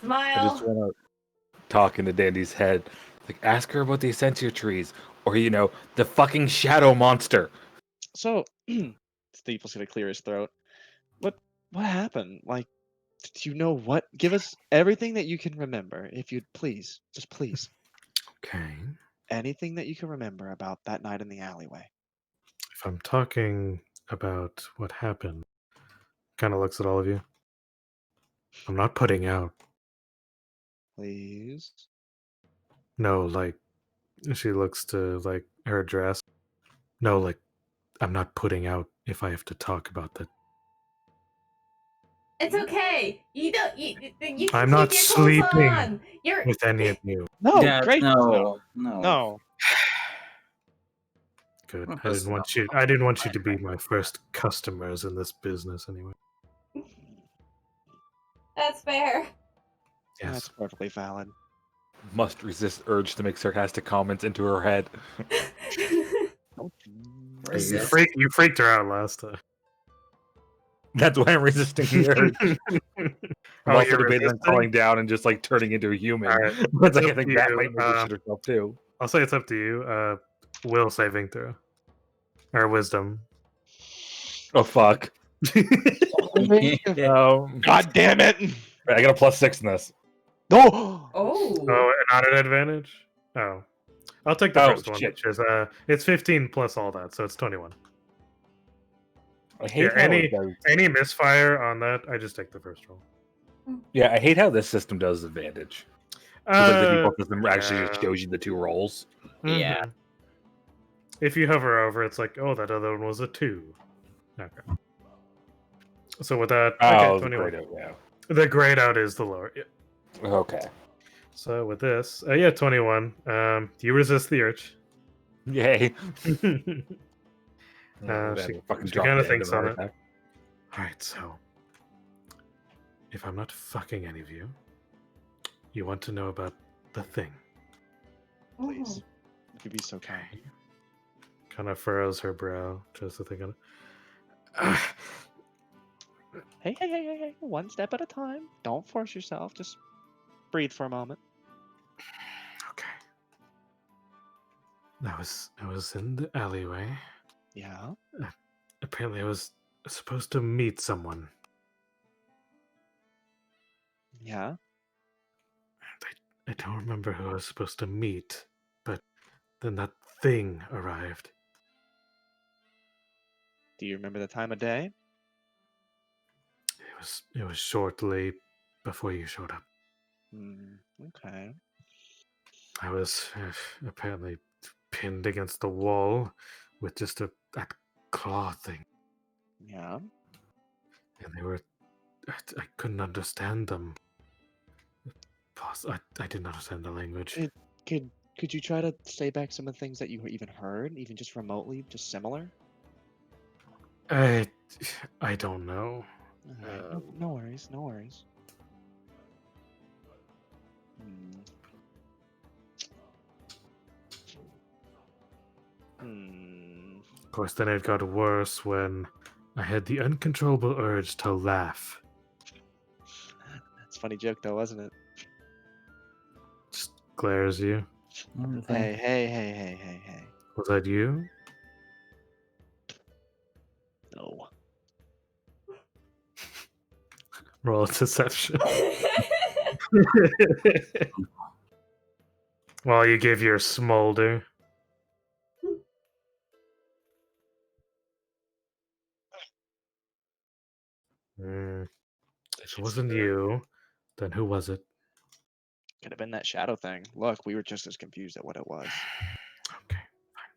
Smile. I just want to talk into Dandy's head. Like, ask her about the essentia trees, or the fucking shadow monster. So, Steeple's gonna clear his throat. What happened? Like, did you know what? Give us everything that you can remember, if you'd please. Just please. Okay. Anything that you can remember about that night in the alleyway. If I'm talking about what happened, kind of looks at all of you. I'm not putting out. Please. No, like, she looks to, like, her dress. No, like, I'm not putting out if I have to talk about that. It's okay. You don't. You can I'm keep not your clothes sleeping on. You're. with any of you. No, Dad, great. no. No. Good. Well, I didn't want you to be my first customers in this business anyway. That's fair. That's perfectly valid. Must resist urge to make sarcastic comments into her head. Don't Hey, you Resist. freaked her out last time. That's why I'm resisting the urge. I'm Oh, also you're debating on resisting? calling down and just like turning into a human. Alright, But like, it's I up think to that you. might make her shit herself too. I'll say it's up to you. Will saving throw. Or wisdom. Oh fuck. God damn it! I got a +6 in this. No! Oh. Oh, not an advantage? Oh. I'll take the Oh, first one, shit. which is it's 15 plus all that, so it's 21. I hate Yeah, how it does. any misfire on that, I just take the first roll. Yeah, I hate how this system does advantage. Because like the default system actually just yeah. shows you the 2 rolls. Yeah. Mhm. If you hover over, it's like, oh, that other one was a 2. Okay. So with that, okay, Oh, 21. great, yeah. The grayed out is the lower. Yeah. Okay. So with this, yeah, 21. You resist the urge. Yay. She kind of thinks on it. All right, so if I'm not fucking any of you, you want to know about the thing. Please. If you'd be so kind. Kind of furrows her brow, just to think on it. Hey. One step at a time. Don't force yourself. Just breathe for a moment. Okay. I was in the alleyway. Yeah. Apparently, I was supposed to meet someone. Yeah. I don't remember who I was supposed to meet, but then that thing arrived. Do you remember the time of day? It was shortly before you showed up. Okay. I was apparently pinned against the wall with just that claw thing, Yeah. and they were. I couldn't understand them. I didn't understand the language. Could you try to say back some of the things that you even heard, even just remotely, just similar? I don't know. Alright, no worries, no worries. Of course, then it got worse when I had the uncontrollable urge to laugh. That's a funny joke, though, wasn't it? Just glares you. Hey. Was that you? No. Roll a deception. While you give your smolder. If it wasn't you, then who was it? Could have been that shadow thing. Look, we were just as confused at what it was. Okay, fine.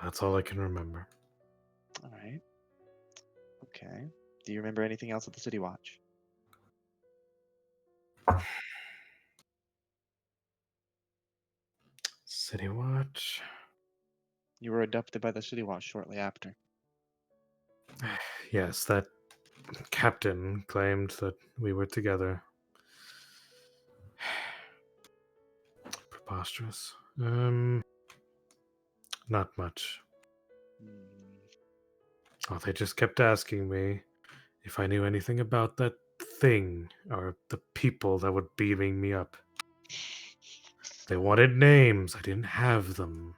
That's all I can remember. Alright. Okay. Do you remember anything else at the City Watch? City Watch? You were abducted by the City Watch shortly after. Yes, that captain claimed that we were together. Preposterous. Not much. Oh, they just kept asking me if I knew anything about that thing or the people that were beaming me up. They wanted names. I didn't have them.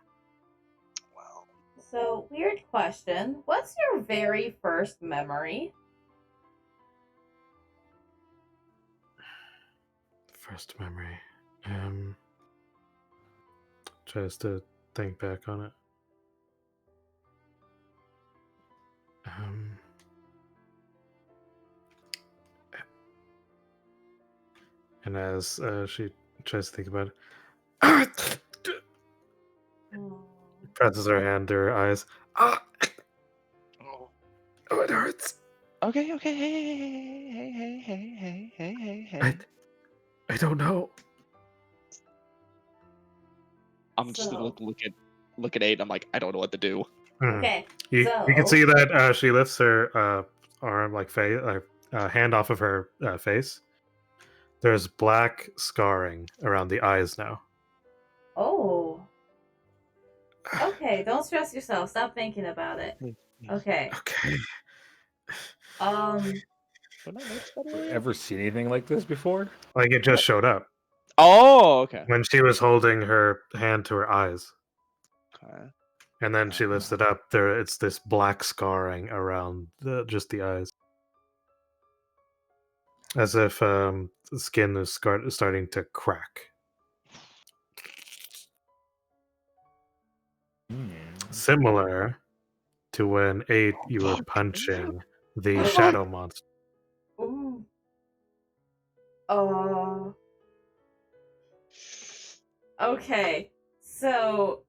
So, weird question. What's your very first memory? First memory. Tries to think back on it. And as she tries to think about it, presses her hand to her eyes. Oh, it hurts. Okay. Hey. I don't know. I'm just gonna look at 8 and I'm like, I don't know what to do. Okay, You can see that she lifts her arm, like face, hand off of her face, there's black scarring around the eyes now. Oh. Okay, don't stress yourself. Stop thinking about it. Okay. Okay. Um. Don't I notice that area? Ever seen anything like this before? Like it just showed up Oh, okay. when she was holding her hand to her eyes, Okay. and then she lifts it up. There, it's this black scarring around just the eyes, as if the skin is starting to crack. Similar to when you were punching the shadow monster. Ooh. Okay. So,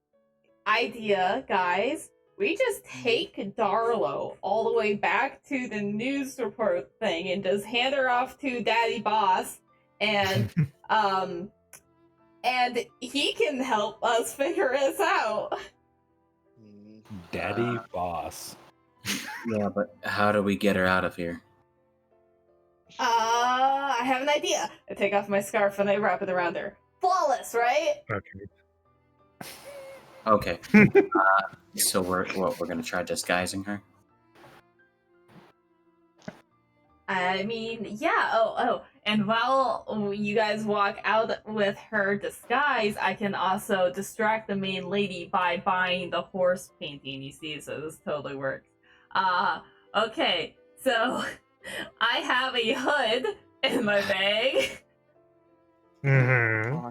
idea, guys. We just take Darlo all the way back to the news report thing and just hand her off to Daddy Boss, and and he can help us figure this out. Daddy Boss. Yeah, but how do we get her out of here? I have an idea. I take off my scarf and I wrap it around her. Flawless, right? Okay. So we're gonna try disguising her. I mean, yeah. Oh. And while you guys walk out with her disguise, I can also distract the main lady by buying the horse painting. You see, so this totally works. Okay. So I have a hood in my bag. Mm-hmm.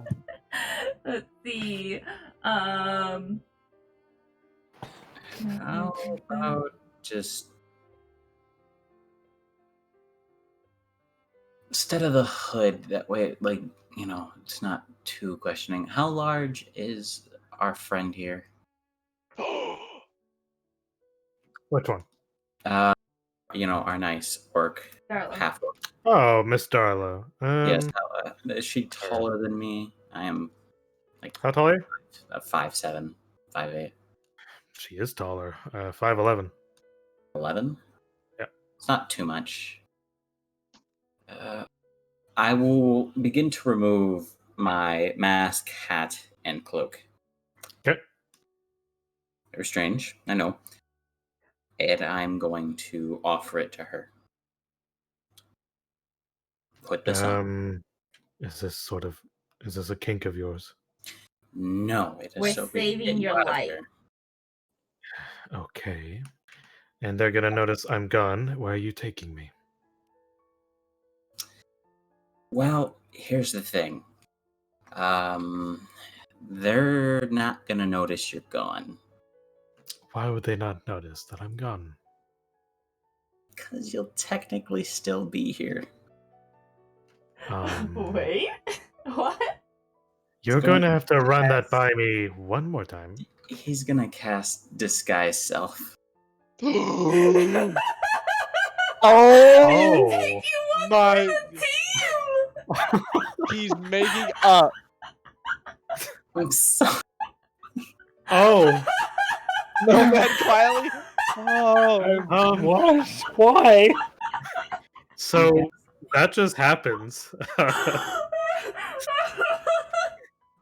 Let's see. How about just instead of the hood, that way, like, it's not too questioning. How large is our friend here? Which one? Our nice orc, Darla. half orc. Oh, Miss Darlo. Yes, is she taller than me? I am like How tall are you? 5'7", 5'8". She is taller. 5'11". 11? Yeah. It's not too much. I will begin to remove my mask, hat, and cloak. Okay. Very strange, I know. And I'm going to offer it to her. Put this on. Is this a kink of yours? No, it is We're so we can saving get you your out of life. here. Okay. And they're gonna notice I'm gone. Where are you taking me? Well, here's the thing. They're not gonna notice you're gone. Why would they not notice that I'm gone? Because you'll technically still be here. Wait, what? You're going going to to have to run that cast- by me one more time. He's gonna cast Disguise Self. Oh Take you one my! for the team. He's making up. I'm sorry. Oh, No man, Kylie. Oh, What? Why? so that just happens.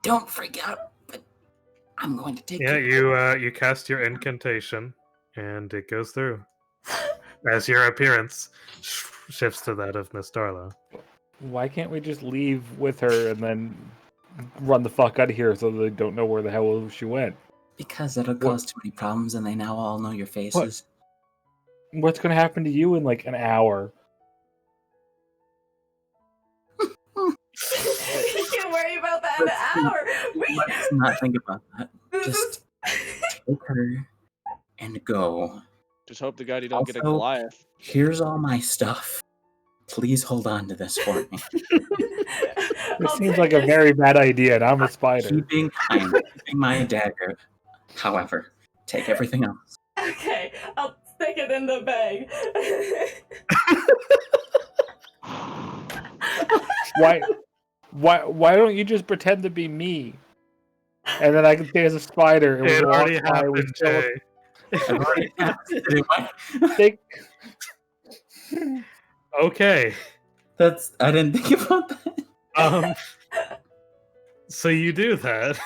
Don't freak out, but I'm going to take Yeah, you. you cast your incantation, and it goes through. As your appearance shifts to that of Miss Darla. Why can't we just leave with her and then run the fuck out of here so they don't know where the hell she went? Because it'll cause too many problems, and they now all know your faces. What's going to happen to you in like an hour? You can worry about that in an hour. Let's not think about that. This is- Just take her and go. just hope to God you don't get a Also- Goliath. Here's all my stuff. Please hold on to this for me. This I'll seems take like a this. very bad idea, and I'm a spider. I am keeping my dagger. However, take everything else. Okay, I'll stick it in the bag. Why don't you just pretend to be me? And then I can stay as a spider. And we It walk already by, we happened, chill- Jay. I've already They, Okay. I didn't think about that. So you do that.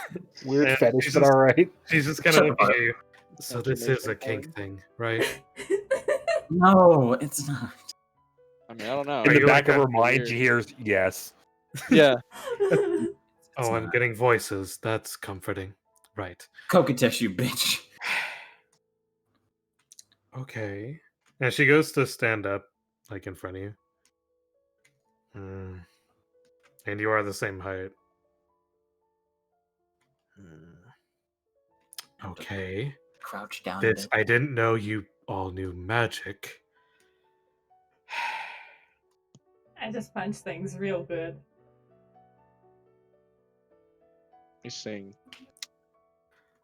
Weird And fetish, she's but just- all right. She's just kind Shut of the looking fuck at you. So this is a kink Confirmation thing, right? No, it's not. I mean, I don't know. In Are the you back like of a- her mind, weird. she hears yes. Yeah. It's Oh, I'm not. getting voices. That's comforting. Right. Coquetish, you bitch. Okay. And she goes to stand up, like in front of you. Hmm. And you are the same height. Okay. Crouch down a This bit. I didn't know you all knew magic. I just punch things real good. He's saying,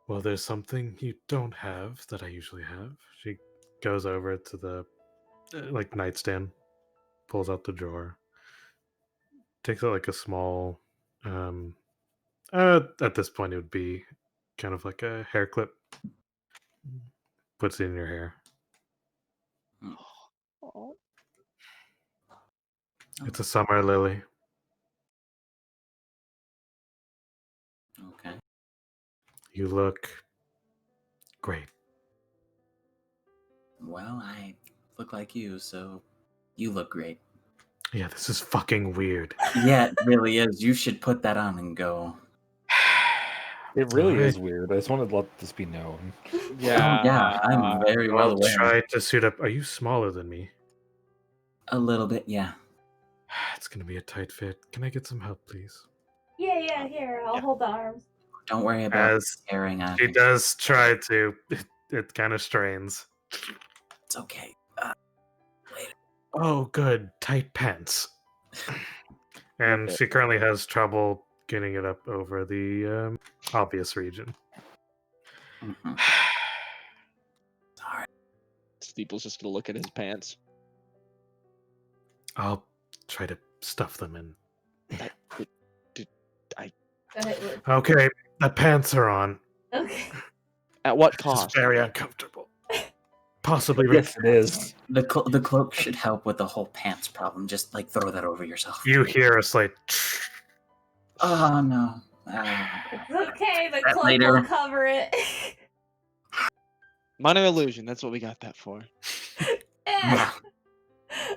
Well, there's something you don't have that I usually have. She goes over to the like nightstand, pulls out the drawer, takes out like a small at this point it would be kind of like a hair clip. Puts it in your hair. oh, It's a summer lily. Okay. You look great. Well, I look like you, so you look great. Yeah, this is fucking weird. Yeah, it really is. You should put that on and go. It really Alright. is weird. I just wanted to let this be known. yeah. Oh, yeah, I'm very well I'll aware. try to suit up. Are you smaller than me? A little bit, yeah. It's gonna be a tight fit. Can I get some help, please? Yeah, here, I'll hold the arms. Don't worry about As staring at she me. does try to, it kind of strains. It's okay. Oh, good. Tight pants. And Okay. she currently has trouble getting it up over the obvious region. Mhm. Sorry. Steeple's just gonna look at his pants. I'll try to stuff them in. Okay, the pants are on. Okay. At what It's cost? just very uncomfortable. Possibly. Yes, it is. The cloak should help with the whole pants problem. Just like throw that over yourself. You hear a slight. Oh no. It's okay, the That cloak later. will cover it. Minor illusion. That's what we got that for. Yeah.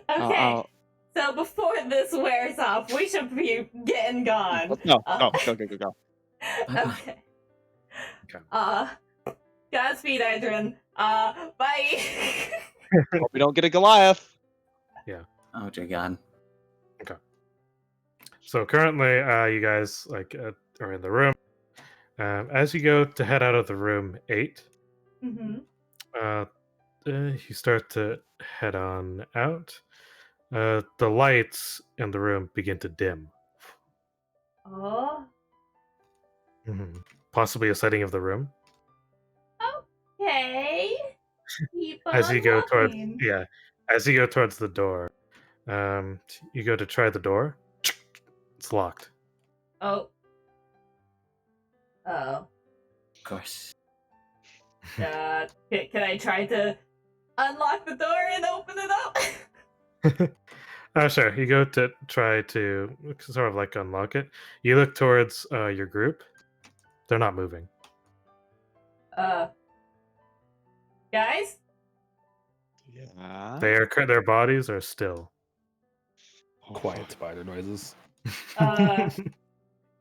Okay. I'll- So before this wears off, we should be getting gone. No, Uh, go. Okay. Okay. Godspeed, Adrian. Bye. Hope we don't get a Goliath. Oh dear God. So currently, you guys are in the room. As you go to head out of the room, 8, Mm-hmm. you start to head on out. The lights in the room begin to dim. Oh. Possibly a setting of the room. Okay. Keep As on you go towards, walking. as you go towards the door, you go to try the door. It's locked. Oh. Oh. Of course. Can I try to unlock the door and open it up? Oh, sure. You go to try to sort of like unlock it. You look towards your group. They're not moving. Guys? Yeah. Their bodies are still. Quiet spider noises. Guys,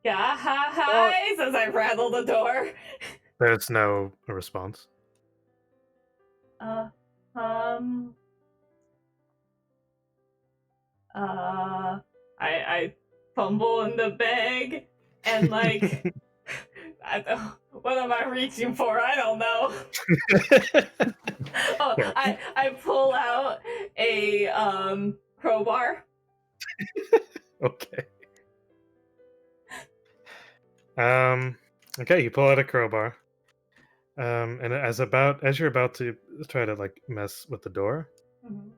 as I rattle the door. There's no response. I fumble in the bag and like, what am I reaching for? I don't know. Oh, I pull out a crowbar. Okay. Okay, you pull out a crowbar. And as you're about to try to like mess with the door, Mhm.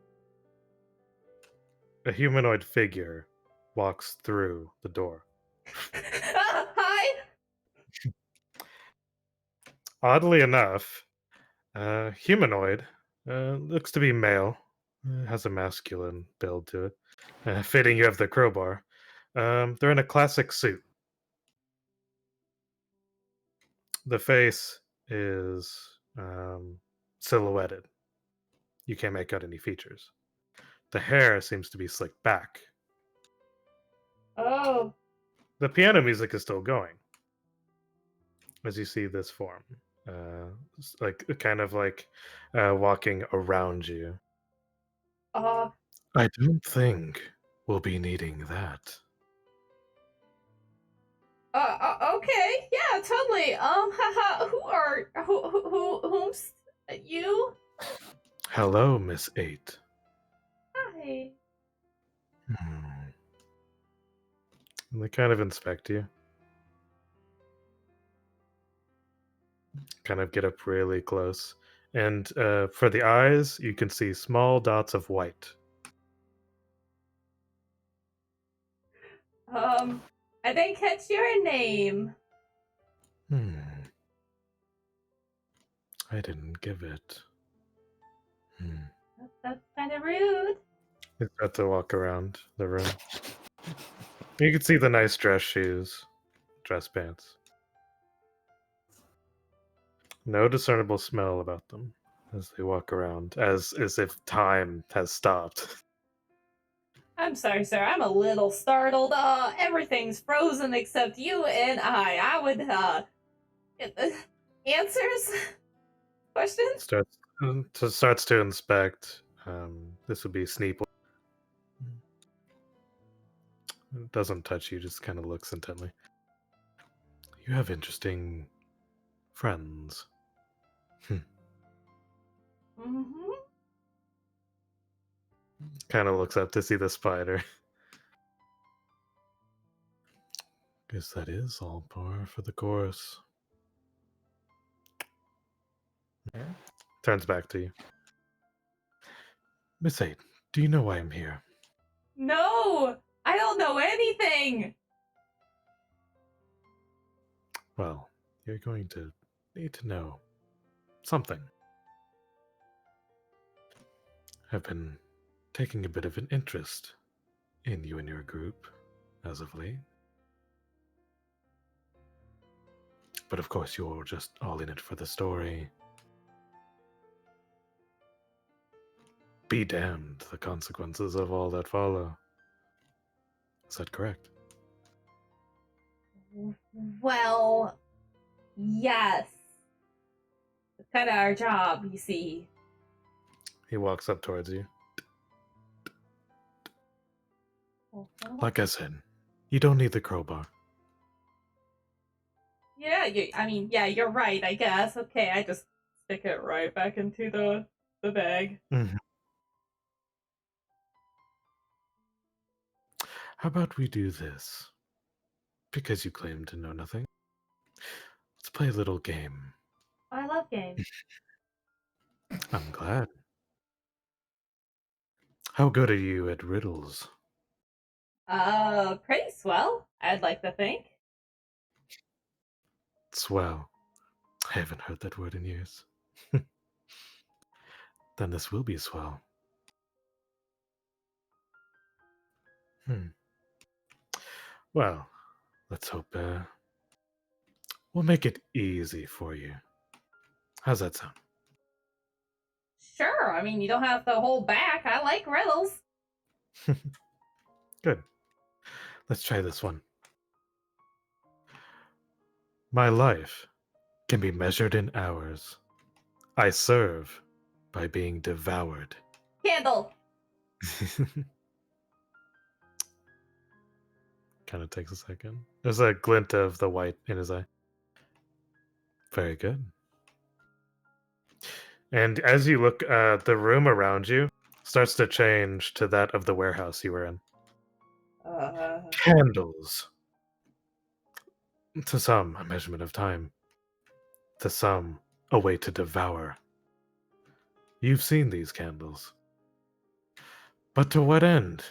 a humanoid figure walks through the door. Hi. Oddly enough, humanoid looks to be male, It has a masculine build to it. Fitting you have the crowbar. They're in a classic suit. The face is silhouetted. You can't make out any features. The hair seems to be slicked back. Oh. The piano music is still going as you see this form, like kind of like walking around you. Uh. I don't think we'll be needing that. Okay. Yeah. Totally. Haha. Whom's you? Hello, Miss 8. Hi. Hmm. And they kind of inspect you. Kind of get up really close. And for the eyes, you can see small dots of white. I didn't catch your name. I didn't give it. That's kind of rude. You start to walk around the room. You can see the nice dress shoes, dress pants. No discernible smell about them as they walk around, as if time has stopped. I'm sorry, sir. I'm a little startled. Everything's frozen except you and I. I would, get the answers? Questions? Starts to inspect. This would be Sneeple. It doesn't touch you, just kind of looks intently. You have interesting friends. Mm-hmm. Kind of looks up to see the spider. Guess that is all par for the course. Turns back to you. Miss 8, do you know why I'm here? No! I don't know anything! Well, you're going to need to know something. I've been taking a bit of an interest in you and your group as of late. But of course, you're just all in it for the story. Be damned the consequences of all that follow. Is that correct? Well, yes. It's kind of our job, you see. He walks up towards you. Well, Like I said, you don't need the crowbar. yeah, yeah, you're right, I guess. Okay, I just stick it right back into the bag. Mm-hmm. How about we do this? Because you claim to know nothing. Let's play a little game. I love games. I'm glad. How good are you at riddles? Pretty swell, I'd like to think. Swell. I haven't heard that word in years. Then this will be swell. Well, let's hope we'll make it easy for you. How's that sound? Sure, you don't have to hold back. I like riddles. Good. Let's try this one. My life can be measured in hours. I serve by being devoured. Candle. Kind of takes a second. There's a glint of the white in his eye. Very good. And as you look, the room around you starts to change to that of the warehouse you were in. Candles. To some, a measurement of time. To some, a way to devour. You've seen these candles. But to what end?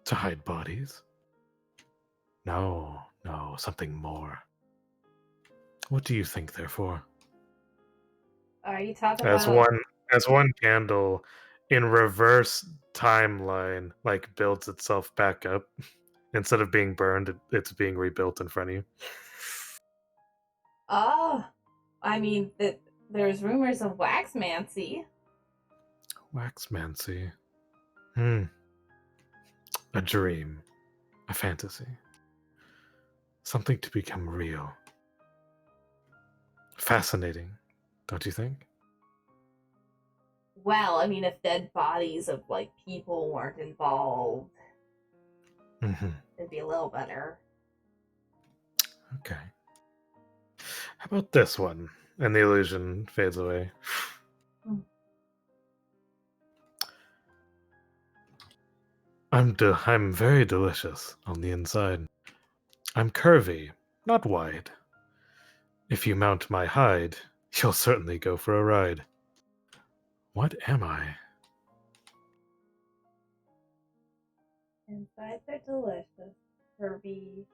To hide bodies? No, something more. What do you think they're for? Are you talking As about... one candle in reverse timeline, like builds itself back up. Instead of being burned, it's being rebuilt in front of you. Oh, I mean, there's rumors of waxmancy. Waxmancy. A dream. A fantasy. Something to become real. Fascinating, don't you think? Well, I mean, if dead bodies of, like, people weren't involved, it'd be a little better. Okay. How about this one? And the illusion fades away. I'm very delicious on the inside. I'm curvy, not wide. If you mount my hide, you'll certainly go for a ride. What am I? Inside they're delicious. Curvy,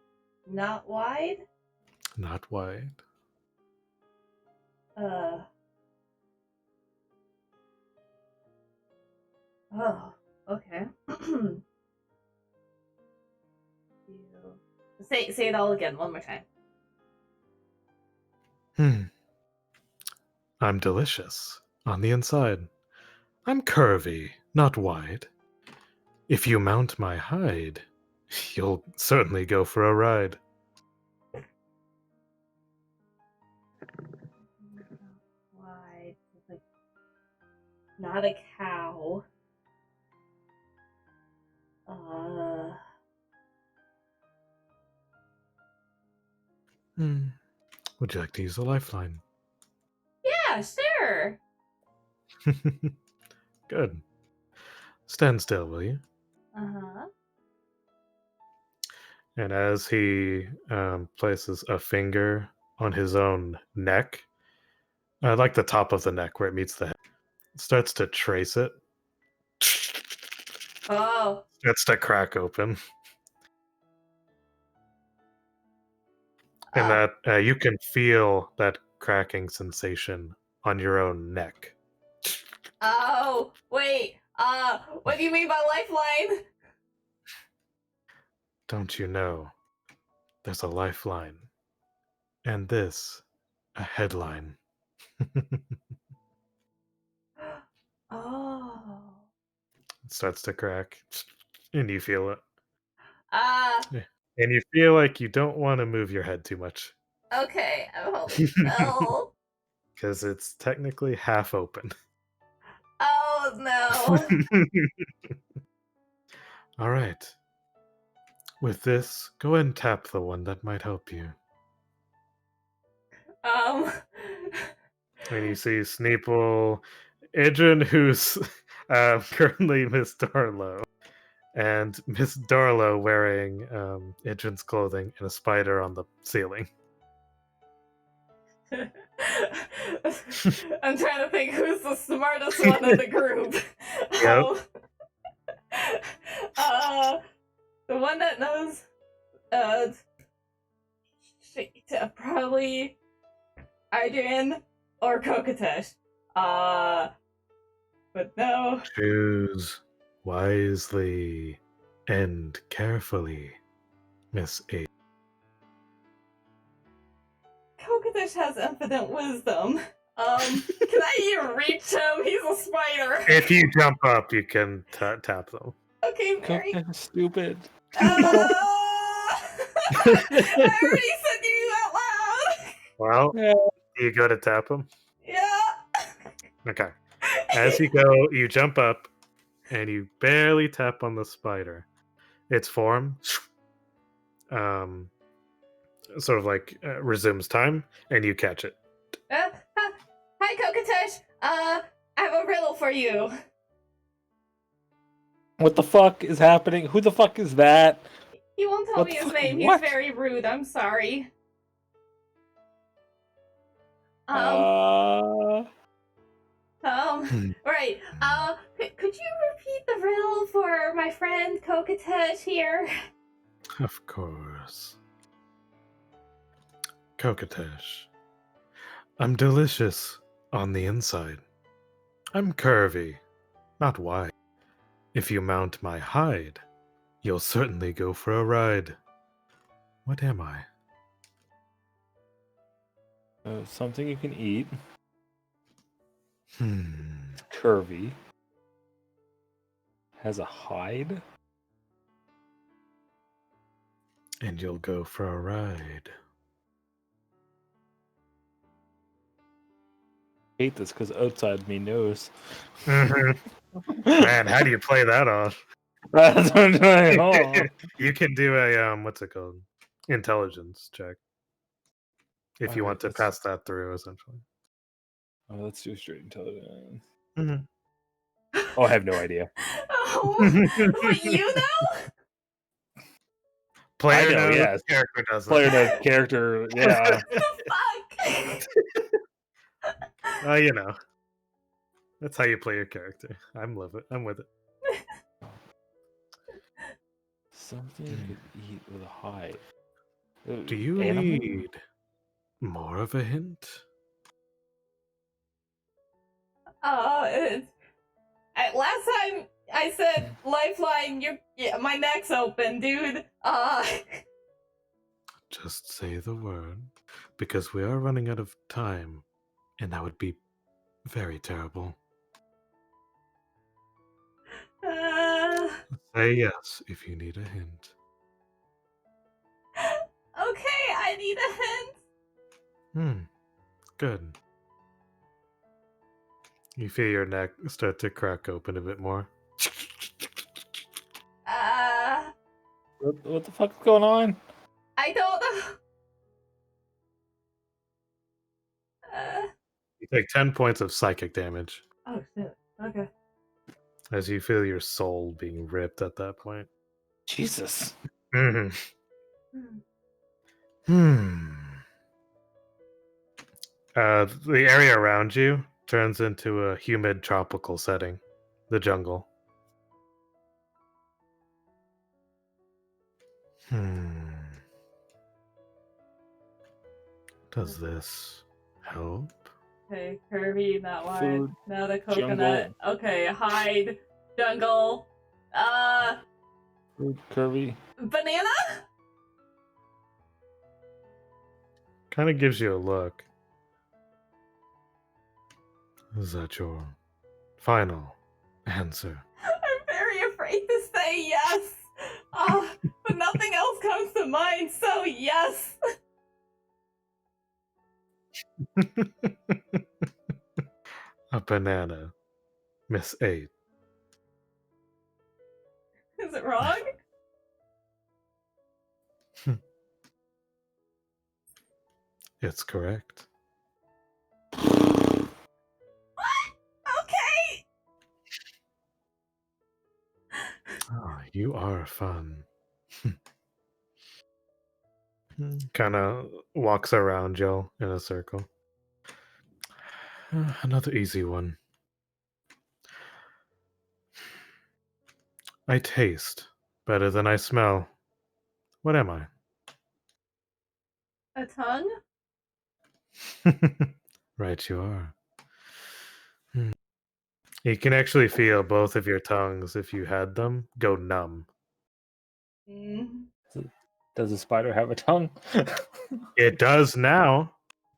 not wide? Not wide. Oh, okay. Say it all again, one more time. I'm delicious on the inside. I'm curvy, not wide. If you mount my hide, you'll certainly go for a ride. Wide. Like, not a cow. Would you like to use a lifeline? Yeah, sure. Good. Stand still, will you? Uh-huh. And as he places a finger on his own neck, like the top of the neck where it meets the head, starts to trace it. Oh. Starts to crack open. And that you can feel that cracking sensation on your own neck. Oh, wait. What do you mean by lifeline? Don't you know? There's a lifeline. And this, a headline. Oh. It starts to crack. And you feel it. Okay, And you feel like you don't want to move your head too much. I'm holding still. Because it's technically half open. Oh, no. All right. With this, go and tap the one that might help you. And you see Sneeple, Idrin, who's currently Miss Darlow, and Miss Darlow wearing Idrin's clothing and a spider on the ceiling. I'm trying to think who's the smartest one in the group. Yep. The one that knows, probably Adrian or Kokotesh. But no. Choose wisely and carefully, Miss A. Kokotesh has infinite wisdom. Can I even reach him? He's a spider. If you jump up, you can tap them. Okay, very. Stupid. I already said you out loud. Well, Yeah. you go to tap them. Yeah. Okay. As you go, you jump up, and you barely tap on the spider. Its form, sort of like resumes time, and you catch it. Hi, Kokotesh. I have a riddle for you. What the fuck is happening? Who the fuck is that? He won't tell What me the his fuck? name. What? He's very rude. I'm sorry. Right. Could you repeat the riddle for my friend Kokotesh here? Of course. Kokotesh. I'm delicious on the inside. I'm curvy, Not why. If you mount my hide, you'll certainly go for a ride. What am I? Something you can eat. Hmm. Curvy. Has a hide. And you'll go for a ride. Hate this because outside me knows. Man, how do you play that off? That's what I'm doing. Oh. You can do a what's it called? Intelligence check. If you Alright, want to let's- pass that through, essentially. Oh, let's do straight intelligence. Mhm. Oh, I have no idea. Oh, but you know? Player I know, knows, yes. character doesn't. Player knows character. Yeah. Fuck. You know. That's how you play your character. I'm with it. Something you could eat with a hide. Do you Animal? need more of a hint? Last time I said lifeline, my neck's open, dude. Just say the word, because we are running out of time, and that would be very terrible. Say yes if you need a hint. Okay, I need a hint. Good. You feel your neck start to crack open a bit more. What the fuck's going on? I don't know. You take 10 points of psychic damage Oh shit. Okay. as you feel your soul being ripped at that point. Jesus. The area around you turns into a humid tropical setting. The jungle. Does this help? Okay, curvy, not wide. Food, Now the coconut. Okay, hide, jungle. Food, curvy. Banana? Kind of gives you a look. Is that your final answer? I'm very afraid to say yes. But nothing else comes to mind, so yes. A banana. Miss 8. Is it wrong? It's correct. Okay. Oh, you are fun. Kind of walks around Joe in a circle. Another easy one. I taste better than I smell. What am I? A tongue? Right, you are. You can actually feel both of your tongues, if you had them, go numb. Does a spider have a tongue? It does now.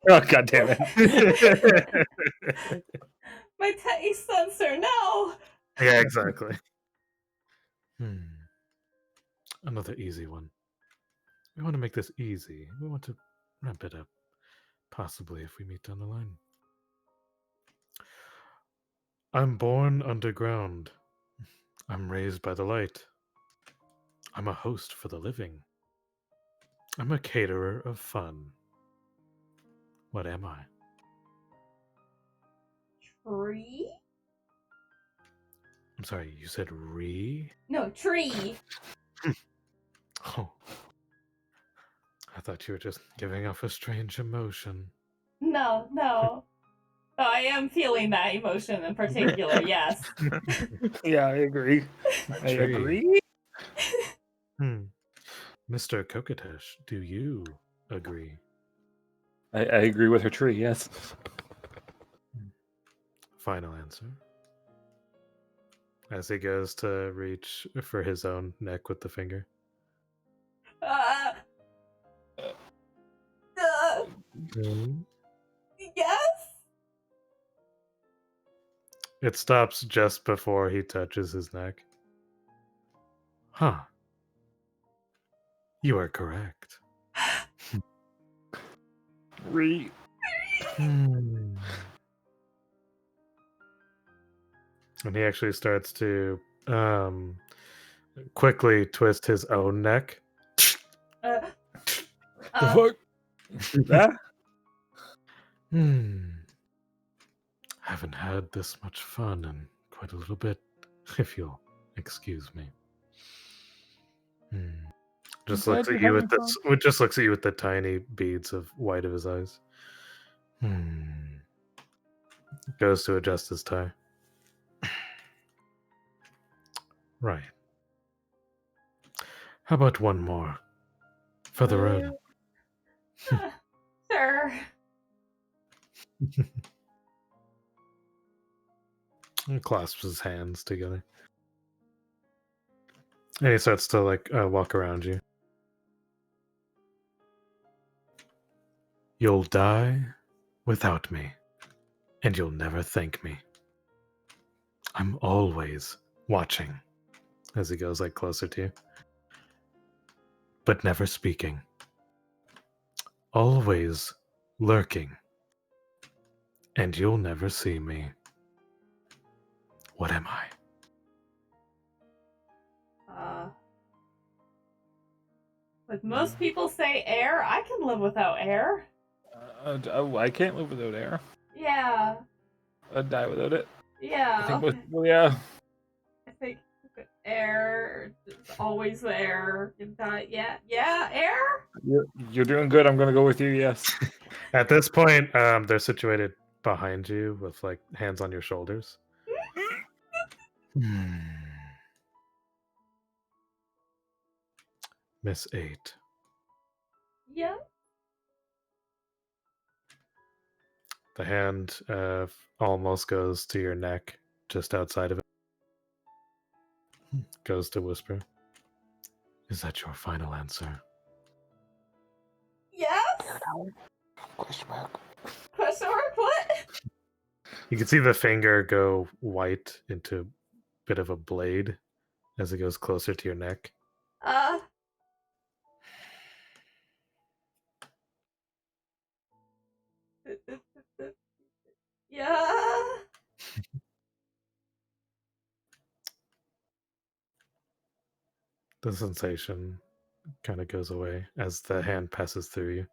Oh, god damn it. My taste sensor, no! Yeah, exactly. Another easy one. We want to make this easy. We want to ramp it up. Possibly if we meet down the line. I'm born underground. I'm raised by the light. I'm a host for the living. I'm a caterer of fun. What am I? Tree? I'm sorry, you said re? No, tree. Oh. I thought you were just giving off a strange emotion. No. Oh, I am feeling that emotion in particular, yes. Yeah, I agree. I Tree. agree. Mr. Kokotesh, do you agree? I agree with her tree, yes. Final answer. as he goes to reach for his own neck with the finger. Uh, yes? It stops just before he touches his neck. Huh. You are correct. Hmm. And he actually starts to quickly twist his own neck. Uh, The fuck? That? Haven't had this much fun in quite a little bit, if you'll excuse me. Just glad looks at you're you with having this. It just looks at you with the tiny beads of white of his eyes. Goes to adjust his tie. Right. How about one more for the road? Sure. And clasps his hands together. And he starts to walk around you. You'll die without me, and you'll never thank me. I'm always watching, as he goes closer to you, but never speaking. Always lurking, and you'll never see me. What am I? Like most people say air, I can live without air. I can't live without air. Yeah. I'd die without it. Yeah. I think Okay. well, yeah. I think air is always there. Yeah, air? You're doing good. I'm gonna go with you. Yes. At this point, they're situated behind you with hands on your shoulders. Miss 8. Yeah. The hand almost goes to your neck, just outside of it. Goes to whisper. Is that your final answer? Yes? Question mark. Question mark? What? You can see the finger go white into a bit of a blade as it goes closer to your neck. Yeah. The sensation kind of goes away as the hand passes through you.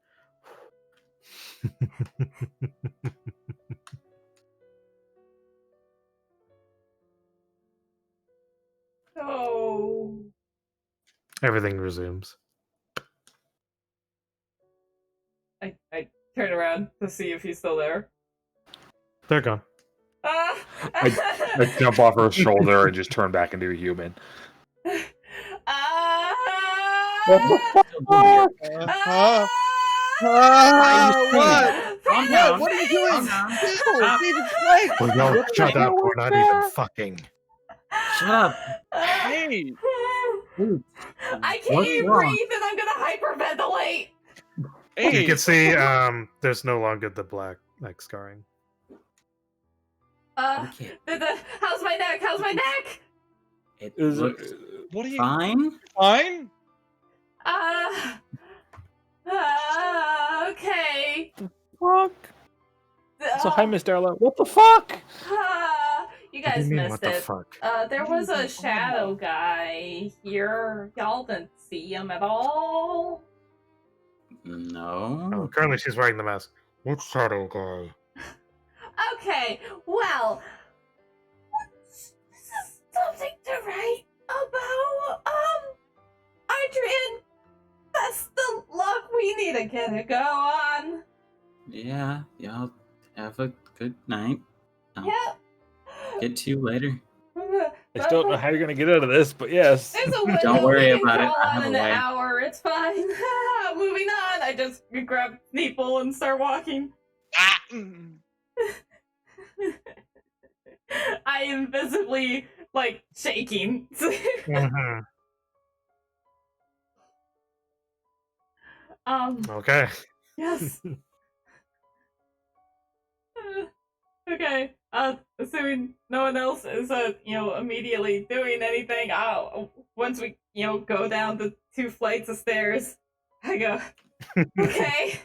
Oh. Everything resumes. I turn around to see if he's still there. They're gone. I jump off her shoulder and just turn back into a human. What the fuck? What? Calm down. What are you doing? Calm down. No, Jesus Christ! Well, no, shut up. We're not even fucking. Shut up. Hey! I can't What's even wrong? breathe and I'm gonna hyperventilate. Hey! You can see there's no longer the black scarring. Okay. How's my neck? How's my neck? It Is looks What are you? fine. Fine? Okay. Fuck. So hi, Miss Darla. What the fuck? You What do guys you mean, missed what the it. fuck? There was a shadow guy here. Y'all didn't see him at all. No. Oh, currently, she's wearing the mask. What shadow guy? Okay, well, this is something to write about. Adrian, that's the luck we need to get a go on. Yeah. Y'all have a good night. I'll Yep. get to you later. I still don't know how you're gonna get out of this, but yes. There's a window Don't worry we can about it. crawl I on have in a an way. hour. It's fine. Moving on. I just grab Sneeple and start walking. Ah! I invisibly like shaking. Mhm. Okay. Yes. Okay. Assuming no one else is, immediately doing anything, once we, go down the 2 flights of stairs, I go, okay.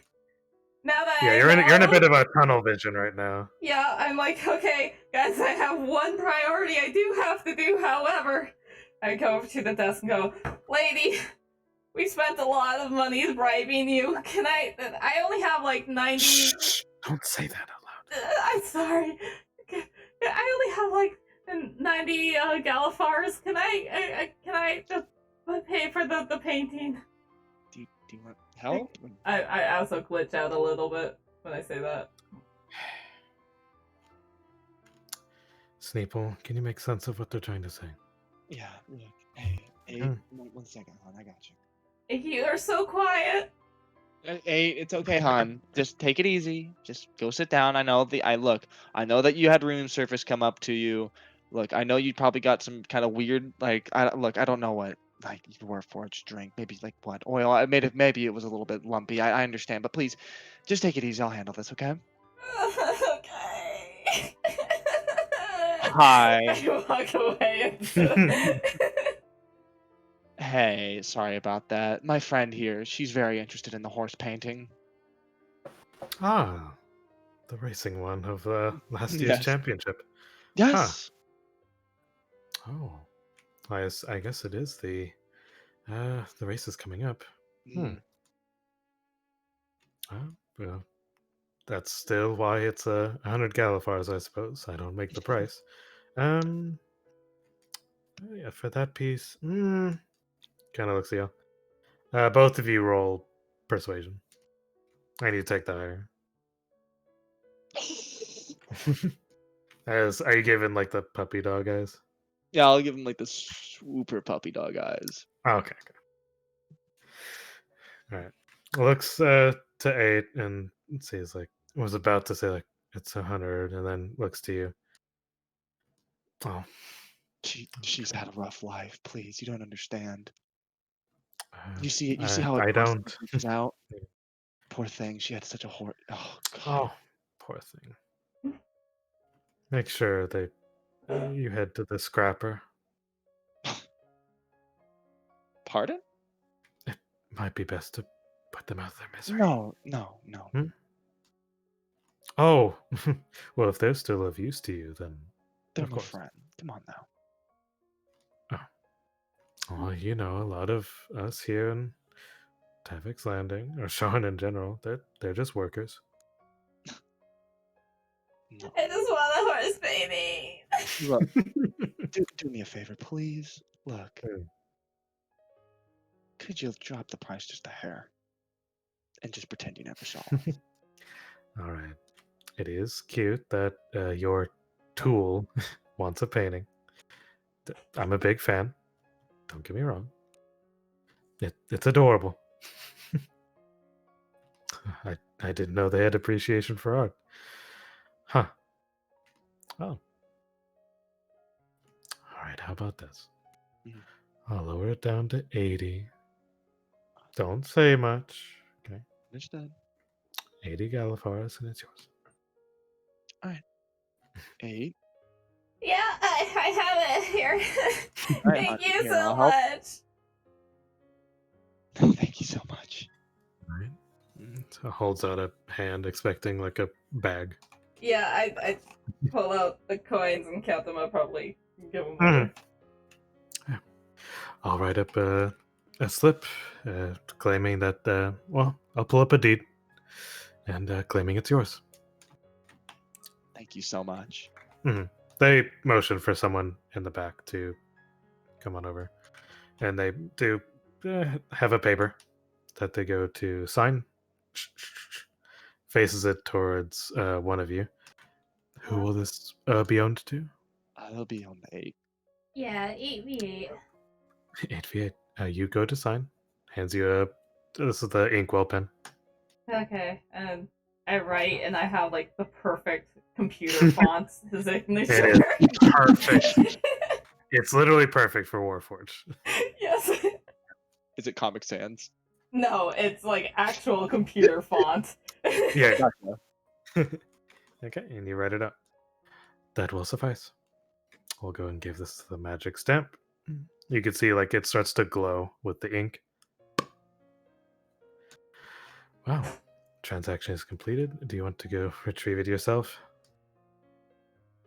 Now that Yeah, I you're in a know, bit of a tunnel vision right now. yeah, I'm like, okay, guys, I have one priority I do have to do. However, I go over to the desk and go, lady, we spent a lot of money bribing you. Can I only have like 90. Shh, don't say that out loud. I'm sorry. I only have like 90 Galifars. Can I just pay for the painting? Do you want help? I also glitch out a little bit when I say that. Sneeple, can you make sense of what they're trying to say? Yeah, look. Hey, Hmm. one second, hon. I got you. You are so quiet. Hey, it's okay, hon. Just take it easy. Just go sit down. I know I know that you had room surface come up to you. Look, I know you probably got some kind of weird, like, I don't know what, like, you were forged drink. Maybe like what oil. Maybe it was a little bit lumpy. I understand, but please, just take it easy. I'll handle this, okay? Okay. Hi. I walk away. Hey, sorry about that. My friend here, she's very interested in the horse painting. Ah, the racing one of last year's Yes. championship. Yes. Oh, I guess it is the race is coming up. Mm. Well, that's still why it's 100 Galifars, I suppose. I don't make the price. Yeah, for that piece, kind of looks yeah. Both of you roll persuasion. I need to take the higher. Are you giving like the puppy dog eyes? Yeah, I'll give him like the super puppy dog eyes. Oh, okay. All right. Looks to 8 and sees like was about to say like it's 100 and then looks to you. Oh, She's had a rough life. Please, you don't understand. uh, You see how it I constantly don't. reaches out. Yeah. Poor thing. She had such a Oh God. Oh, poor thing. Make sure they you head to the scrapper. Pardon? It might be best to put them out of their misery. No. Hmm? Oh, well, if they're still of use to you, then They're of my course. friend. Come on now. Well, you know, a lot of us here in Telex Landing, or Sean in general, they're just workers. No. I just want a horse painting. Look, do me a favor, please. Look. Hmm. Could you drop the price just a hair? And just pretend you never saw. All right. It is cute that your tool wants a painting. I'm a big fan. Don't get me wrong. It's adorable. I didn't know they had appreciation for art. Huh. Oh. All right, how about this? Mhm. I'll lower it down to 80. Don't say much. Okay. Understood. 80 Galifars, and it's yours. 8. Yeah, I have it here. All right, Thank hon, you here, so I'll help. much. Thank you so much. All right. So holds out a hand, expecting like a bag. Yeah, I pull out the coins and count them up. Probably give them Mhm. over. Yeah. I'll write up a slip claiming that, well, I'll pull up a deed and claiming it's yours. Thank you so much. They motion for someone in the back to come on over. And they do have a paper that they go to sign. Faces it towards one of you. Who will this be owned to? I'll be on the 8. Yeah, 8v8. 8v8. You go to sign. Hands you a. This is the inkwell pen. Okay, and I write, and I have like the perfect computer fonts signature. It is perfect. It's literally perfect for Warforged. Yes. Is it Comic Sans? No, it's like actual computer font. Yeah. Gotcha. Okay, and you write it up. That will suffice. We'll go and give this the magic stamp. You can see like it starts to glow with the ink. Wow. Transaction is completed. Do you want to go retrieve it yourself?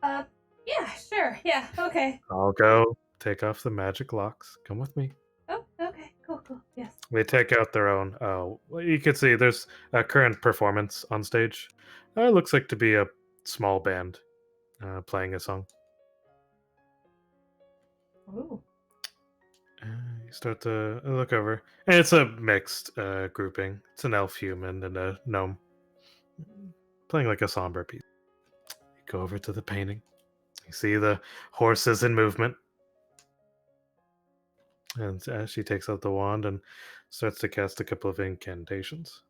Yeah, sure. Yeah, okay. I'll go take off the magic locks. Come with me. Oh, okay. Cool. Yes. They take out their own. Well, you can see there's a current performance on stage. It looks like to be a small band playing a song. Ooh. You start to look over, and it's a mixed grouping. It's an elf human and a gnome playing like a somber piece. You go over to the painting. You see the horses in movement. And she takes out the wand and starts to cast a couple of incantations.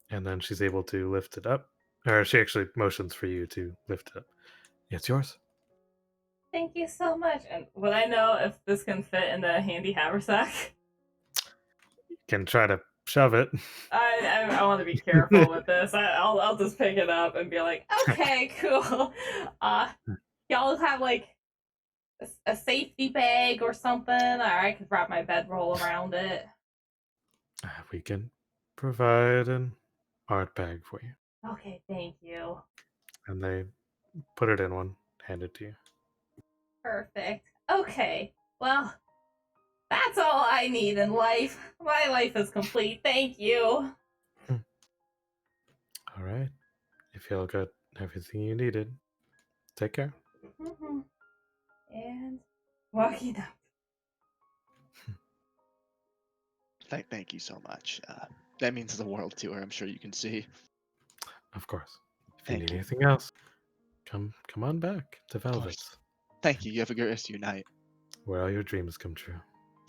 And then she's able to lift it up. Or she actually motions for you to lift it up. It's yours. Thank you so much. And would I know if this can fit in the handy haversack? You can try to shove it. I want to be careful with this. I'll just pick it up and be like, okay, cool. Y'all have like a safety bag or something, or I could wrap my bedroll around it. We can provide an art bag for you. Okay, thank you. And they put it in one, hand it to you. Perfect. Okay, well, that's all I need in life. My life is complete. Thank you. All right. If y'all got everything you needed, take care. Mm-hmm. And walking up. Thank you so much. That means the world to her. I'm sure you can see. Of course. If you Thank need you. anything else, come on back to course. Velvet's, Thank you. You have a good rest of your night. where all your dreams come true.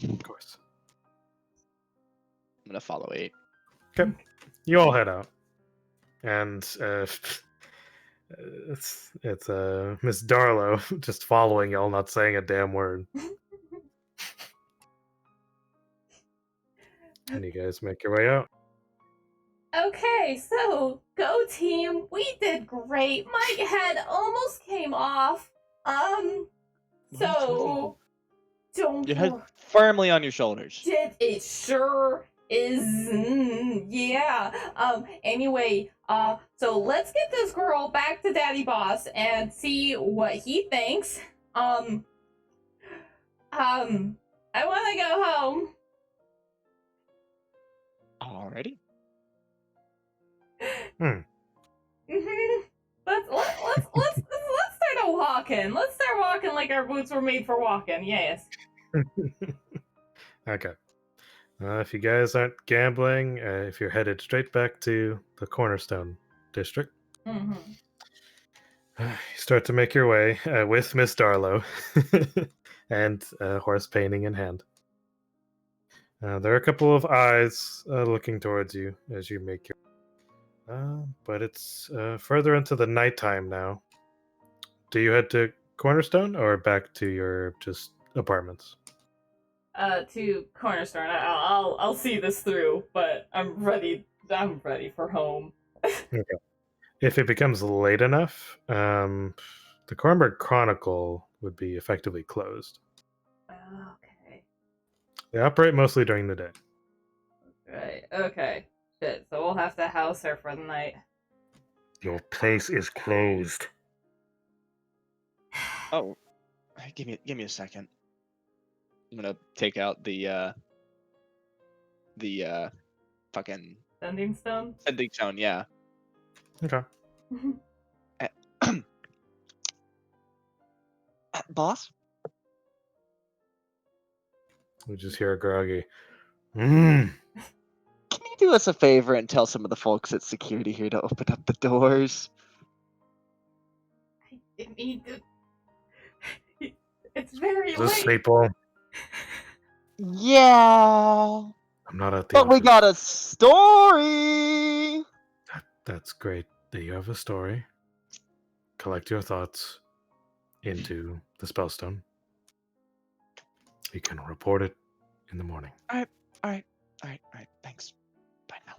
Of course. I'm gonna follow 8. Okay. You all head out. And it's Miss Darlow just following y'all, not saying a damn word. And you guys make your way out. Okay, so go team. We did great. My head almost came off. So don't Your head firmly on your shoulders. it sure is. Yeah. Anyway, so let's get this girl back to Daddy Boss and see what he thinks. I want to go home. Already? Mhm. Let's start walking. Let's start walking like our boots were made for walking. Yes. Okay. If you guys aren't gambling, if you're headed straight back to the Cornerstone District, Mm-hmm. you start to make your way with Miss Darlow and horse painting in hand. There are a couple of eyes looking towards you as you make your. But it's further into the nighttime now. Do you head to Cornerstone or back to your just apartments? To Cornerstone. I'll see this through, but I'm ready for home. Okay. If it becomes late enough, the Cornberg Chronicle would be effectively closed. Okay. They operate mostly during the day. Right. Okay. Shit. So we'll have to house her for the night. Your place is closed. Oh, give me a second. I'm gonna take out the fucking Sending stone. sending stone. Yeah. Okay. Boss. We just hear a groggy. Can you do us a favor and tell some of the folks at security here to open up the doors? I didn't need to. It's very This late. people. Yeah. I'm not at the But we office. got a story. That's great that you have a story. Collect your thoughts into the Spellstone. We can report it in the morning. All right. Thanks. Bye now.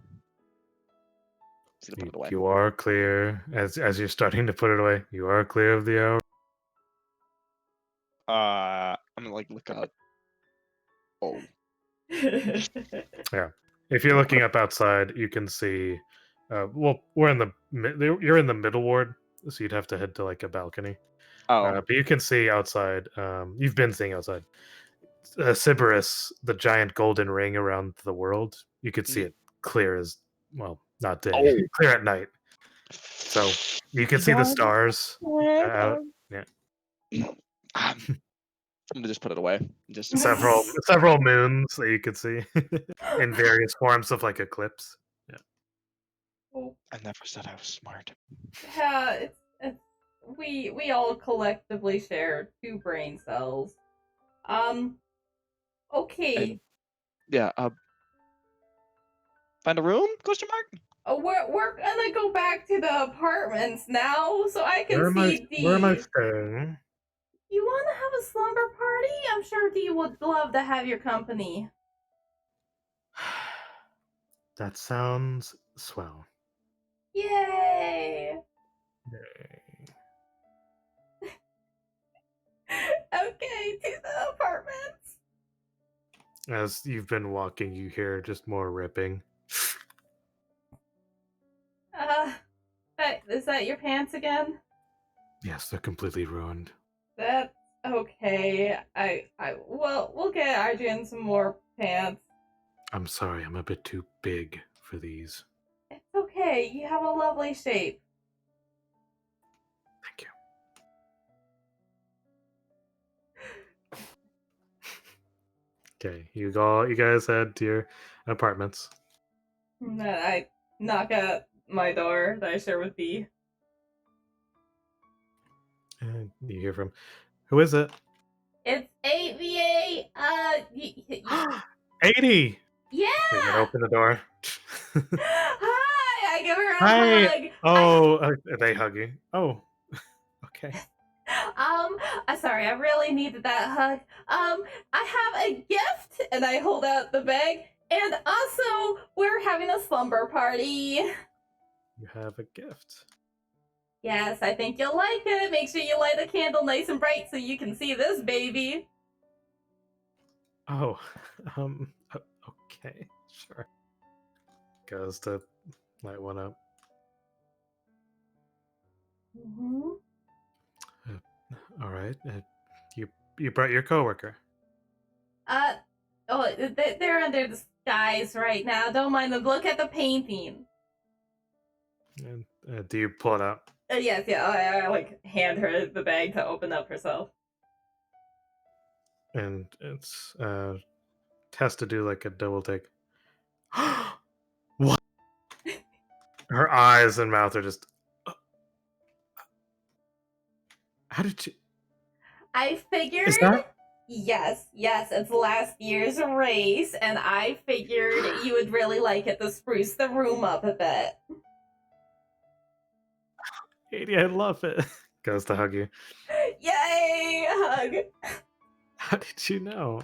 Just gonna put it away. You are clear as you're starting to put it away. You are clear of the hour. I'm gonna like look up. Oh. If you're looking up outside, you can see. Well, you're in the middle ward, so you'd have to head to like a balcony. Oh. But you can see outside. You've been seeing outside. Sybaris, the giant golden ring around the world. You could see it clear as not day, Oh. clear at night. So you can see the stars. Out. I'm gonna just put it away. Just Several moons that you could see in various forms of like eclipse. I never said I was smart. Yeah, we all collectively share 2 brain cells. Okay. And, yeah. Find a room? Question mark. We're gonna go back to the apartments now, so I can Where am I Dee. staying? You want to have a slumber party? I'm sure Dee would love to have your company. That sounds swell. Yay! Okay, to the apartments. As you've been walking, you hear just more ripping. Is that your pants again? Yes, they're completely ruined. That's okay. We'll get Arjun some more pants. I'm sorry, I'm a bit too big for these. It's okay. You have a lovely shape. Thank you. Okay, you guys head to your apartments. And then I knock at my door that I share with Dee. And you hear from, who is it? It's 8VA. 80! Yeah! You can open the door. Hi! I give her a Hi! hug. Oh, they hug you. Oh, okay. Sorry, I really needed that hug. I have a gift, and I hold out the bag. And also, we're having a slumber party. You have a gift. Yes, I think you'll like it. Make sure you light a candle nice and bright so you can see this baby. Oh, okay, sure. Goes to light one up. Mm-hmm. All right. You brought your coworker. They're under the skies right now. Don't mind them. Look at the painting. And do you pull it out? Yes, yeah. I like hand her the bag to open up herself. And it's has to do like a double take. What? Her eyes and mouth are just. How did you? I figured. Is that? Yes, it's last year's race, and I figured you would really like it to spruce the room up a bit. Katie, I love it. Goes to hug you. Yay! Hug. How did you know?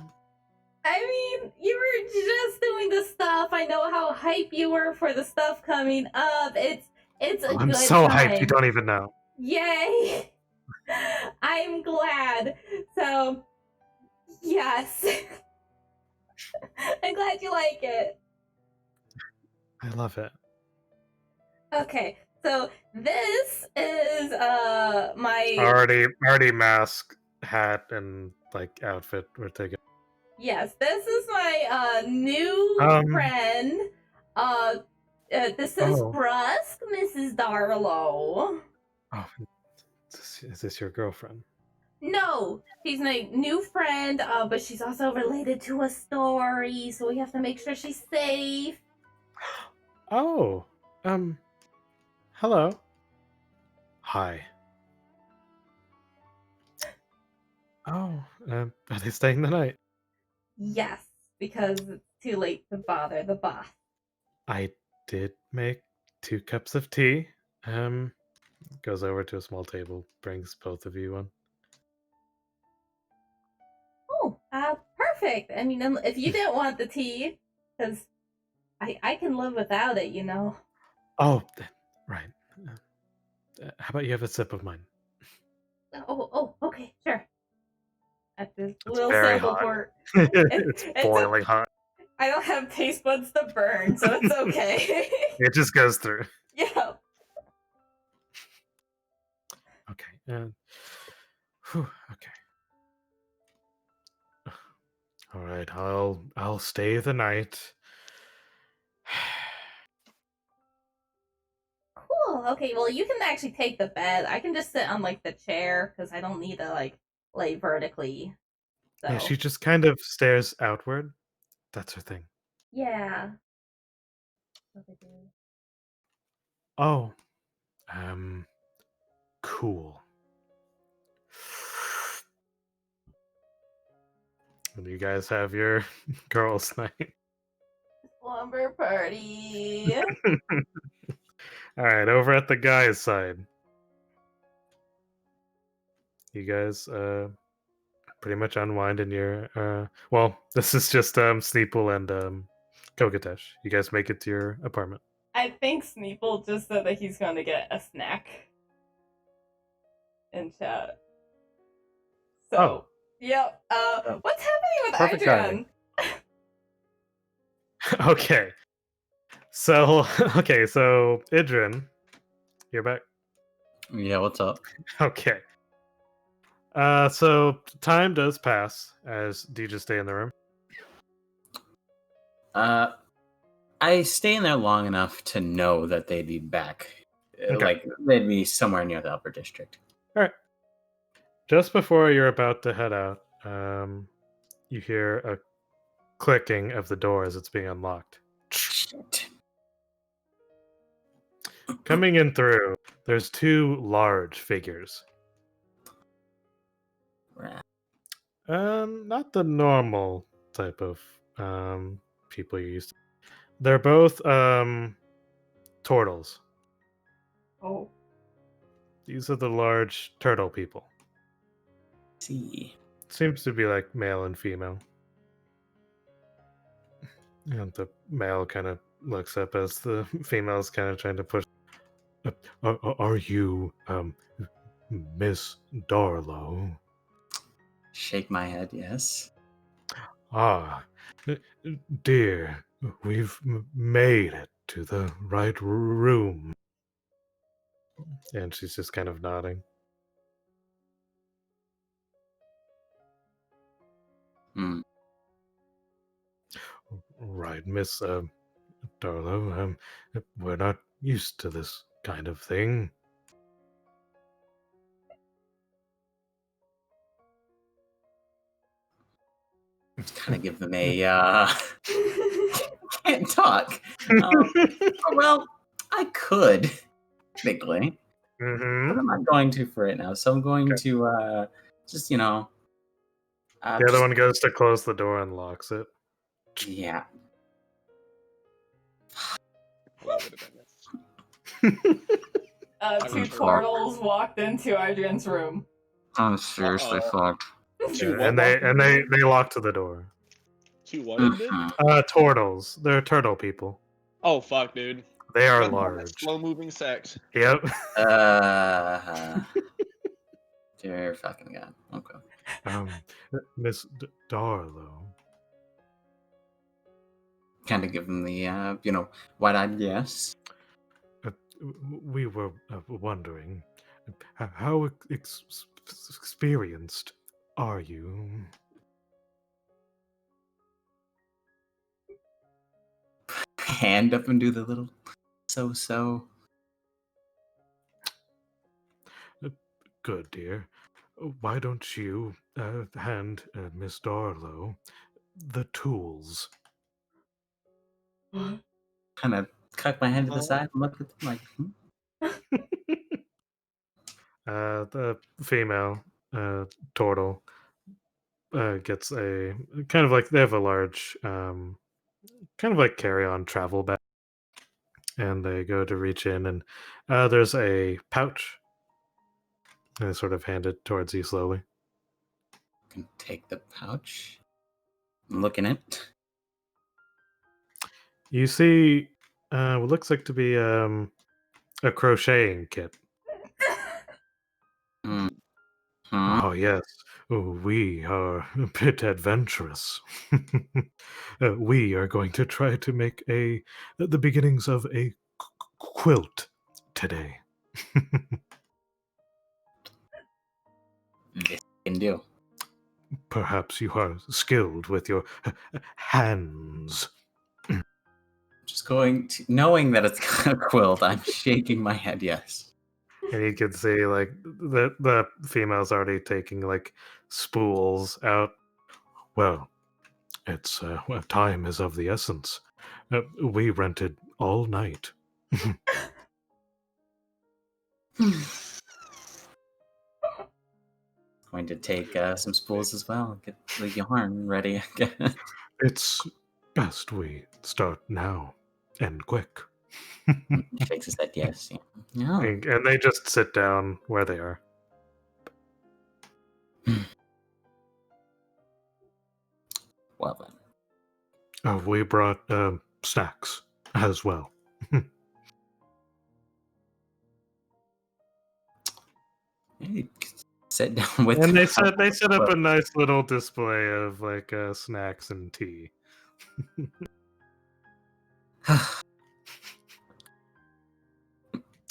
I mean, you were just doing the stuff. I know how hype you were for the stuff coming up. It's a I'm good so time. hyped. You don't even know. Yay! I'm glad. So, yes. I'm glad you like it. I love it. Okay, so this is my Already mask, hat, and like outfit we're taking. Yes, this is my new friend. This is Brusk, Mrs. Darlow. Oh, is this your girlfriend? No, she's my new friend, but she's also related to a story, so we have to make sure she's safe. Oh, hello. Hi. Oh, are they staying the night? Yes, because it's too late to bother the boss. I did make 2 cups of tea. Goes over to a small table, brings both of you one. Oh, perfect. I mean, if you didn't want the tea, because I can live without it, you know. Oh, right. How about you have a sip of mine? Oh, okay, sure. At this It's little very sample hot. port. It's It's boiling hot. I don't have taste buds to burn, so it's okay. It just goes through. Yeah. Okay. Okay. All right. I'll stay the night. Cool. Okay, well, you can actually take the bed. I can just sit on like the chair because I don't need to like lay vertically. So Yeah, she just kind of stares outward. That's her thing. yeah. Oh, cool. And you guys have your girls' night. Slumber party. All right, over at the guys' side. You guys pretty much unwind in your well, this is just Sneeple and Kogatesh. You guys make it to your apartment. I think Sneeple just said that he's going to get a snack in chat. So, Oh. yep. What's happening with Perfect Adrian? timing. Okay. So Idrin, you're back. Yeah, what's up? Okay. So time does pass as do you just stay in the room? I stay in there long enough to know that they'd be back. Okay. Like, they'd be somewhere near the upper district. All right. Just before you're about to head out, you hear a clicking of the door as it's being unlocked. Shit. Coming in through, there's two large figures. Rat. Not the normal type of people you used to. They're both turtles. Oh. These are the large turtle people. See. Seems to be like male and female. And the male kind of looks up as the female's kind of trying to push. Are you Miss Darlow? Shake my head, yes. Ah, dear, we've made it to the right room. And she's just kind of nodding. Hmm. Right, Miss Darlow, we're not used to this kind of thing. Kind of give them a can't talk. Well, I could technically, but Mm-hmm. I'm not going to for right now. So I'm going to just The other one goes to close the door and locks it. yeah. Well, that would have been this. Two turtles walked into Adrian's room. I'm seriously fucked. Two and they lock to the door. Two what ended? Turtles. They're turtle people. Oh fuck, dude. They are Depends on that large. slow-moving sex. Yep. Dear fucking god. Okay. Miss Darlow. Kind of give them the wide-eyed yes. We were wondering, how experienced are you? Hand up and do the little so. Good, dear. Why don't you hand Miss Darlow the tools? Kind of cock my head to the side and look at them like, The female turtle gets a kind of like they have a large kind of like carry-on travel bag, and they go to reach in, and there's a pouch, and they sort of hand it towards you slowly. can take the pouch. I'm looking at. You see, what looks like to be a crocheting kit. Hmm. Oh yes, we are a bit adventurous. We are going to try to make the beginnings of a quilt today. This can do. Perhaps you are skilled with your hands. Just going to, knowing that it's a quilt, I'm shaking my head yes. And you can see like the female's already taking like spools out. Well, it's time is of the essence. We rented all night. Going to take some spools as well. Get the yarn ready again. It's best we start now and quick. Shakes his head yes. Yeah. No. And they just sit down where they are. Well then. We brought snacks as well. Hey, sit down with. And they set up a nice little display of like snacks and tea.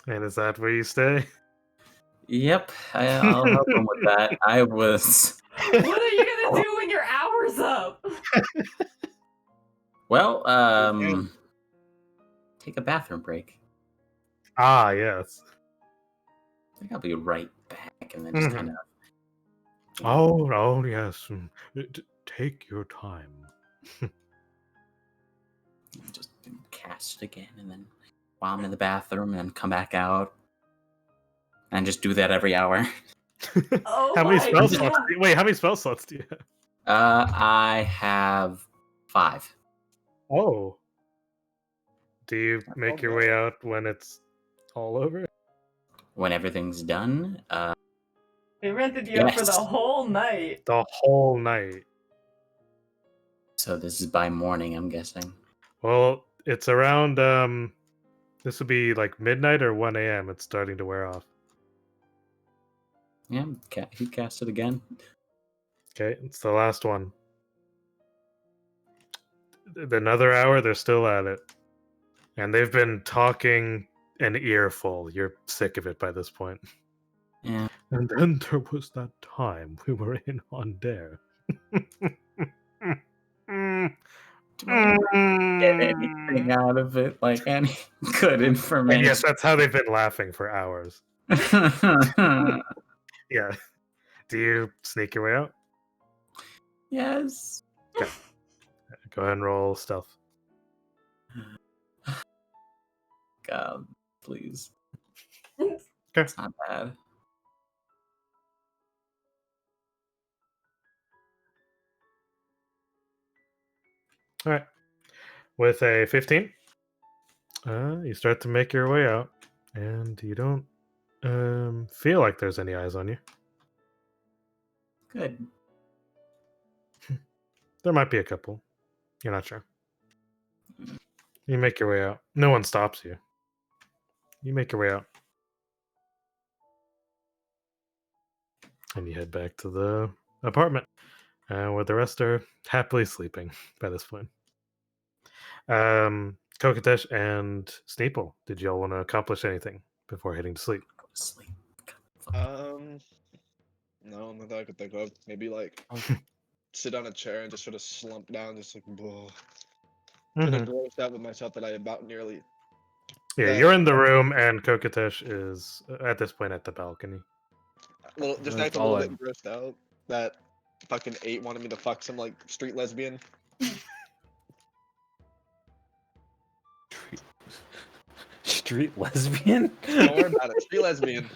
And is that where you stay? Yep, I'll help him with that. I was. What are you gonna do when your hour's up? Well, take a bathroom break. Ah, yes. I think I'll be right back, and then just kind of. Oh, yes. Take your time. Just cast it again, and then while I'm in the bathroom, and then come back out, and just do that every hour. Oh How many my spell God. slots? Wait, how many spell slots do you have? I have 5. Oh. Do you make your way out when it's all over? When everything's done, They rented you out for the Yes. whole night. The whole night. so this is by morning, I'm guessing. Well, it's around this would be like midnight or 1 a.m. It's starting to wear off. Yeah, he cast it again. Okay, it's the last one. Another hour, they're still at it. And they've been talking an earful. You're sick of it by this point. Yeah. And then there was that time we were in on Dare. Get anything out of it, like any good information. Yes, that's how they've been laughing for hours. Yeah. Do you sneak your way out? Yes. Go ahead and roll stealth. God, please. Okay. It's not bad. All right. With a 15, you start to make your way out, and you don't feel like there's any eyes on you. Good. There might be a couple. You're not sure. You make your way out. No one stops you. You make your way out. And you head back to the apartment, where the rest are happily sleeping by this point. Kokatesh and Sneeple, did y'all want to accomplish anything before heading to sleep? Go to sleep. No, not that I could think of. Maybe like sit on a chair and just sort of slump down, just like sort of grossed out with myself that I about nearly. Yeah, that- you're in the room, and Kokatesh is at this point at the balcony. just That's act a all little bit grossed out that fucking 8 wanted me to fuck some like street lesbian. Street lesbian? Don't worry about it. Street lesbian.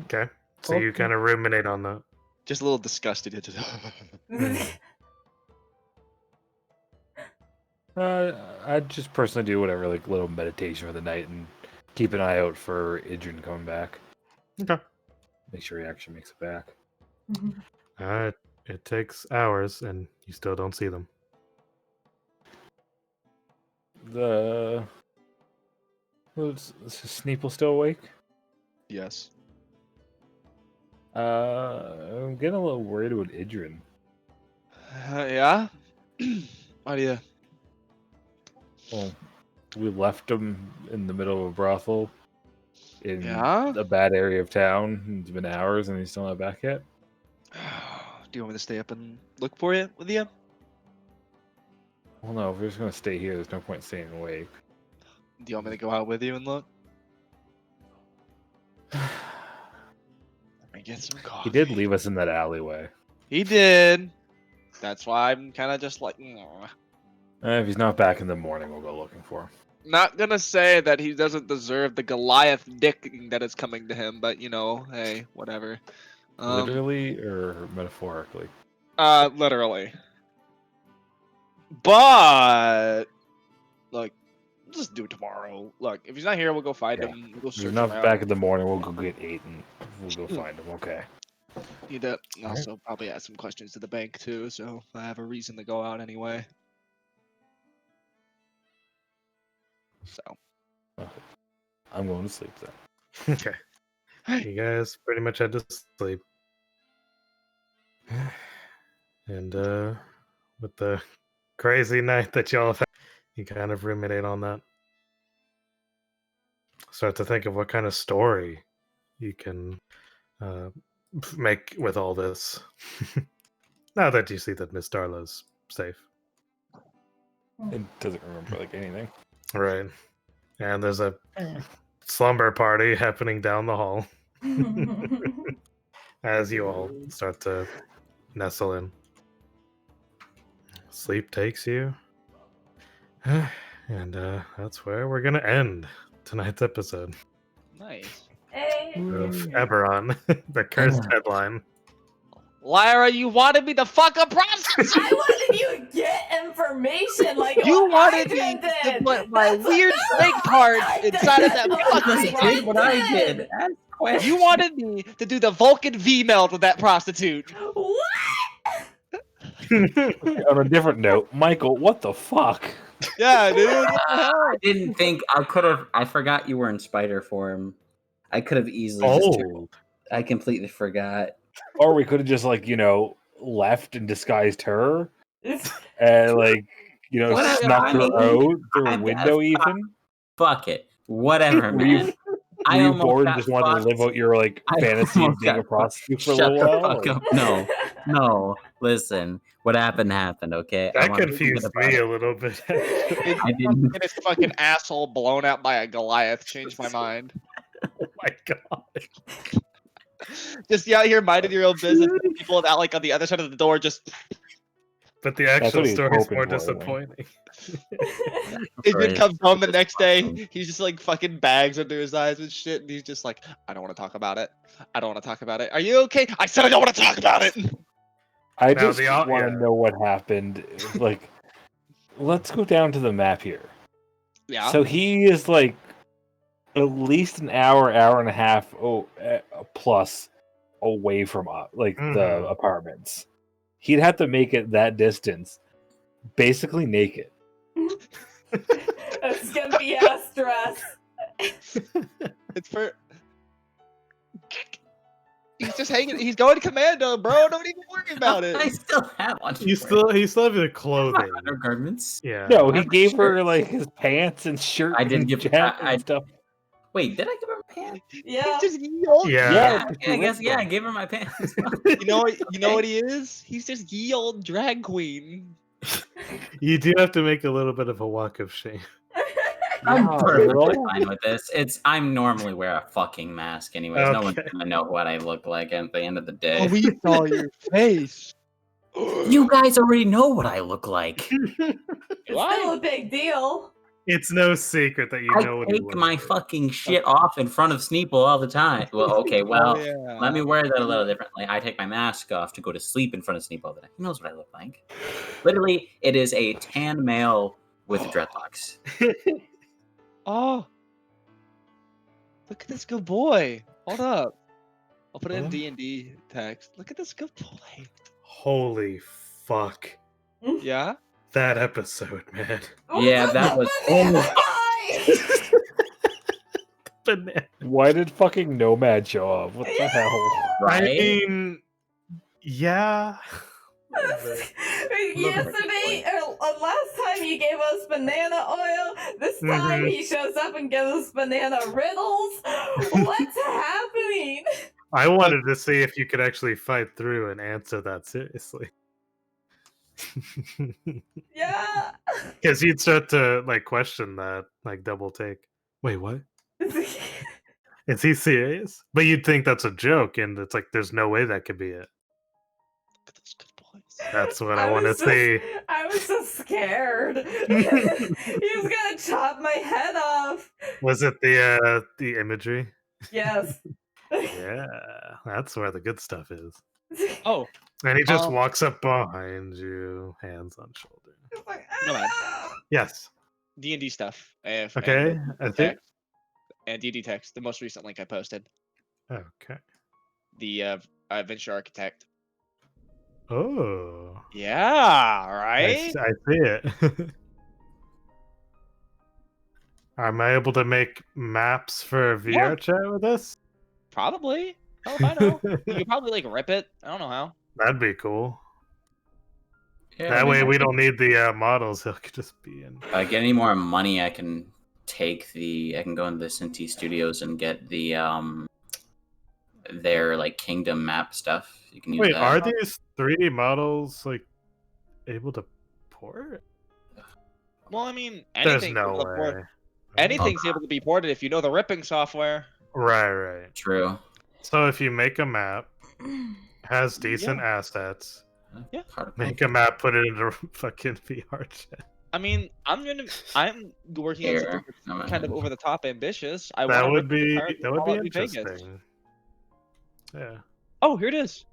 Okay, so you Okay. kind of ruminate on that. Just a little disgusted. Just I'd just personally do whatever, like little meditation for the night and keep an eye out for Idrin coming back. Okay. Make sure he actually makes it back. it takes hours, and you still don't see them. Is Sneeple still awake? Yes. I'm getting a little worried about Idrin. Yeah. Why do you? Well, we left him in the middle of a brothel in Yeah. a bad area of town. It's been hours and he's still not back yet. Do you want me to stay up and look for you with you? Well, no, if we're just gonna stay here, there's no point staying awake. Do you want me to go out with you and look? Let me get some coffee. He did leave us in that alleyway. He did. That's why I'm kind of just like, If he's not back in the morning, we'll go looking for him. not gonna say that he doesn't deserve the Goliath dicking that is coming to him, but hey, whatever. Literally or metaphorically? Literally. But look, we'll just do it tomorrow. Look, if he's not here, we'll go find Yeah. him. We'll go If he's search not around. back in the morning, we'll go get 8 and we'll go find him. Okay. Need to also probably ask some questions to the bank too, so I have a reason to go out anyway. So. I'm going to sleep then. Okay. You guys pretty much had to sleep. And with the crazy night that y'all have had, you kind of ruminate on that. Start to think of what kind of story you can make with all this. Now that you see that Miss Darla's safe. It doesn't remember like anything. Right. And there's a slumber party happening down the hall as you all start to nestle in. Sleep takes you. And that's where we're going to end tonight's episode Nice. Hey. of Eberron, the cursed headline. Lyra, you wanted me to fuck a prostitute! I wanted you to get information like You what wanted I me did. to put my That's weird what snake part I did. inside of that That's what fucking I did what I did. Ask questions. You wanted me to do the Vulcan V-melt with that prostitute. What? On a different note, Michael, what the fuck? Yeah, dude. What the hell? I didn't think I could have. I forgot you were in spider form. I could have easily. Oh, I completely forgot. Or we could have just left and disguised her and Whatever, snuck I her mean, out through a I- window I- even. Fuck it. Whatever, Were you- man. Were I you almost bored and got just wanted to live fucked. out your I fantasy of almost being a got prostitute for a Shut little the while? fuck up. No. Listen, what happened happened. Okay. that want you to confused think about me it. a little bit. I didn't. Get his fucking asshole blown out by a Goliath changed my mind. Oh my god. Just out here minding your own business. And people out on the other side of the door just But the That's actual what he was story is hoping more for, anyway. disappointing. Adrian Right. comes home the next day. He's just fucking bags under his eyes and shit, and he's just like, I don't want to talk about it. I don't want to talk about it. Are you okay? I said I don't want to talk about it. I Now, just the want yeah. to know what happened. Let's go down to the map here. Yeah. So he is at least an hour and a half plus away from the Mhm. apartments. He'd have to make it that distance, basically naked. A skimpy ass dress. It's for. He's just hanging. He's going commando, bro. Don't even worry about I it. still have one. You still have the clothing. undergarments. Yeah. No, he have my gave her shirts. his pants and shirt I didn't and give- jacket I- and stuff. Wait, did I give her my pants? Yeah. He's just ye old. Yeah. I guess. Yeah, I gave her my pants. You know what he is? He's just ye old drag queen. You do have to make a little bit of a walk of shame. I'm Yeah, perfectly really? fine with this. I'm normally wear a fucking mask anyways. No one's Okay. gonna know what I look like at the end of the day. Oh, we saw your face. You guys already know what I look like. It's still a big deal. It's no secret that you I know what he take looks my like. fucking shit off in front of Sneeple all the time. Well, okay, well, Oh, yeah. let me wear that a little differently. I take my mask off to go to sleep in front of Sneeple all the time. He knows what I look like. Literally, it is a tan male with dreadlocks. Oh. Look at this good boy. Hold up. I'll put it in Huh? D&D text. Look at this good boy. Holy fuck. Yeah. That episode, man. Yeah, that was. Banana. Why did fucking Nomad show up? What the hell? I Right? mean, yeah. Yesterday, or last time he gave us banana oil. This time he shows up and gives us banana riddles. What's happening? I wanted to see if you could actually fight through and answer that seriously. Yeah. Because you'd start to like question that, like double take. Wait, what? Is he serious? But you'd think that's a joke, and it's like there's no way that could be it. Look at those good boys. That's what I want to was see. I was so scared. He was gonna chop my head off. Was it the imagery? Yes. Yeah, that's where the good stuff is. Oh, And he just walks up behind you, hands on shoulder. It's like, No, man. Yes. D&D stuff. Okay. I think. And D&D text. The most recent link I posted. Okay. The Venture Architect. Oh. Yeah. Right. I see it. Am I able to make maps for VR Yeah. chat with us? Probably. Hell if I know. You could probably like rip it. I don't know how. That'd be cool. Yeah, That I mean, way I we could- don't need the models. He'll just be in. get any more money, I can I can go into the Cinti Studios and get the their like kingdom map stuff. You can use Wait, that. are these 3D models like able to port? Well, I mean, There's anything's no able to port. way. Anything's able to be ported if you know the ripping software. Right. True. So if you make a map, has decent assets, Yeah. make a map, put it into fucking VR chat. I mean, I'm working on Here, something no, that's kind of over the top ambitious. That would be interesting. Yeah. Oh, here it is.